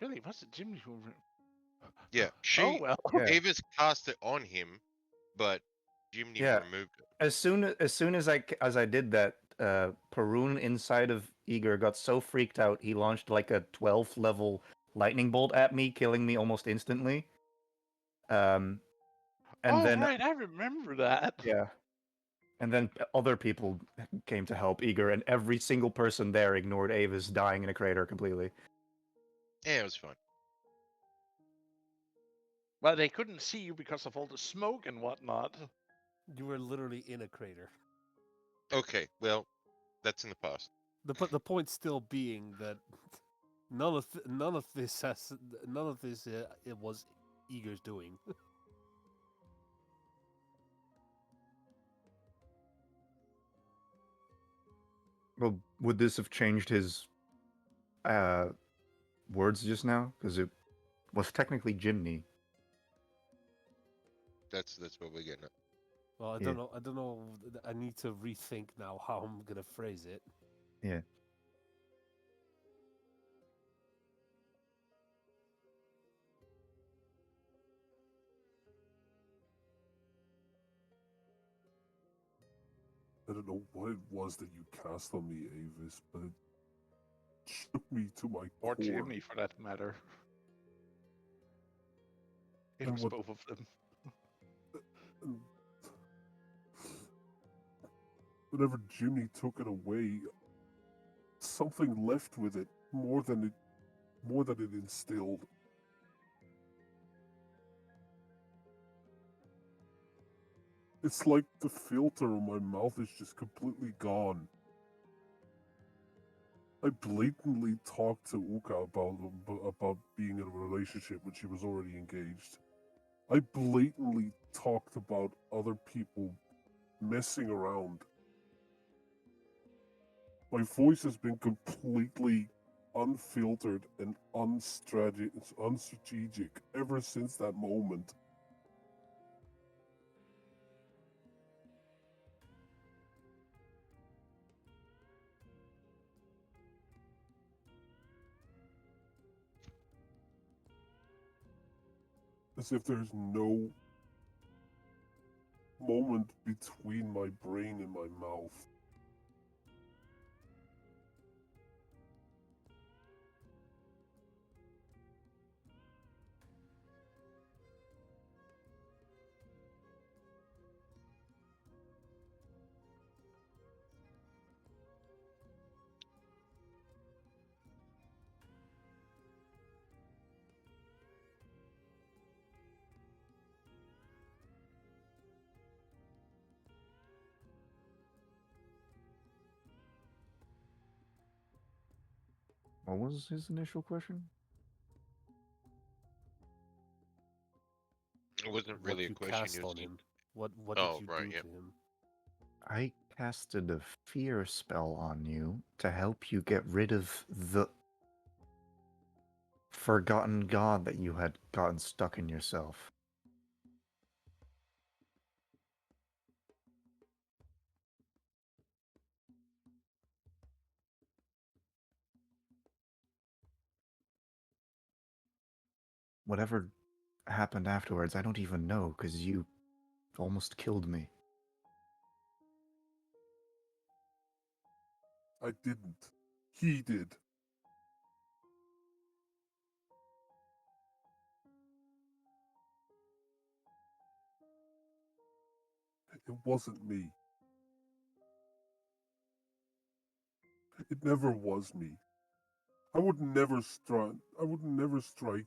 Really, was it Jimmy who? Yeah, Oh well. Yeah. Avis cast it on him, but Jimny Yeah. removed it. As soon as I did that, Perun inside of Eager got so freaked out he launched like a 12th level lightning bolt at me, killing me almost instantly. And Oh then right, I remember that. yeah, and then other people came to help Eager, and every single person there ignored Avis dying in a crater completely. Yeah, it was fun. Well, they couldn't see you because of all the smoke and whatnot. You were literally in a crater. Okay, well, that's in the past. The point still being that none of this it was Eager's doing. Well, would this have changed his words just now? Because it was technically Jimny. That's what we're getting at. Well, I Yeah. don't know. I need to rethink now how I'm gonna phrase it. Yeah. I don't know what it was that you cast on me, Avis, but it shook me to my Or core. Jimmy, for that matter. It And was what- both of them. And whenever Jimmy took it away, something left with it more than it instilled. It's like the filter on my mouth is just completely gone. I blatantly talked to Uka about being in a relationship when she was already engaged. I blatantly talked about other people messing around. My voice has been completely unfiltered and unstrategic ever since that moment. As if there's no moment between my brain and my mouth. What was his initial question? It wasn't What really a you question. cast It was on just... him? What Oh, did you right, do yeah. to him? I casted a fear spell on you to help you get rid of the forgotten god that you had gotten stuck in yourself. Whatever happened afterwards, I don't even know, because you almost killed me. I didn't. He did. It wasn't me. It never was me. I would never strike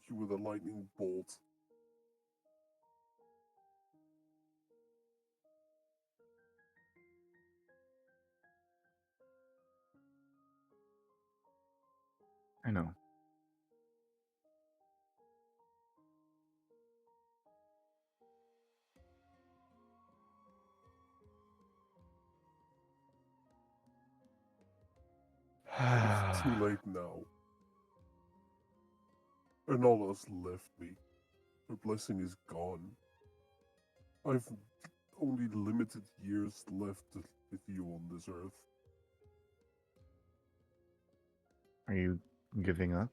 you with a lightning bolt. I know. too late now. And all that's left me. Her blessing is gone. I've only limited years left with you on this earth. Are you giving up?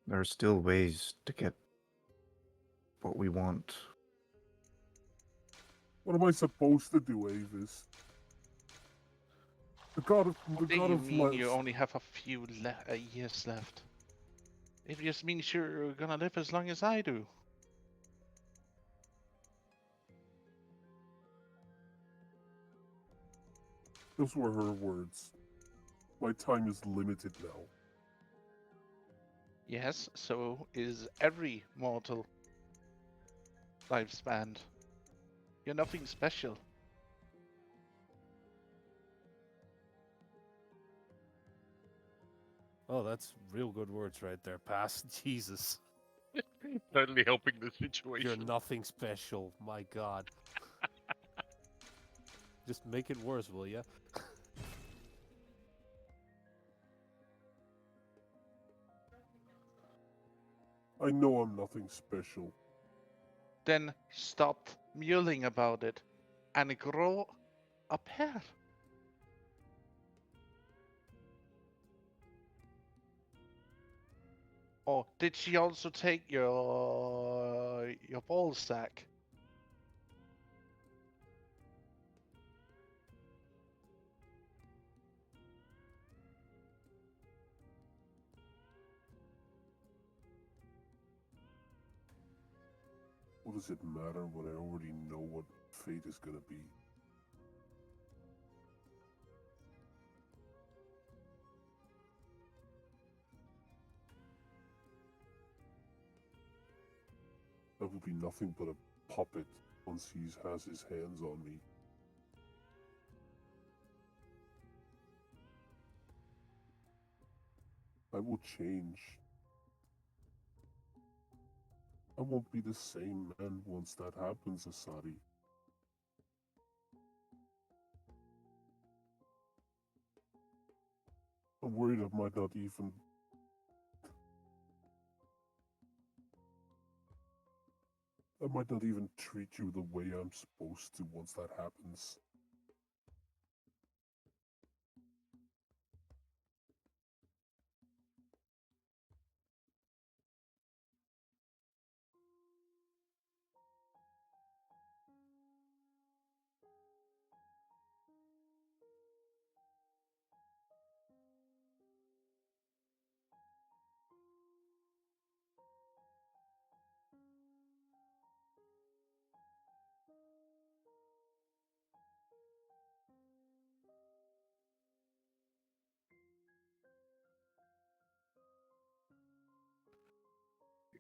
There are still ways to get what we want. What am I supposed to do, Avis? The god What do you of mean you life. only have a few years left? It just means you're gonna live as long as I do. Those were her words. My time is limited now. Yes, so is every mortal lifespan. You're nothing special. Oh, that's real good words right there, Pass. Jesus. Totally helping the You're situation. nothing special. My God. Just make it worse, will ya? I know I'm nothing special. Then stop mulling about it and grow a pair. Or did she also take your ball sack? What does it matter when I already know what fate is gonna be? I will be nothing but a puppet once he has his hands on me. I will change. I won't be the same man once that happens, Asadi. I'm worried I might not even... I might not even treat you the way I'm supposed to once that happens.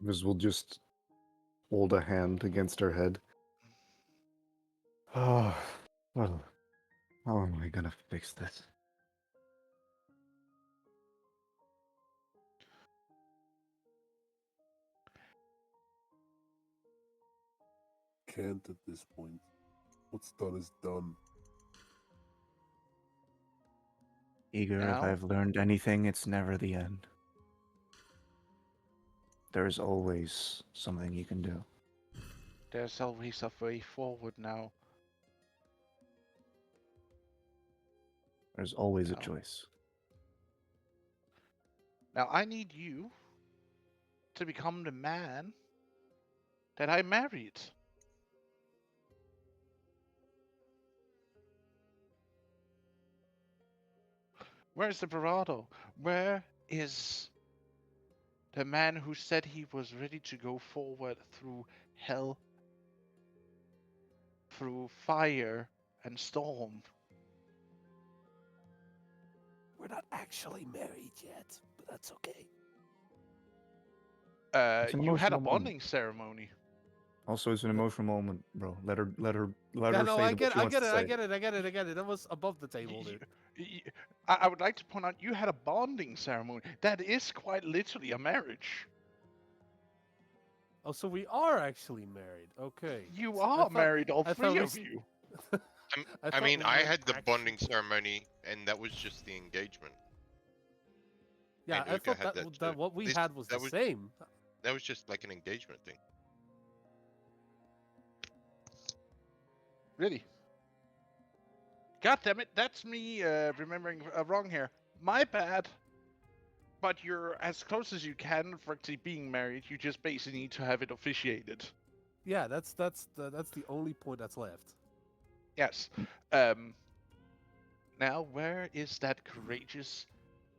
Avis will just hold a hand against her head. Oh, well, how am I gonna fix this? Can't at this point. What's done is done. Eager, if Now, I've learned anything, it's never the end. There's always something you can do. there's always a way forward now. There's always a Now, choice. now I need you to become the man that I married. Where's the bravado? Where is the man who said he was ready to go forward through hell, through fire and storm? We're not actually married yet, but that's okay. It's an You had a emotional moment. bonding ceremony. Also, it's an emotional moment, bro. Let her Yeah, no, say I what get, she I wants get to it, say. I get it, I get it, I get it. That was above the table, Y- dude. y- I would like to point out you had a bonding ceremony. That is quite literally a marriage. Oh, so we are actually married. Okay. You I are thought, married, all I thought three we. of you. I thought mean, we I went had the bonding actually- ceremony, and that was just the engagement. Yeah, and I Uka thought had that, that that too. what we This- had was that the was- same. That was just like an engagement thing. Really? God damn it! That's me remembering wrong here. My bad. But you're as close as you can for actually being married. You just basically need to have it officiated. Yeah, that's the only point that's left. Yes. Now, where is that courageous,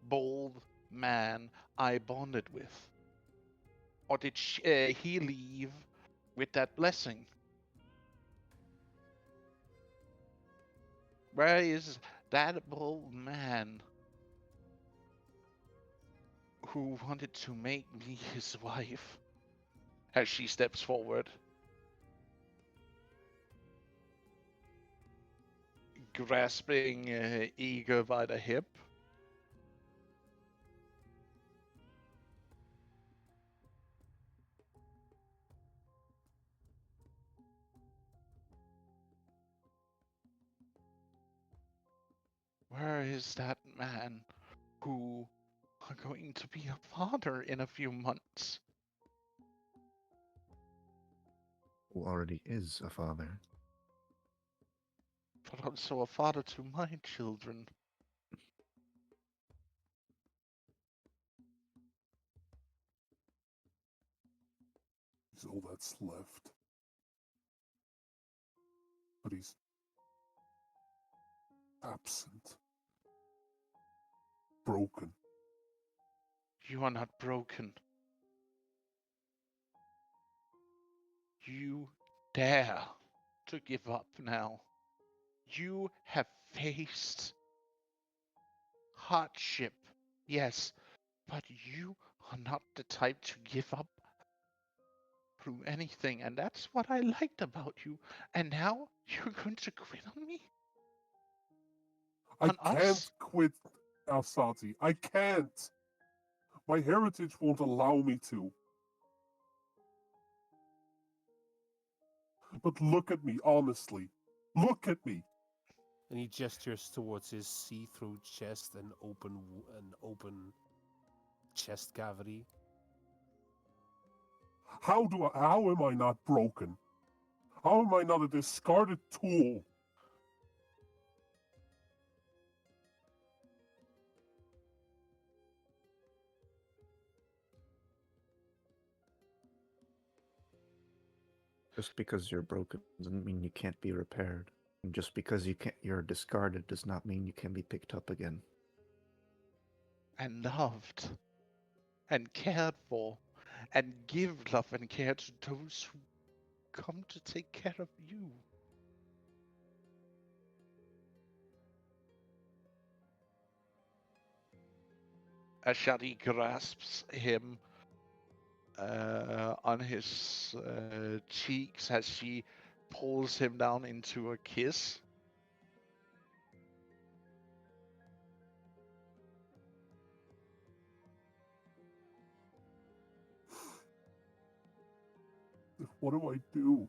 bold man I bonded with? Or did he leave with that blessing? Where is that bold man who wanted to make me his wife? As she steps forward, grasping Eager by the hip. Where is that man who are going to be a father in a few months? Who already is a father. But also a father to my children. He's all that's left. But he's absent. Broken. You are not broken. You dare to give up now. You have faced hardship, yes, but you are not the type to give up through anything, and that's what I liked about you. And now you're going to quit on me? I On can't us? quit Alsati. I can't. My heritage won't allow me to. But look at me, honestly. Look at me. And he gestures towards his see-through chest and open chest cavity. How am I not broken? How am I not a discarded tool? Just because you're broken doesn't mean you can't be repaired. And just because you're discarded does not mean you can be picked up again. And loved. And cared for. And give love and care to those who come to take care of you. As Shadi grasps him on his cheeks as she pulls him down into a kiss. What do I do?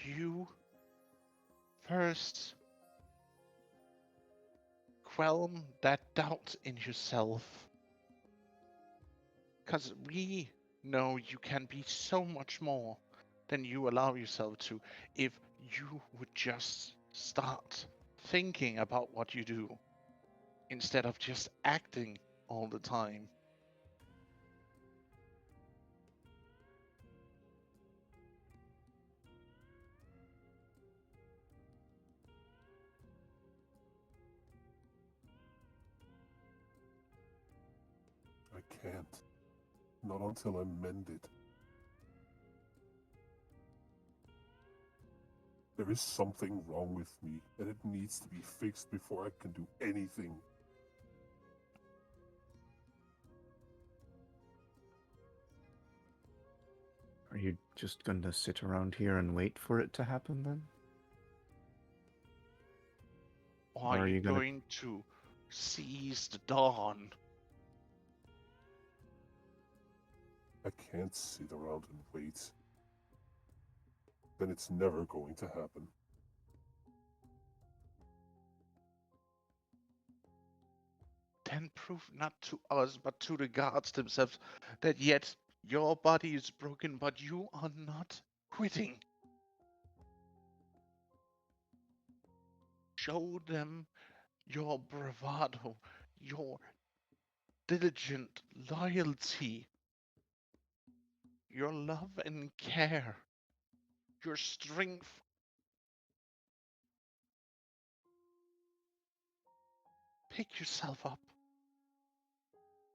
You first quell that doubt in yourself. Because we know you can be so much more than you allow yourself to if you would just start thinking about what you do instead of just acting all the time. I can't. Not until I'm mended. There is something wrong with me, and it needs to be fixed before I can do anything. Are you just gonna sit around here and wait for it to happen then? Or are you going to seize the dawn? I can't sit around and wait. Then it's never going to happen. can prove not to us, but to the gods themselves, that yet your body is broken, but you are not quitting. Show them your bravado, your diligent loyalty, your love and care, your strength. Pick yourself up,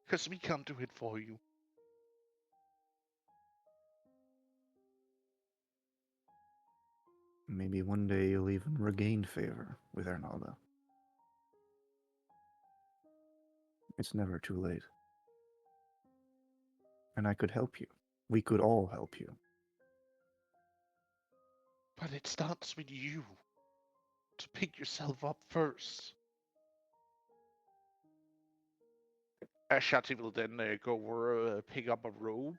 because we can't do it for you. Maybe one day you'll even regain favor with Arnaldo. It's never too late. And I could help you. We could all help you. But it starts with you, to pick yourself up first. Shati will then go over, pick up a robe,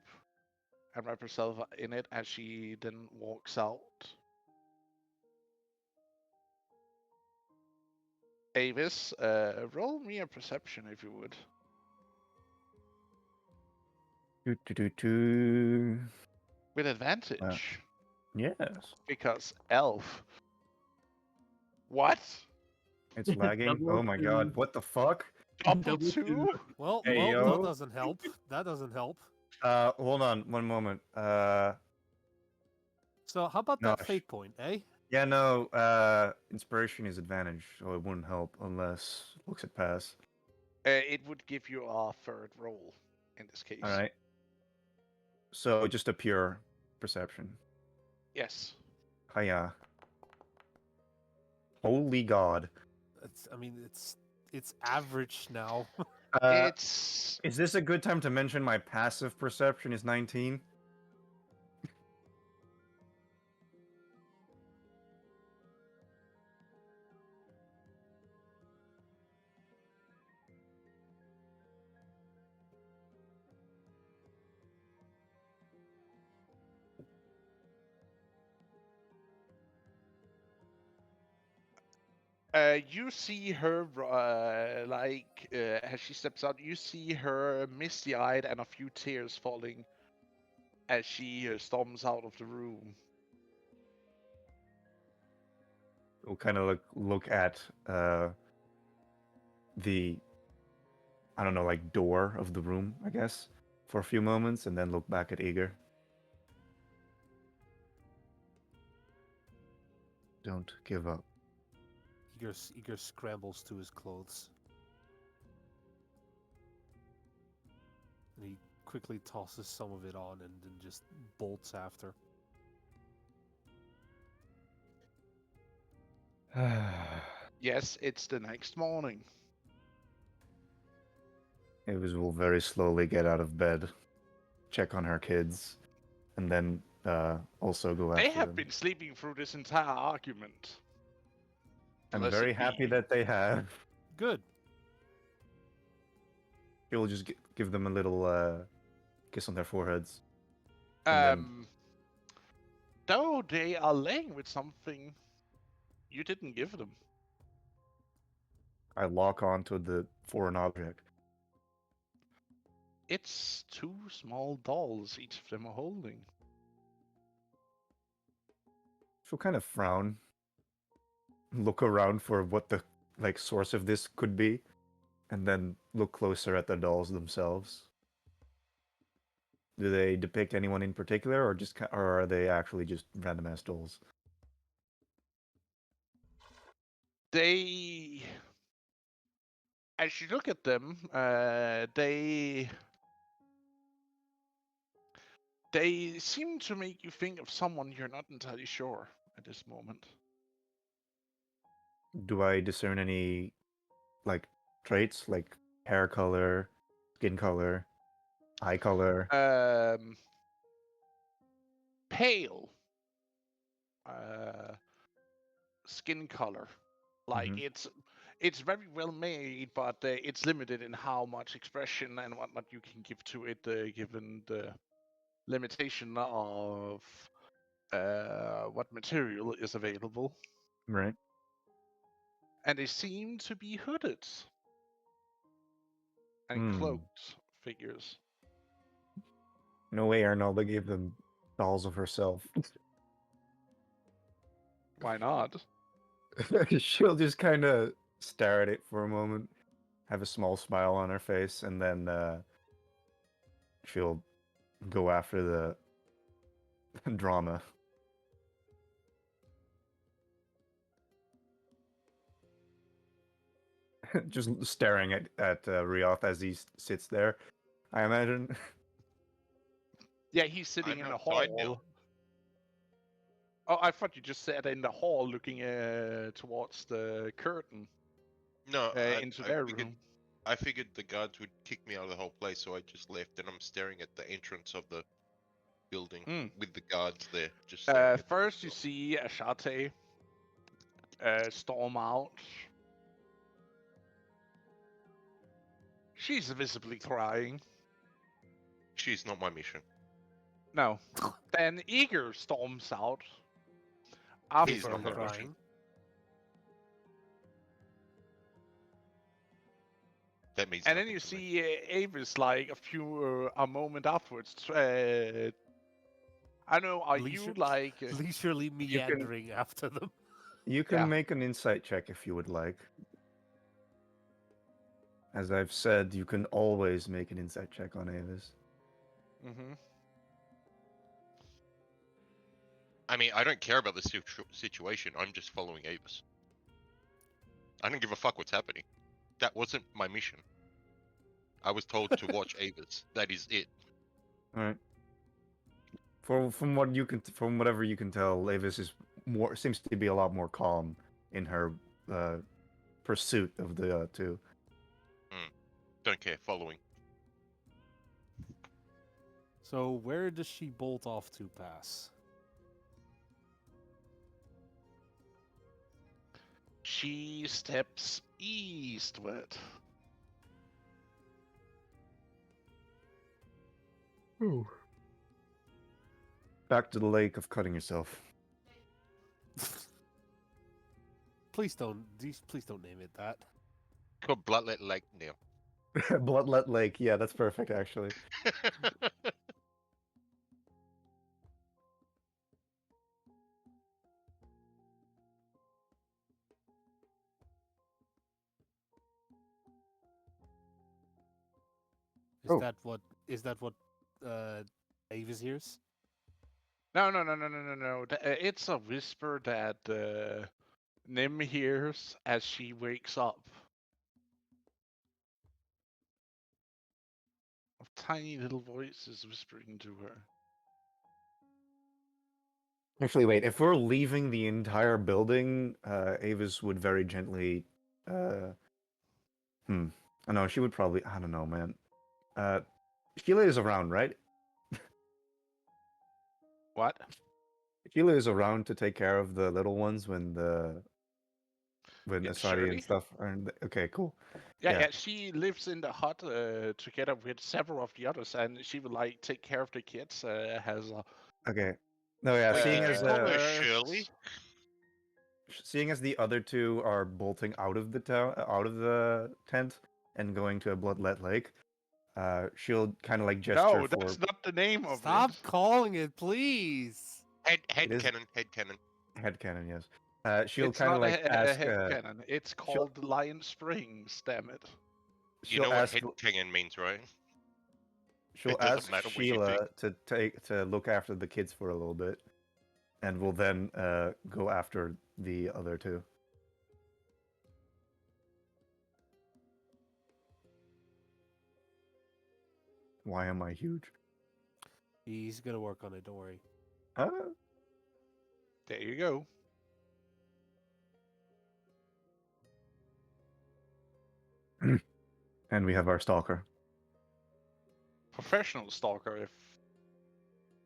and wrap herself in it as she then walks out. Avis, roll me a perception if you would. Do. With advantage. Yes. Because elf. What? It's lagging. Double Oh my god, two. what the fuck? Double Double two? Well, Hey, that yo. doesn't help. That doesn't help. Hold on one moment. So how about No, that fate point, eh? Yeah, no, inspiration is advantage, so it wouldn't help unless looks at pass. It would give you a third roll in this case. Alright. So just a pure perception. Yes. Hiya. Holy god. I mean, it's average now. It's Is this a good time to mention my passive perception is 19? you see her as she steps out. You see her misty-eyed and a few tears falling as she storms out of the room. We'll kind of look at the, I don't know, like door of the room, I guess, for a few moments, and then look back at Eager. Don't give up. Eager scrambles to his clothes. And he quickly tosses some of it on and then just bolts after. Yes, it's the next morning. Avis will very slowly get out of bed, check on her kids, and then also go after They have them. been sleeping through this entire argument. I'm Blessed very happy be. that they have. Good. He'll just give them a little kiss on their foreheads. And Though they are laying with something you didn't give them. I lock onto the foreign object. It's two small dolls each of them are holding. She'll kind of frown, look around for what the source of this could be, and then look closer at the dolls themselves. Do they depict anyone in particular, or are they actually just random ass dolls? They, as you look at them, they seem to make you think of someone you're not entirely sure at this moment. Do I discern any traits like hair color, skin color, eye color? Pale. Skin color. Like Mhm. it's very well made, but it's limited in how much expression and whatnot you can give to it, given the limitation of what material is available. Right. And they seem to be hooded. and Hmm. cloaked figures. No way Arnalda gave them dolls of herself. Why not? She'll just kind of stare at it for a moment, have a small smile on her face, and then she'll go after the drama. Just staring at Rioth as he sits there, I imagine. Yeah, he's sitting I'm in the outside now. hall. Oh, I thought you just sat in the hall looking towards the curtain No, into their room. I figured the guards would kick me out of the whole place, so I just left, and I'm staring at the entrance of the building with the guards there, just staring at First, you see Ashate storm out. She's visibly crying. She's not my mission. No. Then Eager storms out. He's After not my her. mission. That means And then nothing you to me. see Avis like a moment afterwards. I know. Are you like leisurely meandering after them? You can Yeah. make an insight check if you would like. As I've said, you can always make an insight check on Avis. Mm-hmm. I mean, I don't care about the situation. I'm just following Avis. I don't give a fuck what's happening. That wasn't my mission. I was told to watch Avis. That is it. All right. From what you can, from whatever you can tell, Avis seems to be a lot more calm in her pursuit of the two. Don't care. Following. So where does she bolt off to pass? She steps eastward. Ooh. Back to the lake of cutting yourself. Please don't name it that. Called Bloodlet Lake now. Bloodlet Lake, yeah, that's perfect actually. Is that what Avis hears? No. It's a whisper that Nim hears as she wakes up. Of tiny little voices whispering to her. Actually, wait, if we're leaving the entire building, Avis would very gently I know she would probably, I don't know, man. Sheila is around, right? What? Sheila is around to take care of the little ones when Yeah, Asari and Shirley? stuff are okay, cool. Yeah. She lives in the hut together with several of the others, and she will like take care of the kids. Has a Okay. No, yeah, Wait, seeing did you as call her Shirley? seeing as the other two are bolting out of the out of the tent and going to a bloodlet lake, she'll kind of like gesture No, for. that's not the name of Stop it. calling it, please. Head It is- cannon. Head cannon. Headcanon, yes. She'll It's kind of not like a ask. headcanon. It's called Lion Springs. Damn it. You She'll know what ask. head cannon means, right? She'll It doesn't ask matter what you Sheila to look after the kids for a little bit, and will then go after the other two. Why am I huge? He's gonna work on it. Don't worry. There you go. And we have our stalker. Professional stalker, if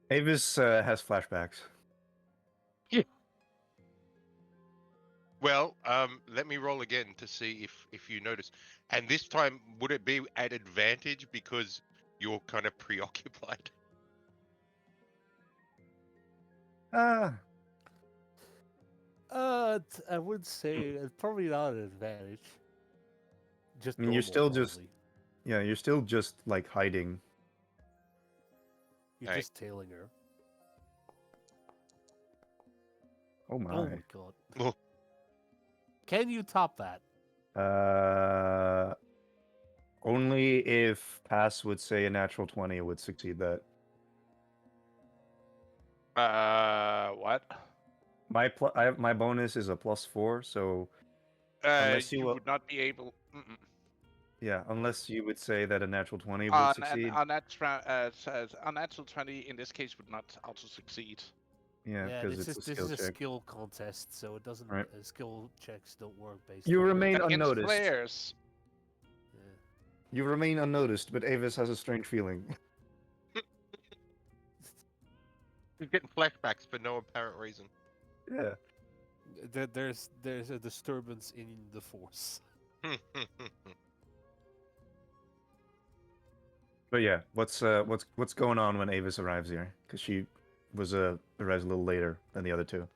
Avis has flashbacks. Well, let me roll again to see if you notice. And this time, would it be at advantage because you're kind of preoccupied? I would say it's probably not an advantage. Just I mean, you're normal, still just probably. Yeah, you're still just like hiding. You're Alright. just tailing her. Oh my. Oh my god. Oh. Can you top that? Only if Pass would say a natural 20 would succeed that. What? My bonus is a +4, so unless You you would not be able. yeah, unless you would say that a natural 20 would succeed. A natural 20 in this case would not auto succeed. Yeah, Yeah, because this it's is a this skill is a check. skill contest, so it doesn't. Right. Skill checks don't work based. You on remain Against unnoticed. players. Yeah. You remain unnoticed, but Avis has a strange feeling. You're getting flashbacks for no apparent reason. Yeah. There's a disturbance in the force. But yeah, what's going on when Avis arrives here? Because she arrives a little later than the other two.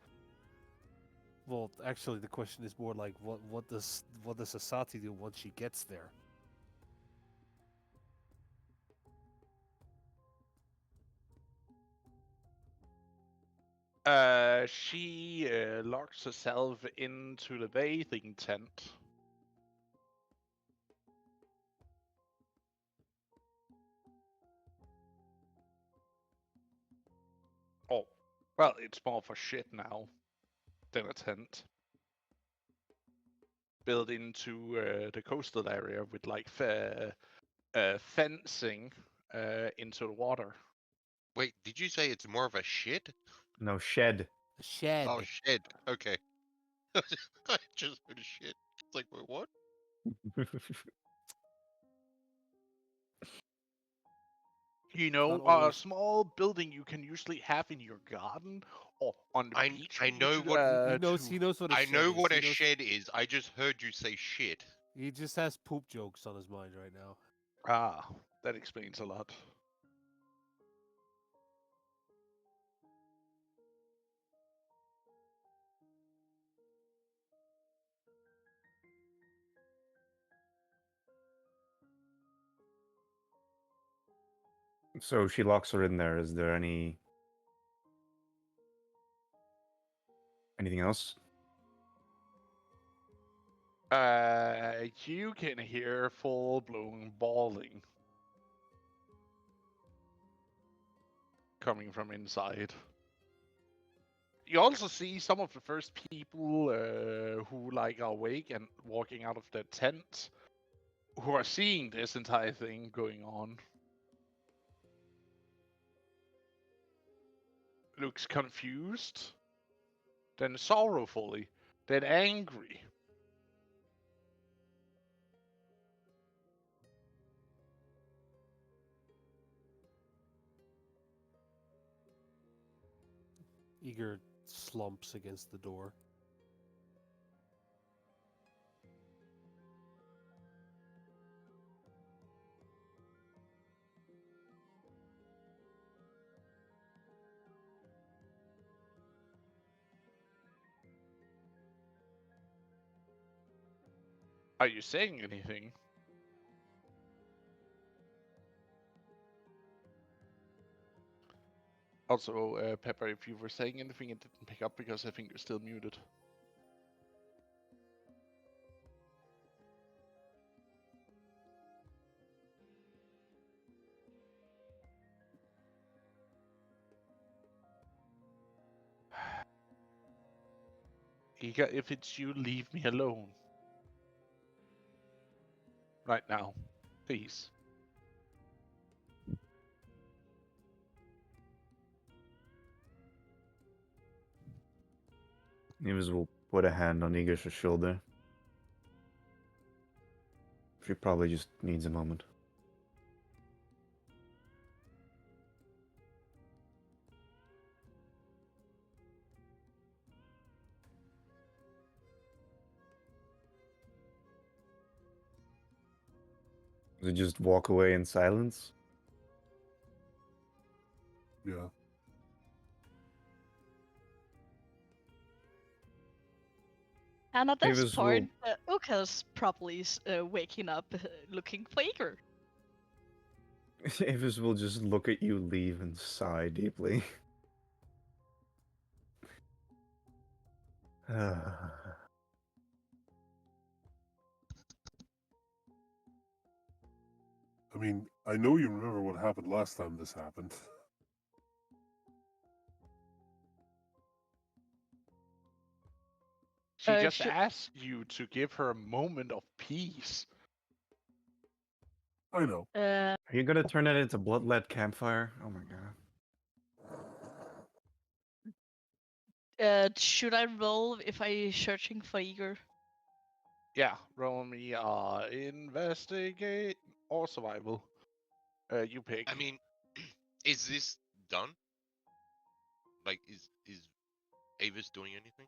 Well, actually, the question is more like what does Asati do once she gets there? She locks herself into the bathing tent. Oh, well, it's more for shit now than a tent. Built into the coastal area with like fencing into the water. Wait, did you say it's more of a shit? No, shed. A shed. Oh, shed. Okay. I just heard shit. It's like, wait, what? You know, Not a always. small building you can usually have in your garden or on the beach. I know to, what- He knows. to- He knows what a I shed know is. what He a knows- shed is. I just heard you say shit. He just has poop jokes on his mind right now. Ah, that explains a lot. So she locks her in there. Is there anything else? You can hear full-blown bawling coming from inside. You also see some of the first people who like are awake and walking out of their tent, who are seeing this entire thing going on. Looks confused, then sorrowfully, then angry. Eager slumps against the door. Are you saying anything? Also, Pepper, if you were saying anything, it didn't pick up because I think you're still muted. Iga, if it's you, leave me alone. Right now. Please. Avis will put a hand on Igor's shoulder. She probably just needs a moment. Does it just walk away in silence? Yeah. And at this Avis will- point, Uka's probably waking up looking for Igor. Avis will just look at you leave and sigh deeply. I mean, I know you remember what happened last time this happened. She just should asked you to give her a moment of peace. I know. Are you gonna turn it into blood-led campfire? Oh my god. should I roll if I searching for Igor? Yeah, roll me investigate or survival. You pick. I mean, is this done? Like, is Avis doing anything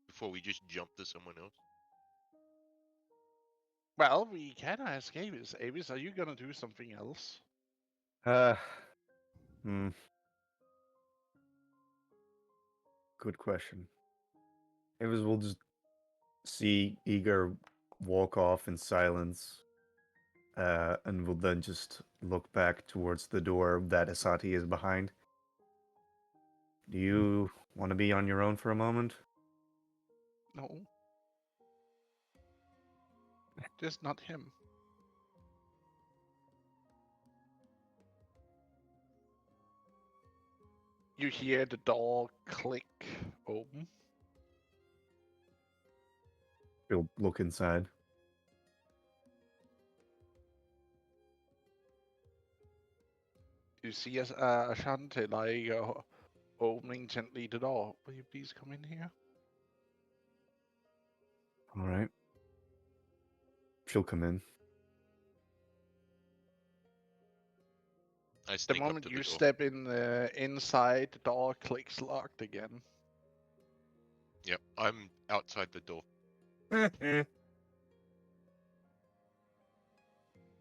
before we just jump to someone else? Well, we can ask Avis. Avis, are you gonna do something else? Hmm. Good question. Avis will just see Igor walk off in silence, and will then just look back towards the door that Asati is behind. Do you want to be on your own for a moment? No. Just not him. You hear the door click open. He'll look inside. You see Ashante like opening gently the door. Will you please come in here? All right. She'll come in. I The sneak up moment to the you door. step in inside, the door clicks locked again. Yep, I'm outside the door.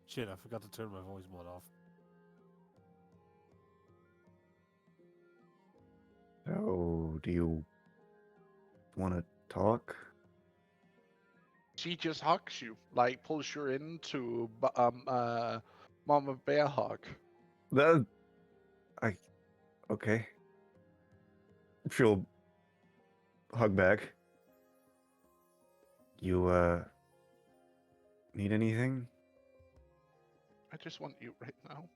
Shit, I forgot to turn my voice mod off. So, do you want to talk? She just hugs you, like pulls you into Mama Bear hug. Okay. She'll hug back. You, need anything? I just want you right now.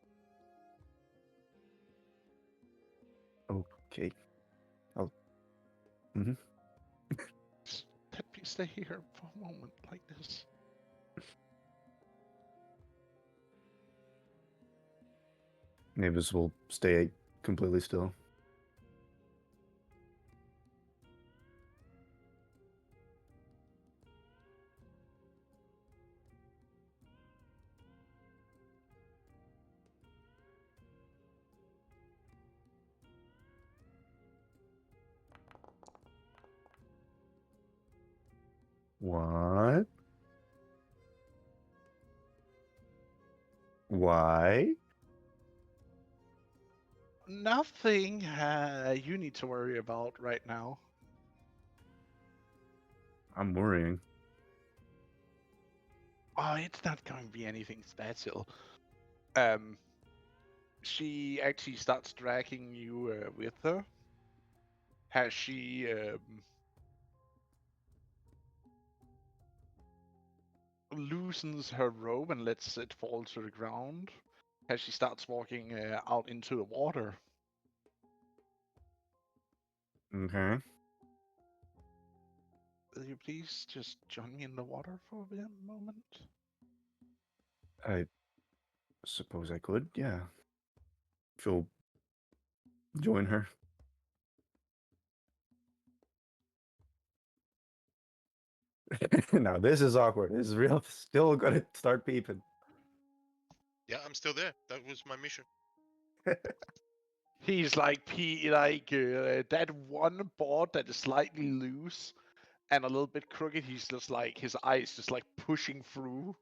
Okay. I'll... Mm-hmm. Just let me stay here for a moment like this. Avis will stay completely still. What? Why? Nothing you need to worry about right now. I'm worrying. Oh, it's not going to be anything special. She actually starts dragging you with her. Has she loosens her robe and lets it fall to the ground? As she starts walking out into the water. Okay. Will you please just join me in the water for a moment? I suppose I could, yeah. She'll join her. Now this is awkward. This is real. Still gonna start peeping. Yeah, I'm still there. That was my mission. He's like that one board that is slightly loose and a little bit crooked. He's just like his eyes just like pushing through.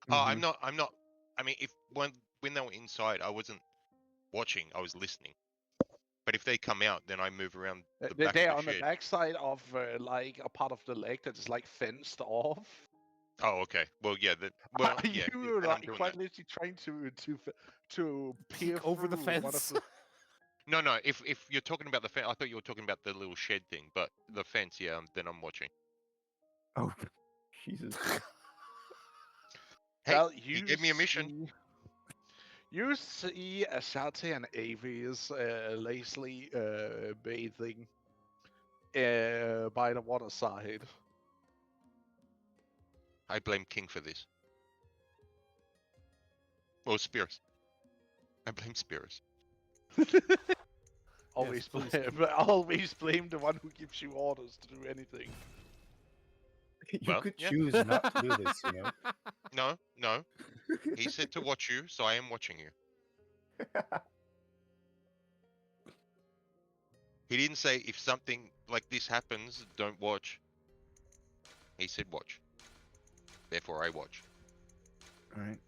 Oh, Mhm. I'm not. I mean, if when they were inside, I wasn't watching. I was listening. But if they come out, then I move around the back of They're the on the shed. backside of like a part of the lake that is like fenced off. Oh, okay. Well, yeah. Well, Are yeah. you Then I'm like doing quite that. literally trying to peer Peek over the through one of fence. the? No, no. If you're talking about the fence, I thought you were talking about the little shed thing. But the fence, yeah. Then I'm watching. Oh, Jesus. Hey, Well, he gave me a mission. You see Ashate and Avis lazily bathing by the waterside. I blame King for this. Or Spears. I blame Spears. Always please, blame, King. always blame the one who gives you orders to do anything. You Well, could yeah. choose not to do this, you know? No, no. He said to watch you, so I am watching you. He didn't say if something like this happens, don't watch. He said watch. Therefore, I watch. Alright.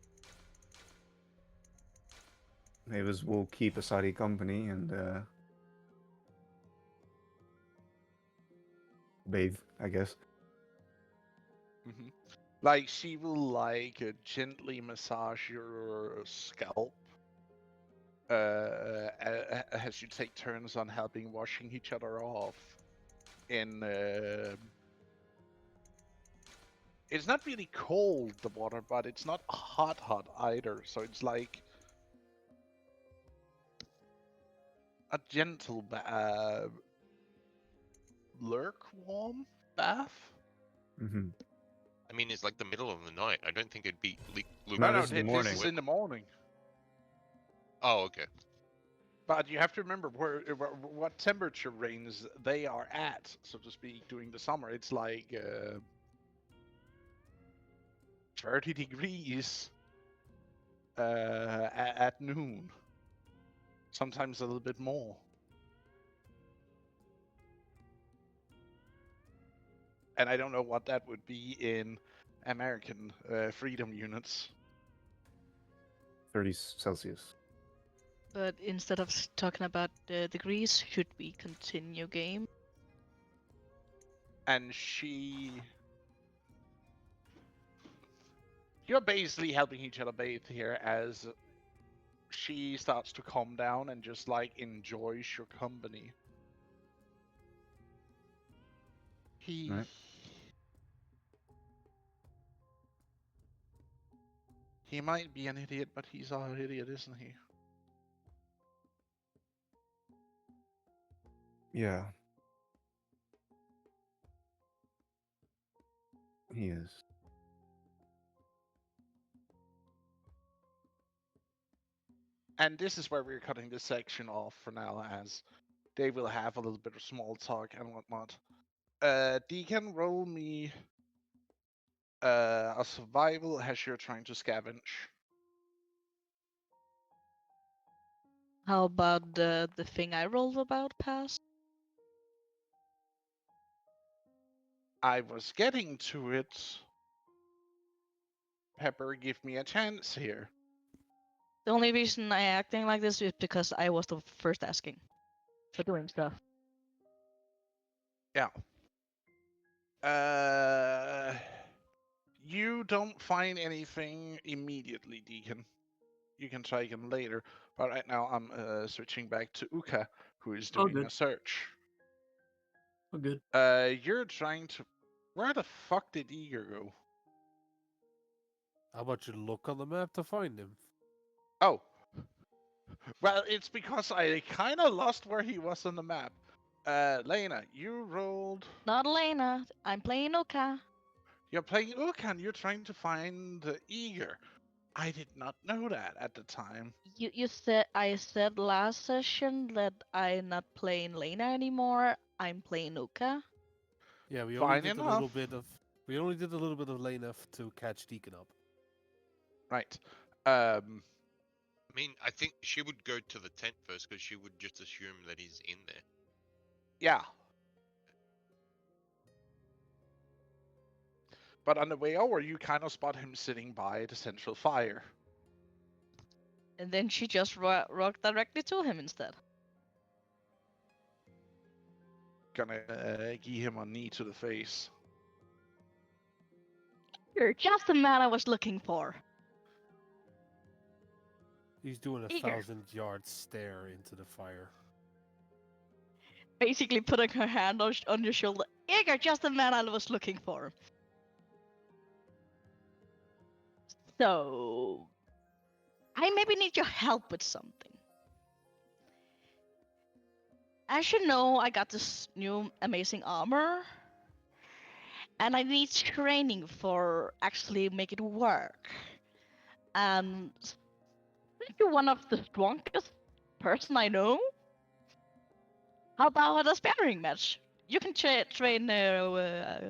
Mavis will keep Asadi company and bathe, I guess. Hmm. Like she will like gently massage your scalp as you take turns on helping washing each other off. In it's not really cold the water, but it's not hot either. So it's like a gentle lukewarm bath. Mm-hmm. I mean, it's like the middle of the night. I don't think it'd be No, No, lukewarm. no, this is in the this morning. is in the morning. Oh, okay. But you have to remember what temperature range they are at, so to speak, during the summer. It's like 30 degrees at noon. Sometimes a little bit more. And I don't know what that would be in American freedom units. 30 Celsius. But instead of talking about the degrees, should we continue game? And you're basically helping each other bathe here as she starts to calm down and just like enjoys your company. He Right. he might be an idiot, but he's our idiot, isn't he? Yeah. He is. And this is where we're cutting this section off for now, as they will have a little bit of small talk and whatnot. Deacon, roll me a survival as you're trying to scavenge. How about the thing I rolled about pass? I was getting to it. Pepper, give me a chance here. The only reason I acting like this is because I was the first asking for doing stuff. Yeah. You don't find anything immediately, Deacon. You can try again later. But right now I'm switching back to Uka, who is Oh, doing good. a search. Oh, good. You're trying to. Where the fuck did Eager go? How about you look on the map to find him? Oh. Well, it's because I kind of lost where he was on the map. Lena, you rolled. Not Elena. I'm playing Oka. You're playing Uka and you're trying to find Eager. I did not know that at the time. You said I said last session that I'm not playing Lena anymore. I'm playing Oka. Yeah, we only Fine did a enough. little bit of Lena to catch Deacon up. Right. I mean, I think she would go to the tent first because she would just assume that he's in there. Yeah. But on the way over, you kind of spot him sitting by the central fire. And then she just walked directly to him instead. Gonna give him a knee to the face. You're just the man I was looking for. He's doing a Eager. 1,000-yard stare into the fire. Basically putting her hand on your shoulder. Igor, just the man I was looking for. So, I maybe need your help with something. As you know, I got this new amazing armor. And I need training for actually make it work. And I think you're one of the strongest person I know. How about a sparring match? You can train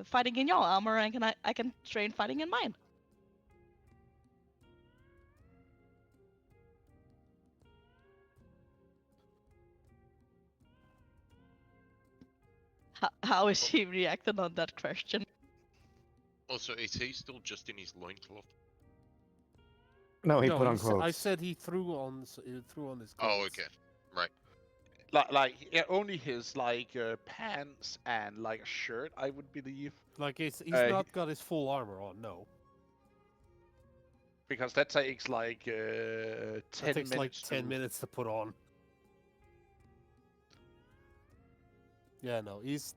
fighting in your armor, and I can train fighting in mine. How is he reacting on that question? Also, is he still just in his loincloth? No, he No, put on I clothes. said he threw on his clothes. Oh, okay. Right. Like yeah, only his like pants and like a shirt, I would believe. Like he's Uh, not got his full armor on. No, Because that takes like 10 that takes like minutes 10 to... minutes to put on. Yeah, no, he's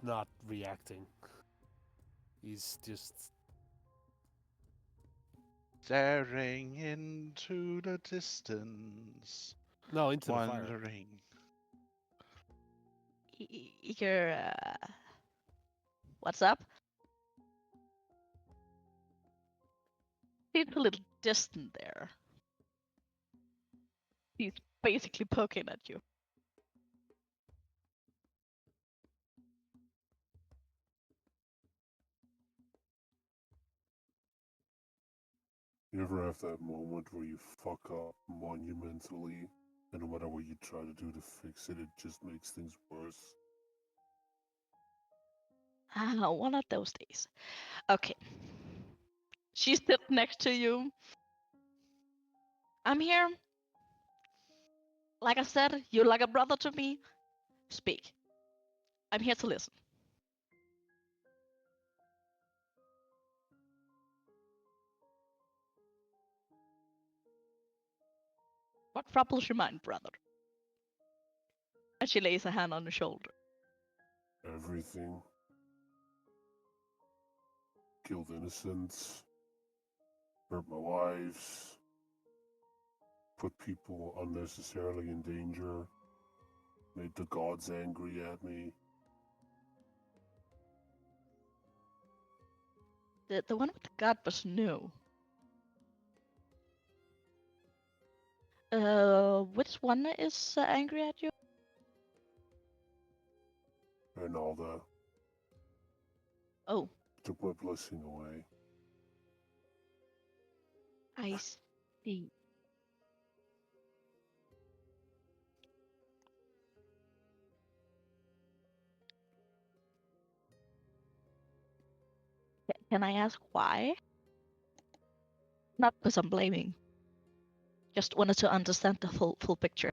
not reacting. He's just Staring into the distance, no into the fire. wondering. Igor, what's up? He's a little distant there. He's basically poking at you. You ever have that moment where you fuck up monumentally, and no matter what you try to do to fix it, it just makes things worse? Ah, one of those days. Okay. She's sitting next to you. I'm here. Like I said, you're like a brother to me. Speak. I'm here to listen. What troubles your mind, brother? And she lays a hand on your shoulder. Everything. Killed innocents. Hurt my wives. Put people unnecessarily in danger. Made the gods angry at me. The one with the god was new. Which one is angry at you? And all the Oh, took my blessing away. I see. Can I ask why? Not because I'm blaming. Just wanted to understand the full picture.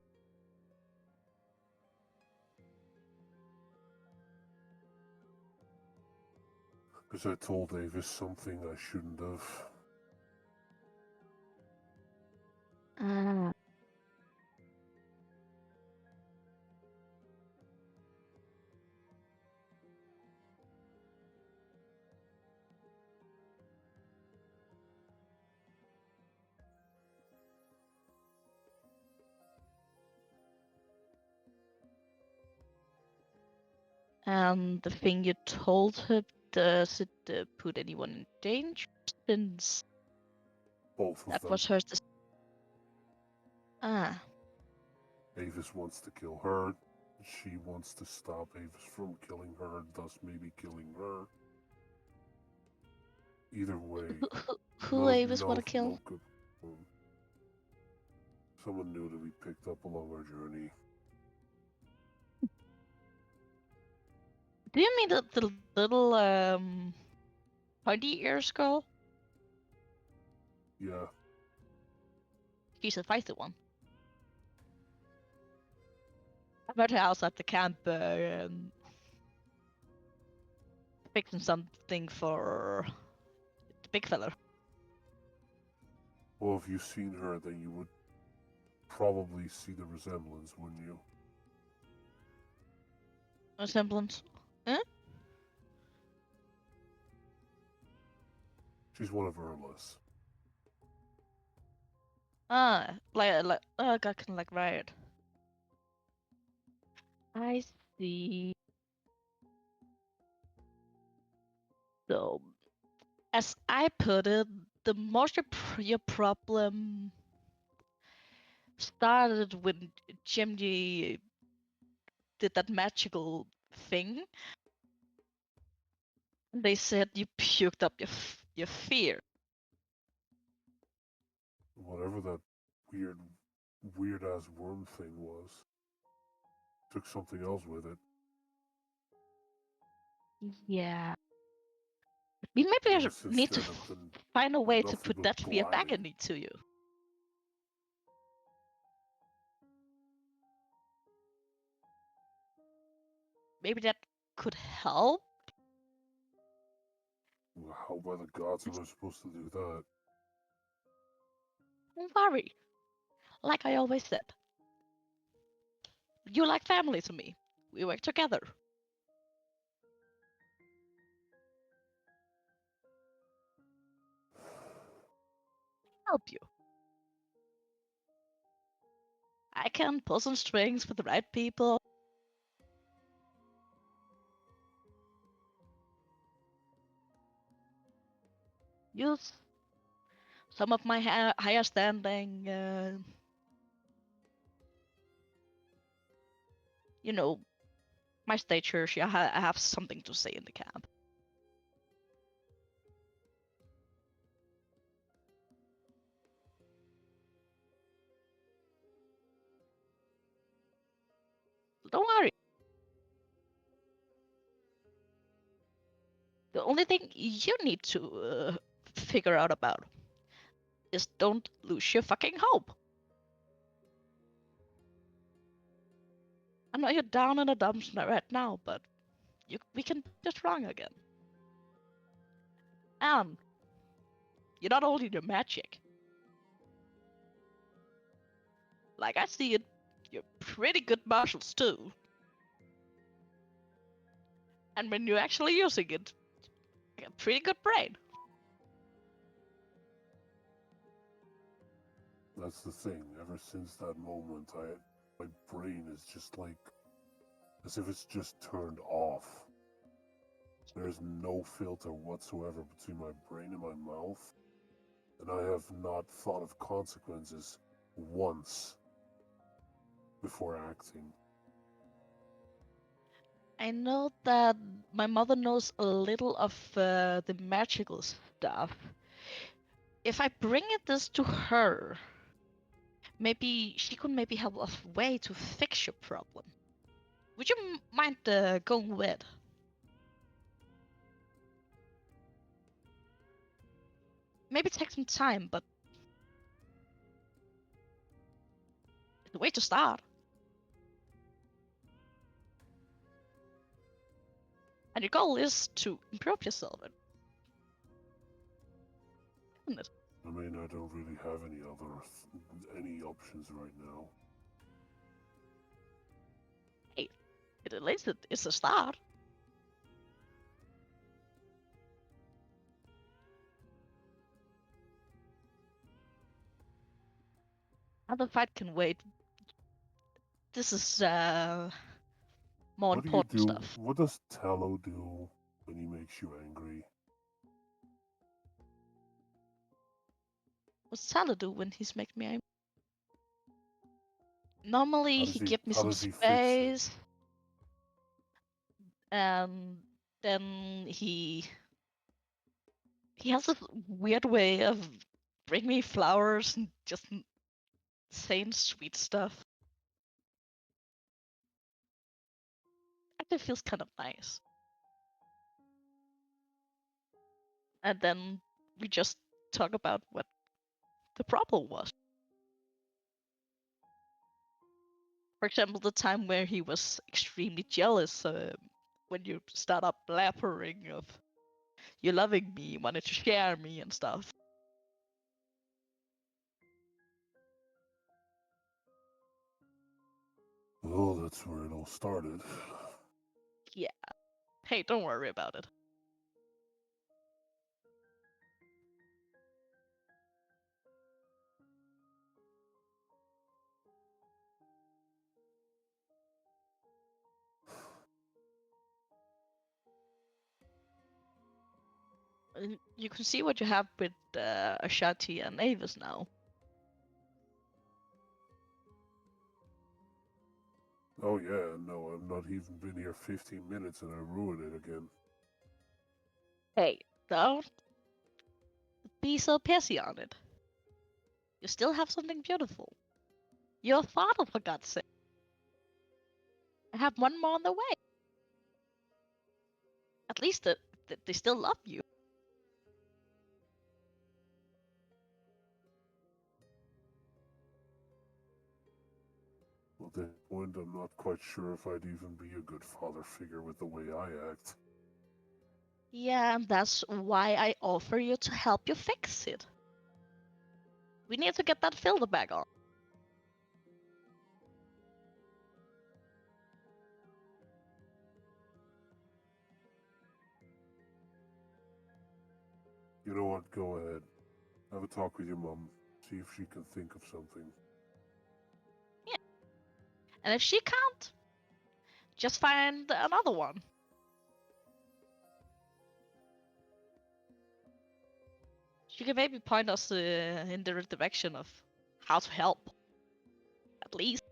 Because I told Avis something I shouldn't have. Ah. And the thing you told her, does it put anyone in danger? Since Both of that them. was her. Ah. Avis wants to kill her. She wants to stop Avis from killing her, thus maybe killing her. Either way, Who Avis want to kill? no good. Someone new to be picked up along our journey. Do you mean the little pointy ears girl? Yeah, She's a feisty one. I met her outside the camp. fixing something for the big fella. Well, if you've seen her, then you would probably see the resemblance, wouldn't you? Resemblance. Huh? She's one of Erla's. Got kind of like Riot. I see. So, as I put it, the most your problem started when Jimmy did that magical thing. They said you puked up your fear. Whatever that weird ass worm thing was. Took something else with it. Yeah. We maybe Ever since need to then, I've been find a way to nothing put but that fear back blaming. into you. Maybe that could help. How by the gods am I supposed to do that? Don't worry. Like I always said, you're like family to me. We work together. Help you. I can pull some strings for the right people. Use some of my higher standing, my stature. I have something to say in the camp. So don't worry. The only thing you need to figure out about is don't lose your fucking hope. I know you're down in the dumps right now, but we can do this wrong again. And you're not only your magic. Like I see it, you're pretty good marshals too. And when you're actually using it, you got a pretty good brain. That's the thing. Ever since that moment, my brain is just like as if it's just turned off. There's no filter whatsoever between my brain and my mouth, and I have not thought of consequences once before acting. I know that my mother knows a little of the magical stuff. If I bring this to her, maybe she could maybe help us way to fix your problem. Would you mind going with? Maybe take some time, but it's a way to start. And your goal is to improve yourself, isn't it? I mean, I don't really have any options right now. Hey, at least it's a start. Other fight can wait. This is more What do you important do? stuff. What does Tallow do when he makes you angry? What's Tyler do when he's making me angry? Normally he give me How some does he fix it? space, and then he has this weird way of bringing me flowers and just saying sweet stuff. Actually feels kind of nice. And then we just talk about what the problem was. For example, the time where he was extremely jealous when you start up blabbering of you loving me, wanted to share me and stuff. Well, that's where it all started. Yeah. Hey, don't worry about it. And you can see what you have with Ashanti and Avis now. Oh yeah, no, I've not even been here 15 minutes and I ruined it again. Hey, don't be so pissy on it. You still have something beautiful. You're a father, for God's sake. I have one more on the way. At least they still love you. At this point, I'm not quite sure if I'd even be a good father figure with the way I act. Yeah, and that's why I offer you to help you fix it. We need to get that filter back on. You know what? Go ahead. Have a talk with your mom. See if she can think of something. Yeah. And if she can't, just find another one. She can maybe point us in the direction of how to help. At least.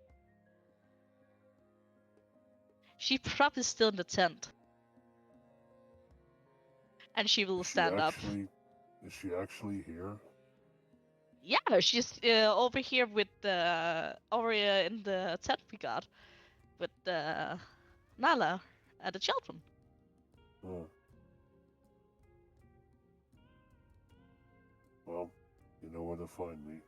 She's probably still in the tent. And she will stand up. Is she actually here? Yeah, she's over here with over in the tent we got with Nala and the children. Oh. Well, you know where to find me.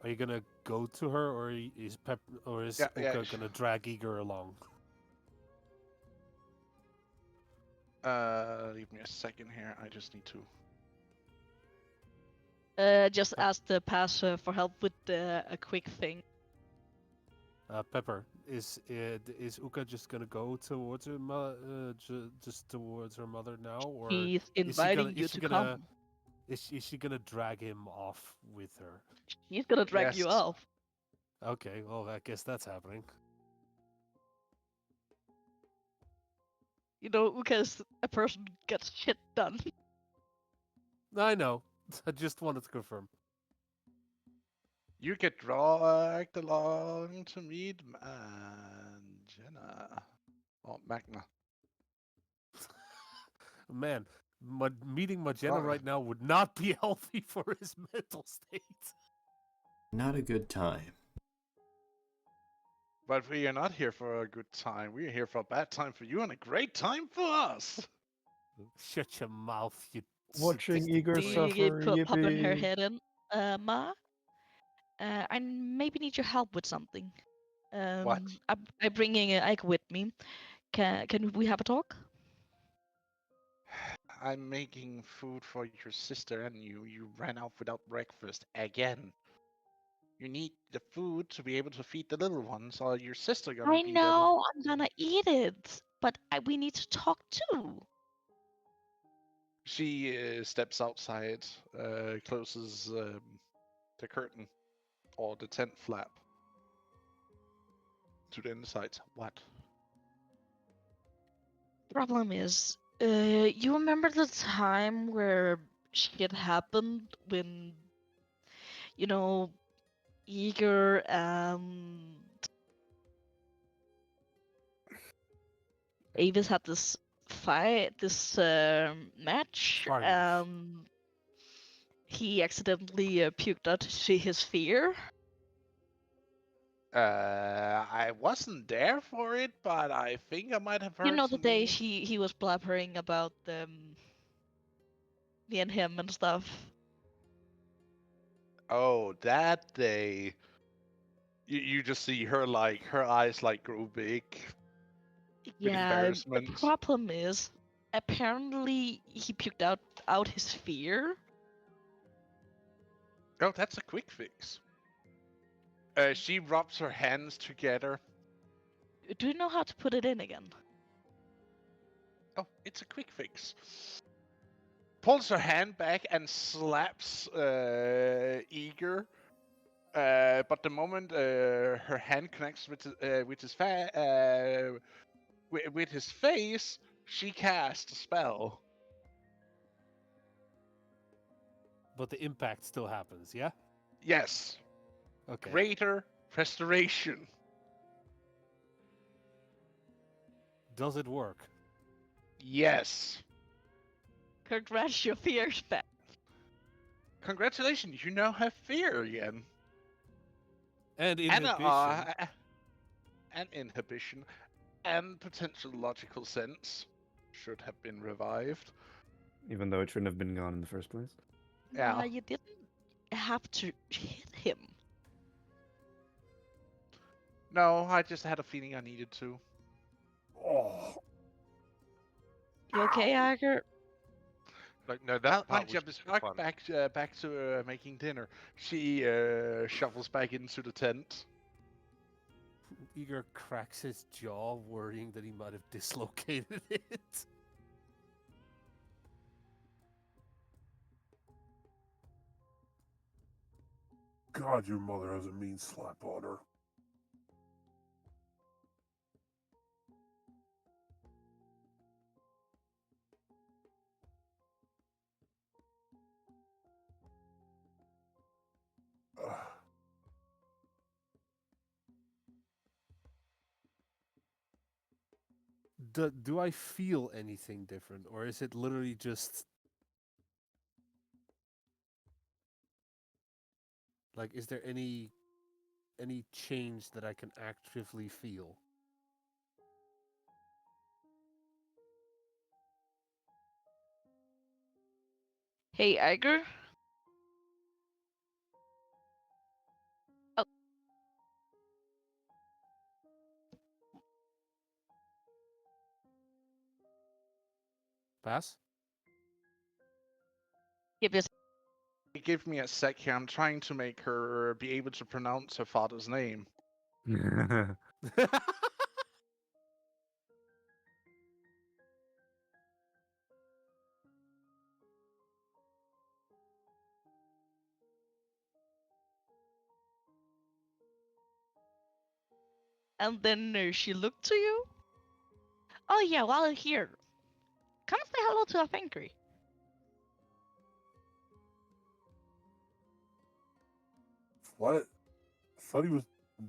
Are you gonna go to her, or is Yeah. Uka gonna drag Igor along? Leave me a second here. I just need to. Just ask the passer for help with a quick thing. Pepper, is Uka just gonna go towards her just towards her mother now, or He's inviting you to come. Is she gonna drag him off with her? He's gonna drag you Yes. off. Okay, well I guess that's happening. You know, Uka's a person who gets shit done. I know. I just wanted to confirm. You get dragged along to meet Jenna. Or Magna. Man, meeting Magena Oh. right now would not be healthy for his mental state. Not a good time. But we are not here for a good time. We are here for a bad time for you and a great time for us. Shut your mouth, you Watching sadistic Igor prick. suffer, Popping her yippee. head in. Ma, I maybe need your help with something. What? I'm bringing Ike with me. Can we have a talk? I'm making food for your sister and you ran out without breakfast again. You need the food to be able to feed the little ones, or your sister gonna I be know I'm gonna eat it, but we need to talk too. She steps outside, closes the curtain or the tent flap to the inside. What? Problem is, you remember the time where shit happened when, you know, Eager and Avis had this fight, this match, Sparring match. and he accidentally puked out his fear. I wasn't there for it, but I think I might have heard You know the day something. he was blabbering about me and him and stuff. Oh, that day. You just see her like her eyes like grow big with Yeah, the embarrassment. problem is apparently he puked out his fear. Oh, that's a quick fix. She rubs her hands together. Do you know how to put it in again? Oh, it's a quick fix. Pulls her hand back and slaps Eager. But the moment her hand connects with with his face, she casts a spell. But the impact still happens, yeah? Yes, Okay. greater restoration. Does it work? Yes. Congrats, your fear's back. Congratulations, you now have fear again. And And, inhibition. and inhibition. And potential logical sense. Should have been revived. Even though it shouldn't have been gone in the first place. Nah, Yeah. you didn't have to hit him. No, I just had a feeling I needed to. Oh, You okay, Agar? Like, no, Well, that my part was job is just for fun. back to making dinner. She shuffles back into the tent. Eager cracks his jaw, worrying that he might have dislocated it. God, your mother has a mean slap on her. Ugh. Do I feel anything different, or is it literally just like, is there any change that I can actively feel? Hey, Iger? Oh, Pass? give us. Give me a sec here. I'm trying to make her be able to pronounce her father's name. And then she looked to you. Oh yeah, while you're here, come say hello to a Fankry. What? I thought he was.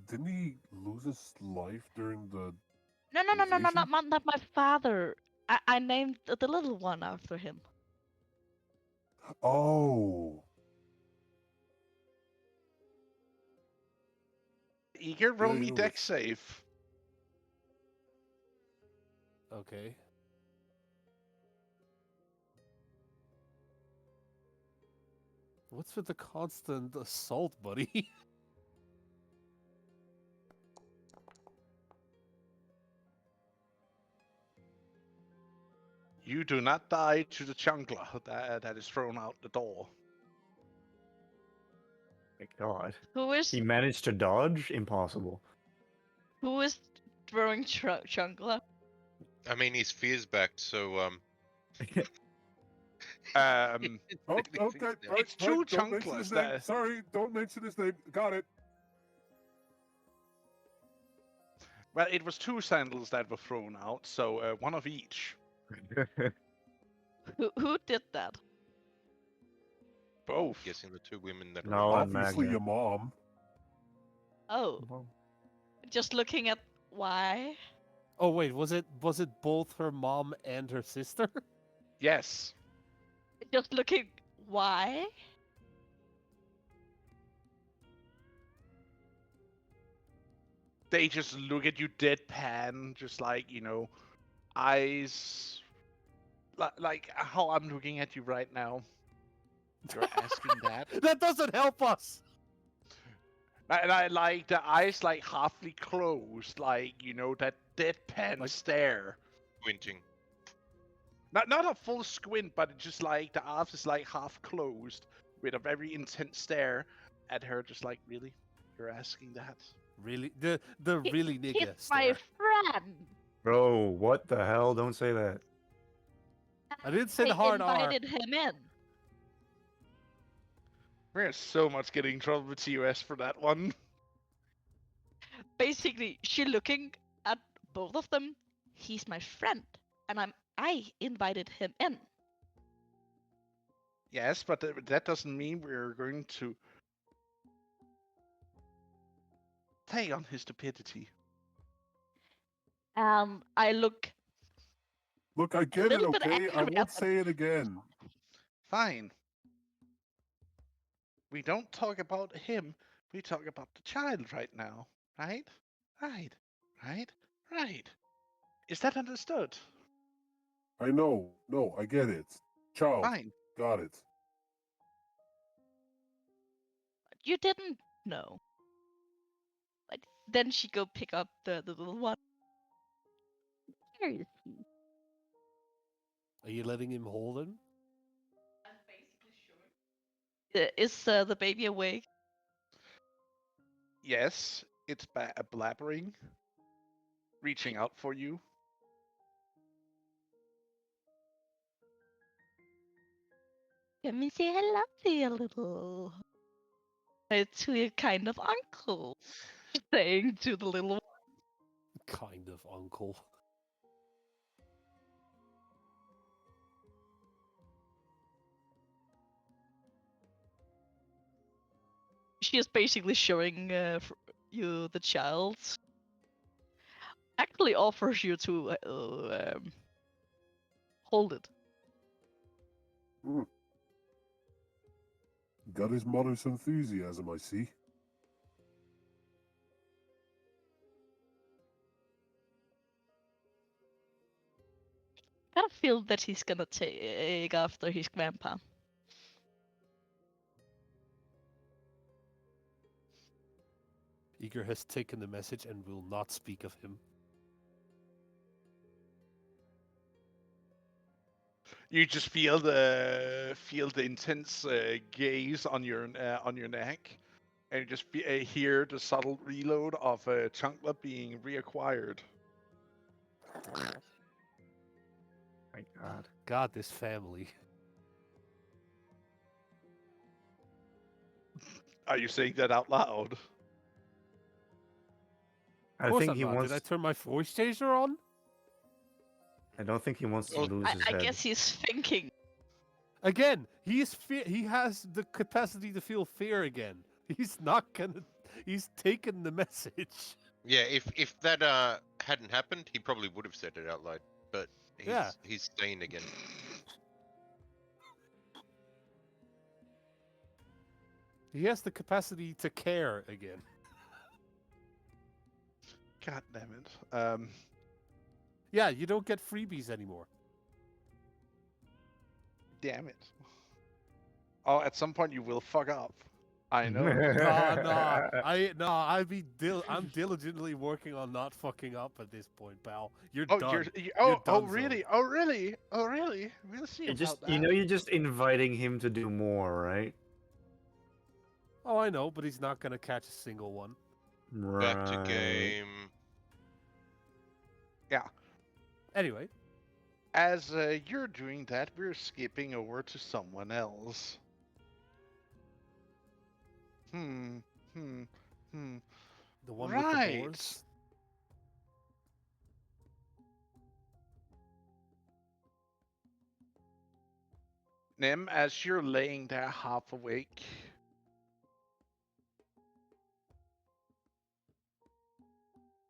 Didn't he lose his life during the No, no, no, no, no, invasion? not my father. I named the little one after him. Oh. Eager, Yeah, roll me he deck was. save. Okay. What's with the constant assault, buddy? You do not die to the chunkler that is thrown out the door. My God. Who is He managed to dodge? Impossible. throwing Chunkla? I mean, his fear's back, so Um, Oh, technically okay. now. Right, it's two right. Don't mention chunklers his name. that. Sorry, don't mention his name. Got it. Well, it was two sandals that were thrown out, so one of each. Who did that? Both. Guessing the two women that No, were Obviously, Magna. your mom. Oh, just looking at why. Oh wait, was it both her mom and her sister? Yes. Just looking why. They just look at you deadpan, just like, eyes like how I'm looking at you right now. You're asking that. That doesn't help us. And I like the eyes like halfly closed, like that deadpan Like- stare. Squinting. Not a full squint, but just like the eyes is like half closed with a very intense stare at her, just like, really? You're asking that? Really, the really nigga He's my stare. friend. Bro, what the hell? Don't say that. I didn't say the I hard R. invited him in. We're so much getting in trouble with TOS for that one. Basically, she looking at both of them. He's my friend, and I invited him in. Yes, but that doesn't mean we're going to play on his stupidity. I look Look, I a get it, little bit okay? I angry at won't them. say it again. Fine. We don't talk about him. We talk about the child right now. Right? Right. Right? Right. Is that understood? I know. No, I get it. Child. Fine. Got it. You didn't know. Like, then she go pick up the little one. Where is he? Are you letting him hold him? Is the baby awake? Yes, it's blabbering, reaching out for you. Let me say hello to you, little. To your kind of uncle. Saying to the little one. Kind of uncle. She is basically showing you the child. Actually offers you to hold it. Mm. Got his mother's enthusiasm, I see. Kind of feel that he's gonna take after his grandpa. Eager has taken the message and will not speak of him. You just feel the intense gaze on your neck, and you just hear the subtle reload of Chunkla being reacquired. My God. God, this family. Are you saying that out loud? Of I course think I'm he not. wants. Did I turn my voice changer on? I don't think he wants to Well, lose his I head. guess he's thinking. Again, he has the capacity to feel fear again. He's not gonna. He's taken the message. Yeah, if that hadn't happened, he probably would have said it out loud. But he's sane again. He has the capacity to care again. God damn it. Yeah, you don't get freebies anymore. Damn it. Oh, at some point you will fuck up. I know. I'm diligently working on not fucking up at this point, pal. You're Oh, done. oh, done, really? Zone. Oh, really? Oh, really? We'll see about that. You're just inviting him to do more, right? Oh, I know, but he's not gonna catch a single one. Back to game. Yeah. Anyway, as you're doing that, we're skipping over to someone else. The one right. with the boars. Nim, as you're laying there half awake,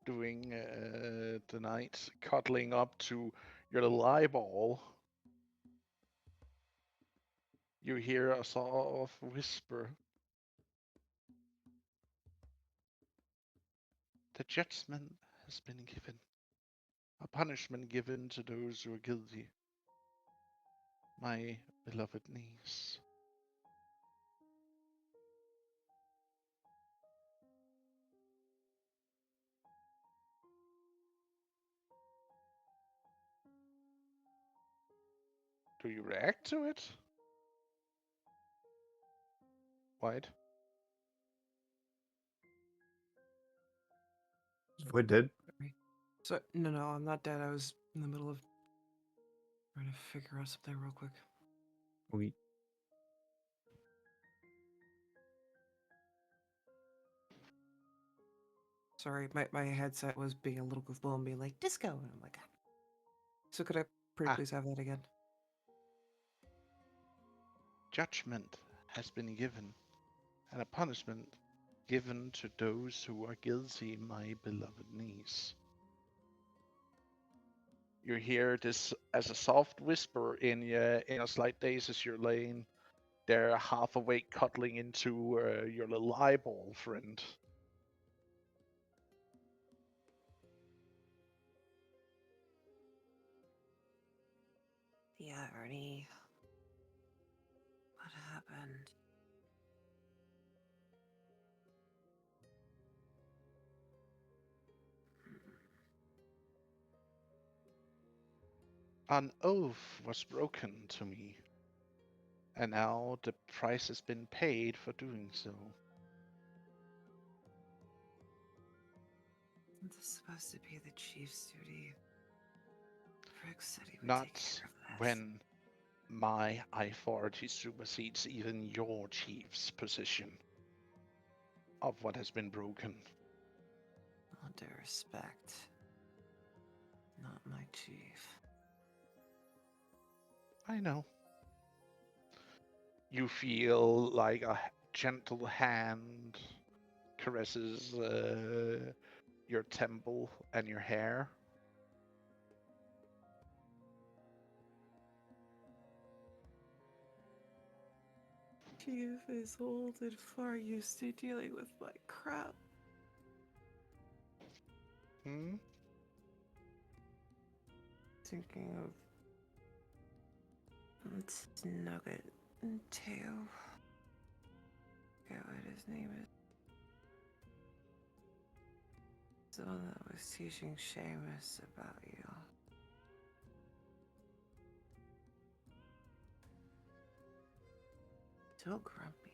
doing the night, cuddling up to your little eyeball, you hear a soft whisper. The judgment has been given. A punishment given to those who are guilty. my beloved niece. Do you react to it? White? We're dead. So no, I'm not dead. I was in the middle of trying to figure out something real quick. We Sorry, my headset was being a little goofball and being like disco, and I'm like, "Ah." So could I pretty Ah. please have that again? Judgment has been given, and a punishment given to those who are guilty, my beloved niece. You hear this as a soft whisper in your inner slight daze as you're laying there half awake cuddling into your little eyeball friend. Yeah, Ernie. What happened? An oath was broken to me, and now the price has been paid for doing so. Isn't this supposed to be the chief's duty? Frick said he would take Not care of this. when my authority supersedes even your chief's position of what has been broken. All due respect. Not my chief. I know. You feel like a gentle hand caresses your temple and your hair. Chief is old and far used to dealing with my crap. Hmm? Thinking of Nugget Teo. Forget what his name is. The one that was teaching Seamus about you. So grumpy.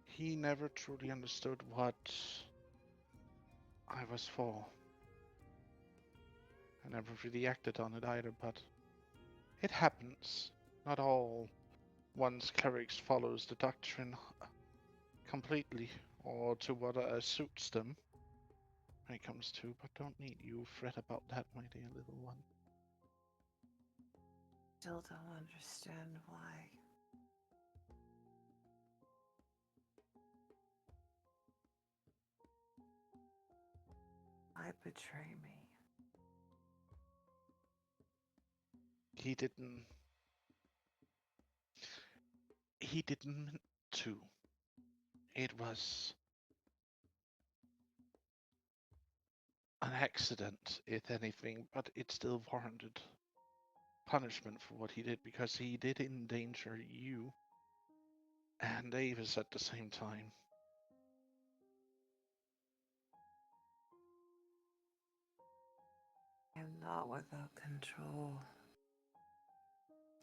He never truly understood what I was for. I never really acted on it either, but it happens. Not all one's clerics follows the doctrine completely or to what suits them when it comes to, but don't need you fret about that, my dear little one. Still don't understand why. Why betray me? He didn't. He didn't mean to. It was an accident, if anything, but it still warranted punishment for what he did because he did endanger you and Avis at the same time. I'm not without control.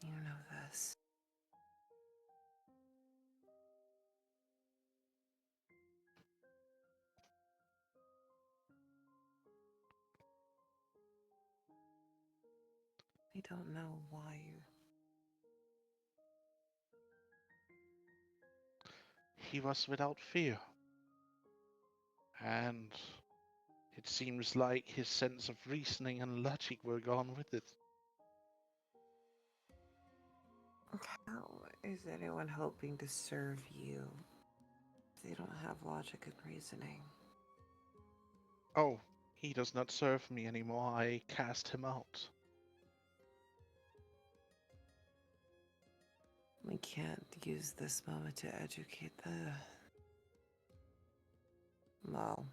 You know this. I don't know why you... He was without fear. And it seems like his sense of reasoning and logic were gone with it. How is anyone hoping to serve you if they don't have logic and reasoning? Oh, he does not serve me anymore. I cast him out. We can't use this moment to educate the... Well,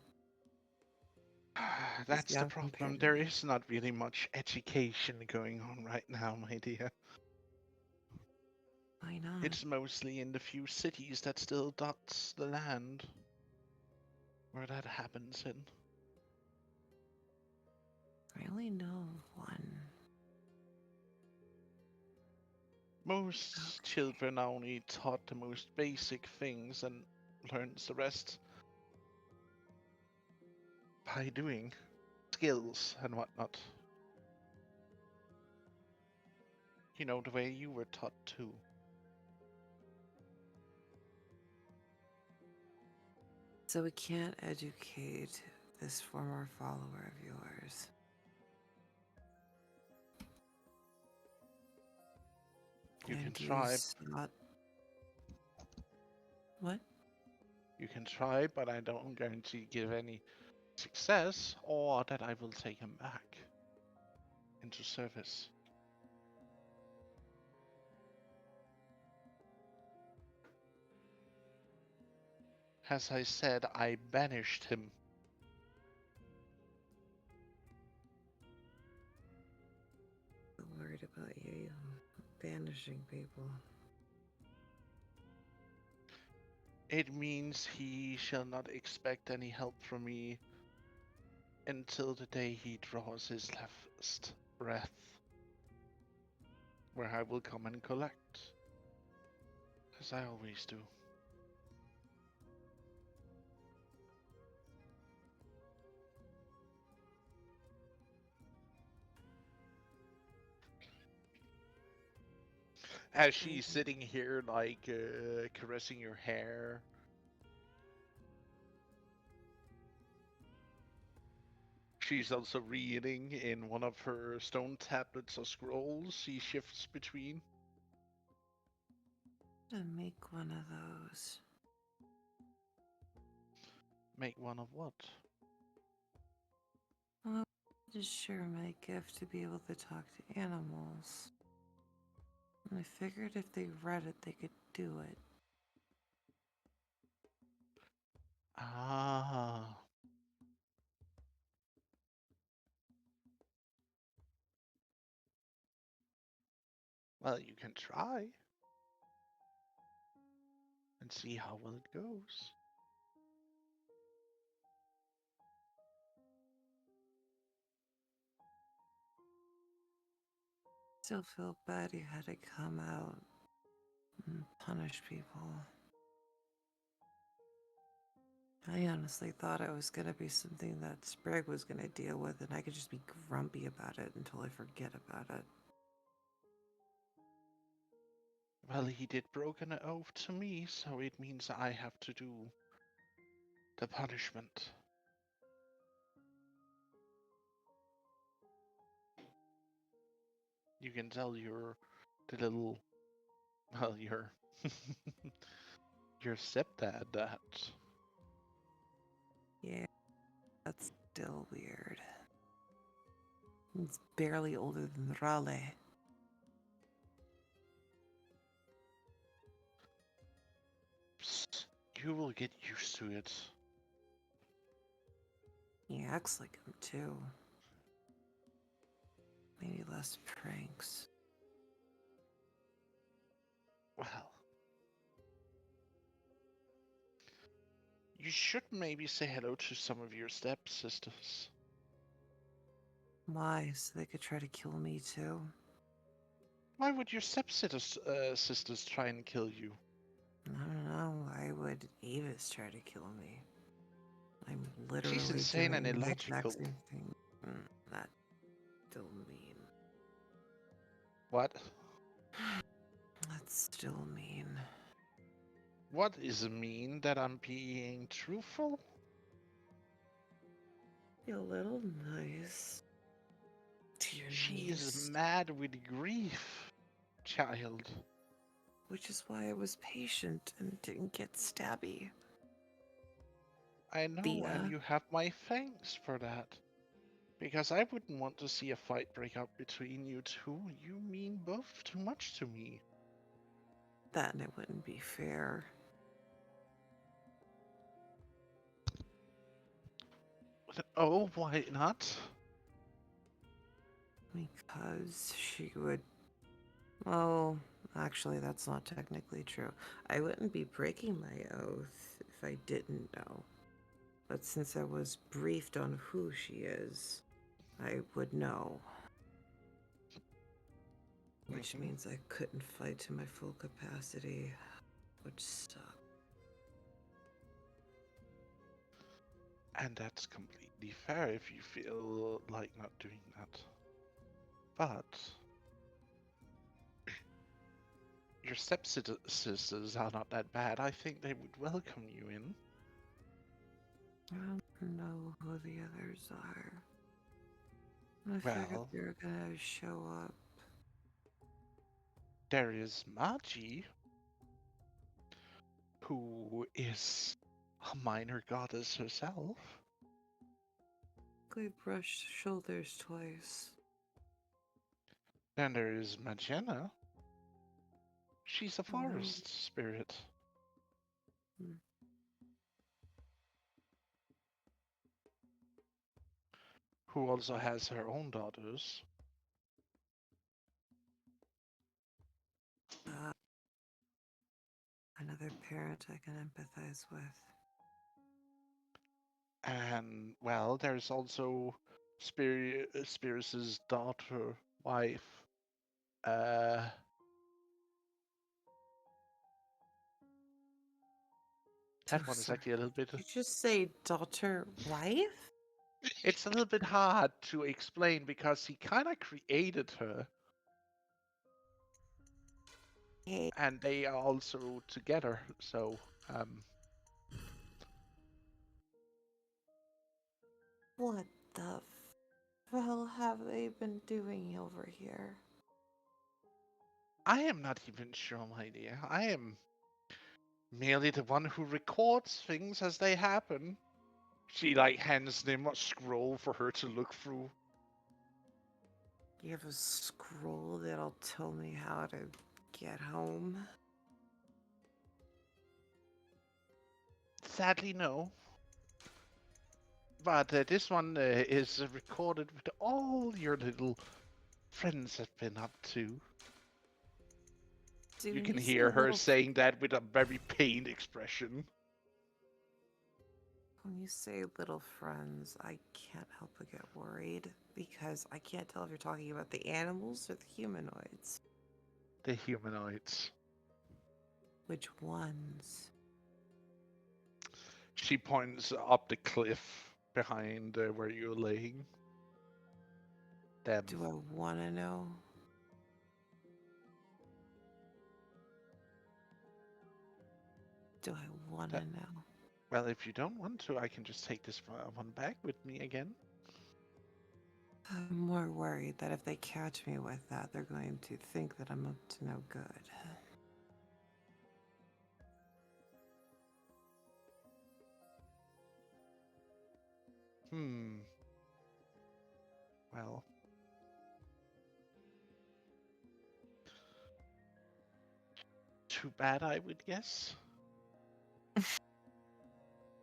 That's the young problem. There companion. is not really much education going on right now, my dear. Why not? It's mostly in the few cities that still dots the land where that happens in. I only know of one. Most Okay. children are only taught the most basic things and learns the rest by doing skills and whatnot. You know, the way you were taught too. So we can't educate this former follower of yours. You can And try. sought... What? You can try, but I don't guarantee give any success or that I will take him back into service. As I said, I banished him. I'm worried about you banishing people. It means he shall not expect any help from me until the day he draws his last breath, where I will come and collect, as I always do. As she's sitting here, like, caressing your hair. She's also reading in one of her stone tablets or scrolls she shifts between. To make one of those. Make one of what? Well, just share my gift to be able to talk to animals. And I figured if they read it, they could do it. Ah. Well, you can try. And see how well it goes. Still feel bad you had to come out and punish people. I honestly thought it was gonna be something that Sprague was gonna deal with, and I could just be grumpy about it until I forget about it. Well, he did broke an oath to me, so it means I have to do the punishment. You can tell the little, well, your stepdad that. Yeah, that's still weird. He's barely older than Raleigh. Psst, you will get used to it. He acts like him too. Maybe less pranks. Well, you should maybe say hello to some of your stepsisters. Why? So they could try to kill me too? Why would your stepsisters sisters try and kill you? I don't know. Why would Avis try to kill me? I'm She's literally insane and doing the exact illogical. same thing. That's still mean. What? That's still mean. What is mean that I'm being truthful? Be a little nice to your She is niece. mad with grief, child. Which is why I was patient and didn't get stabby. I know, and Thea. you have my thanks for that. Because I wouldn't want to see a fight break out between you two. You mean both too much to me. That and it wouldn't be fair. Oh, why not? Because she would. Well, actually, that's not technically true. I wouldn't be breaking my oath if I didn't know. But since I was briefed on who she is, I would know. Which Mhm. means I couldn't fight to my full capacity, which sucks. And that's completely fair if you feel like not doing that. But your stepsisters are not that bad. I think they would welcome you in. I don't know who the others are. I figured Well, they were gonna show up. there is Magi, who is a minor goddess herself. I brushed shoulders twice. Then there is Magena. She's a Oh, forest spirit. hmm. Who also has her own daughters. Another parent I can empathize with. And, well, there's also Spirus's daughter, wife. That one is Sorry. actually a little bit. Did you just say daughter, wife? It's a little bit hard to explain because he kind of created her, Hey, and they are also together. So, what the hell have they been doing over here? I am not even sure, my dear. I am merely the one who records things as they happen. She like hands them a scroll for her to look through. You have a scroll that'll tell me how to get home? Sadly, no. But this one is recorded with all your little friends have been up to. See, You when can you say hear her little saying that with a very pained expression. when you say little friends, I can't help but get worried because I can't tell if you're talking about the animals or the humanoids. The humanoids. Which ones? She points up the cliff behind where you're laying. Them. Do I want to know? Do I want to That- know? Well, if you don't want to, I can just take this one back with me again. I'm more worried that if they catch me with that, they're going to think that I'm up to no good. Well. Too bad, I would guess.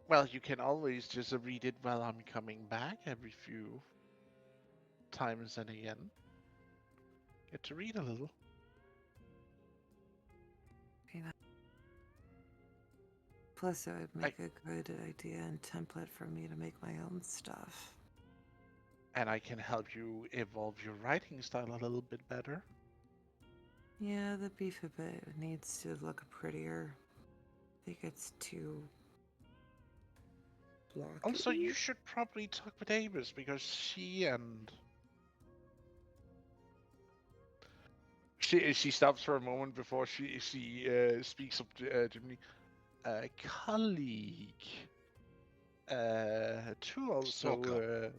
Well, you can always just read it while I'm coming back every few times and again. Get to read a little. Plus, it would make a good idea and template for me to make my own stuff. And I can help you evolve your writing style a little bit better. Yeah, the beef a bit needs to look prettier. I think it's too blocky. Also, you should probably talk with Avis because she stops for a moment before she speaks up to me. Colleague. To also.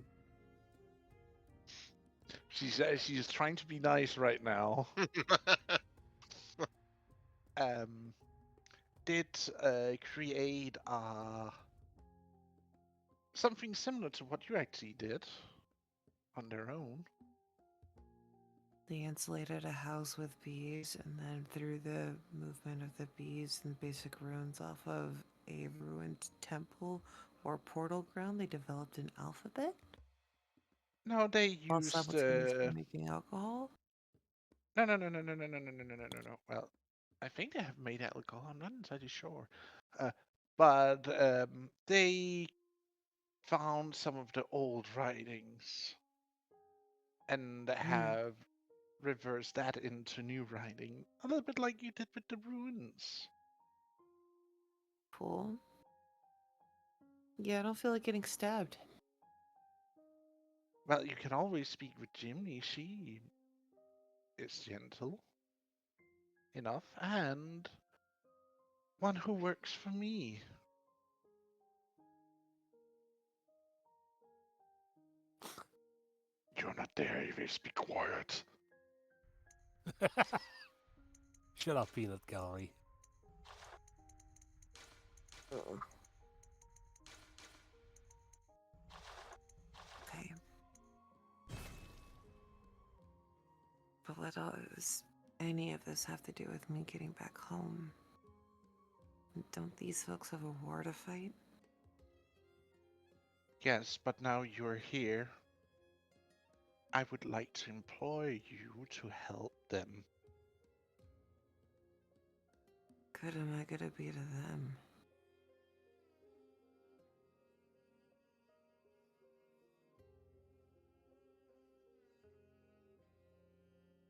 She's trying to be nice right now. Did create something similar to what you actually did on their own. They insulated a house with bees, and then through the movement of the bees and basic runes off of a ruined temple or portal ground, they developed an alphabet No, they while used simultaneously making alcohol? no. Well, I think they have made alcohol. I'm not entirely sure. But they found some of the old writings and have reversed that into new writing, a little bit like you did with the runes. Cool. Yeah, I don't feel like getting stabbed. Well, you can always speak with Jimmy. She is gentle enough and one who works for me. You're not there, Avis. Be quiet. Shut up, peanut gallery. Okay. But what does any of this have to do with me getting back home? Don't these folks have a war to fight? Yes, but now you're here. I would like to employ you to help them. Good am I gonna be to them?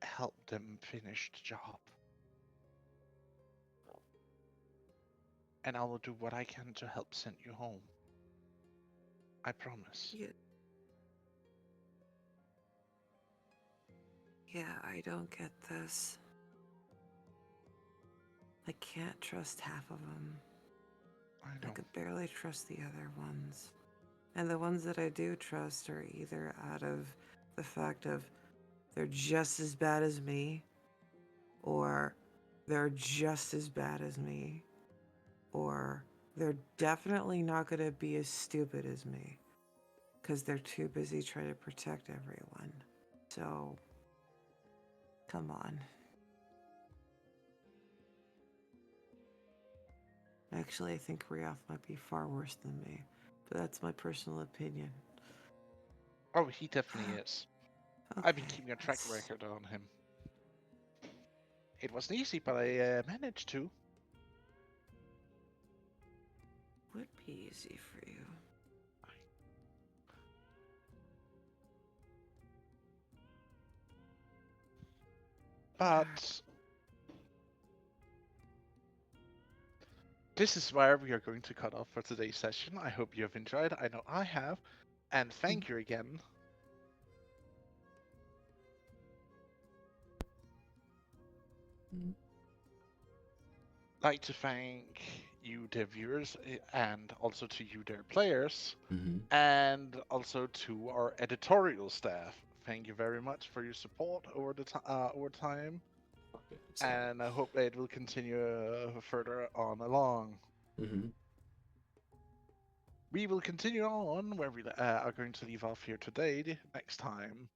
Help them finish the job. And I will do what I can to help send you home. I promise. Yeah, I don't get this. I can't trust half of them. I I could barely trust the other ones. And the ones that I do trust are either out of the fact of they're just as bad as me, or they're just as bad as me, or they're definitely not going to be as stupid as me because they're too busy trying to protect everyone. So, come on. Actually, I think Rioth might be far worse than me, but that's my personal opinion. Oh, he definitely is. Okay, I've been keeping a track record on him. It wasn't easy, but I managed to. would be easy for you. But this is where we are going to cut off for today's session. I hope you have enjoyed. I know I have. And thank you again. Like to thank you, dear viewers, and also to you, dear players, and also to our editorial staff. Thank you very much for your support over the over time, and I hope it will continue further on along. We will continue on where we are going to leave off here today, next time,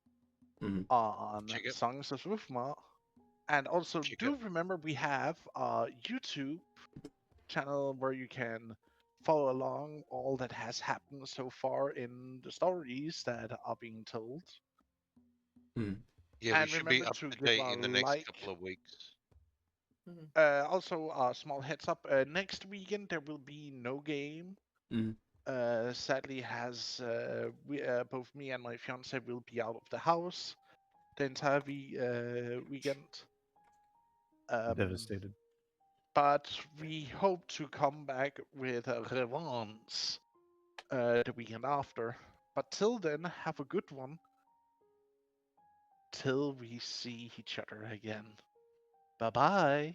on Check it. Songs of Uthmar. And also, Check do it. remember we have a YouTube channel where you can follow along all that has happened so far in the stories that are being told. Yeah, we And should be remember up to to give date a in the next like. couple of weeks. Also, a small heads up: next weekend there will be no game. Sadly, has both me and my fiance will be out of the house the entire weekend. Devastated. But we hope to come back with a revanche the weekend after. But till then, have a good one. Till we see each other again. Bye bye.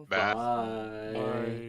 Bye. Bye.